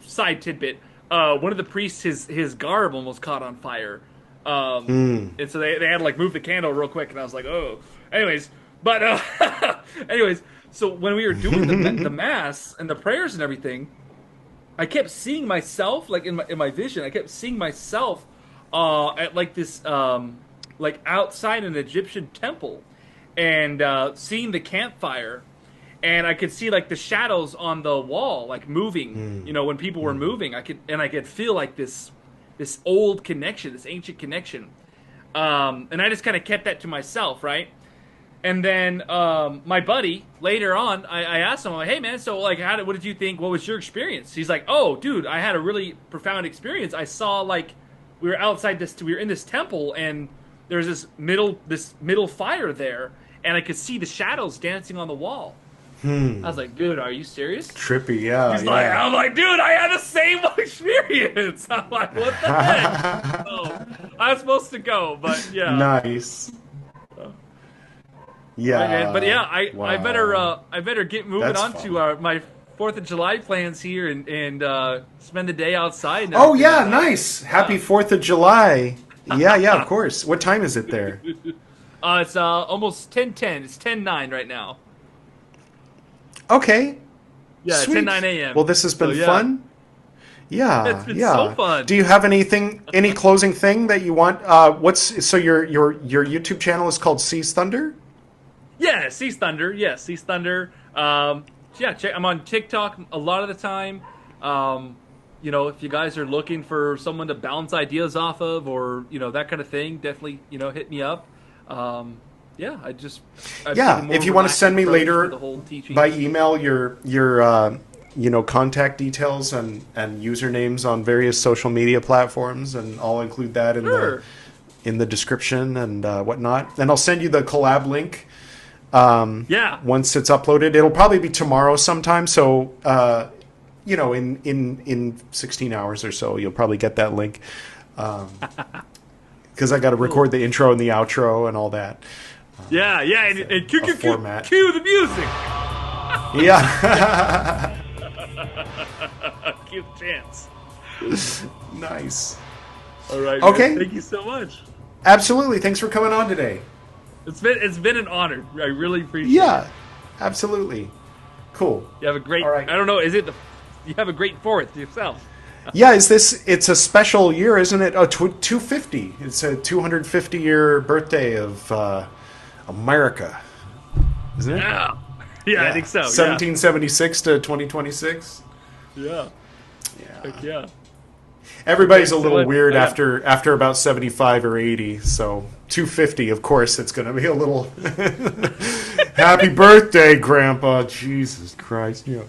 side tidbit, one of the priests, his garb almost caught on fire, and so they had to like move the candle real quick, and I was like, "Oh." Anyways, so when we were doing the Mass and the prayers and everything, I kept seeing myself, like in my vision, I kept seeing myself at like this, like outside an Egyptian temple, and seeing the campfire, and I could see like the shadows on the wall, like moving. When people were moving, I could feel like this old connection, this ancient connection, and I just kind of kept that to myself, right? And then my buddy, later on, I asked him, I'm like, "Hey, man, so like, what did you think? What was your experience?" He's like, "Oh, dude, I had a really profound experience. I saw, like, we were in this temple, and there's this middle fire there, and I could see the shadows dancing on the wall." I was like, "Dude, are you serious?" Trippy, yeah. I'm like, "Dude, I had the same experience." I'm like, "What the heck?" So, I was supposed to go, but yeah. Nice. Yeah, right, but yeah, wow. I better get moving on to my 4th of July plans here and spend the day outside. Oh yeah, nice! Happy 4th of July! Yeah, of course. What time is it there? It's almost 10:10. It's 10:09 right now. Okay. Yeah, sweet. 10:09 a.m. Well, this has been fun. Yeah, it's been so fun. Do you have any closing thing that you want? Your YouTube channel is called C.P.C.P.s Thunder? Yeah, C.P.C.P.s Thunder. Yeah, C.P.C.P.s Thunder. I'm on TikTok a lot of the time. If you guys are looking for someone to bounce ideas off of, or that kind of thing, definitely hit me up. If you want to send me later by email your contact details and usernames on various social media platforms, and I'll include that in the description and whatnot. And I'll send you the collab link. Once it's uploaded, it'll probably be tomorrow sometime. So, in 16 hours or so, you'll probably get that link. Because I got to record the intro and the outro and all that. And cue the music. Yeah. Cue the chance. Nice. All right. Okay. Man, thank you so much. Absolutely. Thanks for coming on today. It's been an honor. I really appreciate it. Yeah, absolutely. Cool. You have a great. All right. I don't know. You have a great 4th yourself. Yeah, it's a special year, isn't it? Oh, 250. It's a 250-year birthday of America, isn't it? Yeah, I think so. 1776 to 2026. Yeah. Heck yeah. Everybody's a little weird after about 75 or 80, so 250, of course, it's going to be a little Happy birthday, Grandpa. Jesus Christ. You know.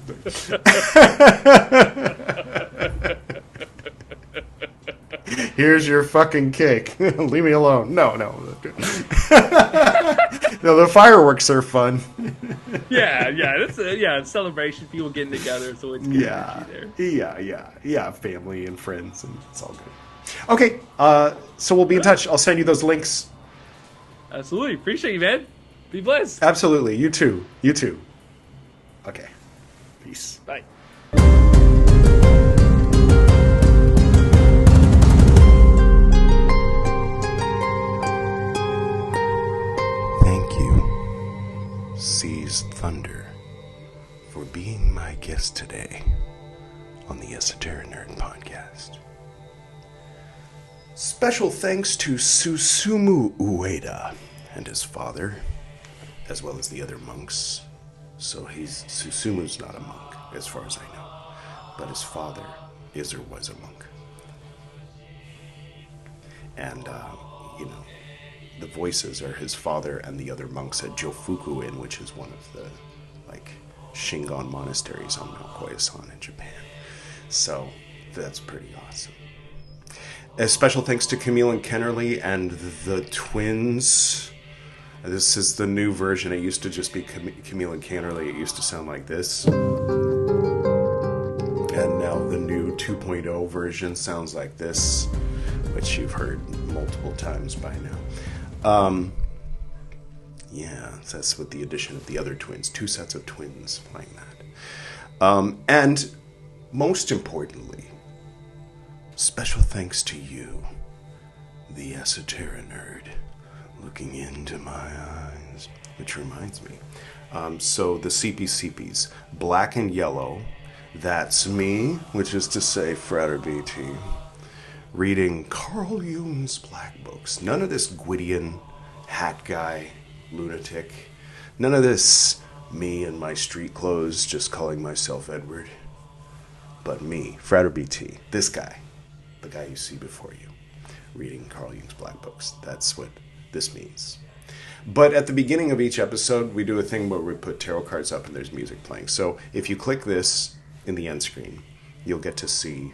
Here's your fucking cake. Leave me alone. No. No, the fireworks are fun. Yeah. It's a celebration. People getting together. So it's good energy there. Yeah. Family and friends, and it's all good. Okay, so we'll be in touch. I'll send you those links. Absolutely. Appreciate you, man. Be blessed. Absolutely. You too. Okay. Peace. Bye. Thank you, Seized Thunder, for being my guest today on the Esoterinerd Podcast. Special thanks to Susumu Ueda and his father, as well as the other monks. So Susumu's not a monk, as far as I know, but his father is or was a monk. And, the voices are his father and the other monks at Jofuku-in, which is one of the, Shingon monasteries on Mount Koyasan in Japan. So, that's pretty awesome. A special thanks to Camille and Kennerly and the twins. This is the new version. It used to just be Camille and Kennerly. It used to sound like this. And now the new 2.0 version sounds like this, which you've heard multiple times by now. That's with the addition of the other twins. 2 sets of twins playing that. And most importantly, special thanks to you, the Esoteric looking into my eyes. Which reminds me. So the C.P.C.P.s, black and yellow, that's me, which is to say Frater BT, reading Carl Jung's black books. None of this Gwydion, hat guy, lunatic. None of this me in my street clothes just calling myself Edward. But me, Frater BT, this guy, the guy you see before you, reading Carl Jung's black books. That's what this means. But at the beginning of each episode, we do a thing where we put tarot cards up and there's music playing. So if you click this in the end screen, you'll get to see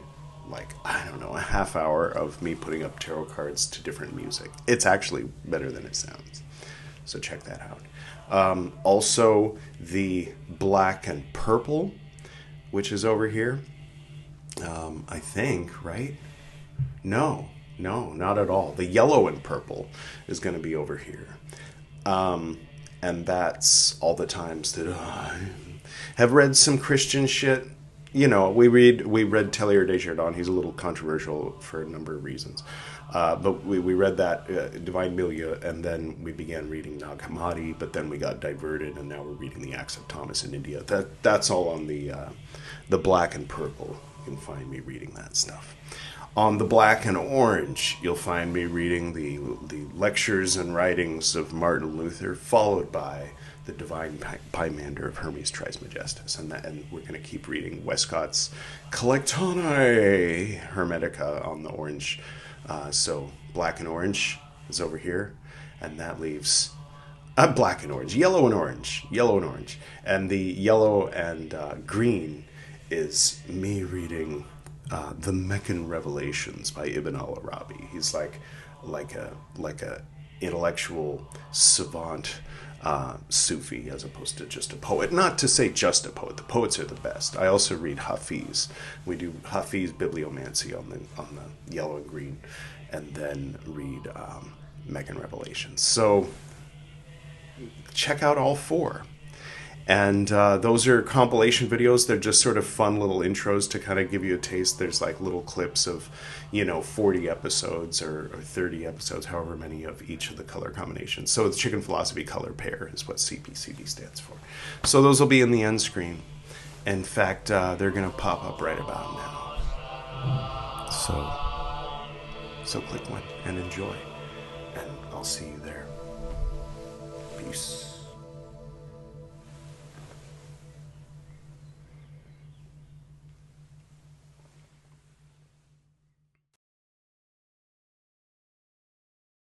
a half hour of me putting up tarot cards to different music. It's actually better than it sounds. So check that out. Also, the black and purple, which is over here. I think, right? No, not at all. The yellow and purple is going to be over here. And that's all the times that I have read some Christian shit. We read Teilhard de Chardin. He's a little controversial for a number of reasons. But we read that Divine Milieu, and then we began reading Nag Hammadi, but then we got diverted, and now we're reading the Acts of Thomas in India. That's all on the black and purple. You can find me reading that stuff. On the black and orange, you'll find me reading the lectures and writings of Martin Luther, followed by the Divine Pymander of Hermes Trismegistus. And we're going to keep reading Westcott's Collectanae Hermetica on the orange. So black and orange is over here, and that leaves black and orange, yellow and orange. And the yellow and green is me reading the Meccan Revelations by Ibn al-Arabi. He's like a intellectual savant Sufi as opposed to just a poet. Not to say just a poet. The poets are the best. I also read Hafiz. We do Hafiz bibliomancy on the yellow and green, and then read Meccan Revelations. So check out all 4. And those are compilation videos. They're just sort of fun little intros to kind of give you a taste. There's little clips of, 40 episodes or 30 episodes, however many of each of the color combinations. So it's Chicken Philosophy Color Pair is what C.P.C.P.s stands for. So those will be in the end screen. In fact, they're going to pop up right about now. So click one and enjoy. And I'll see you there. Peace.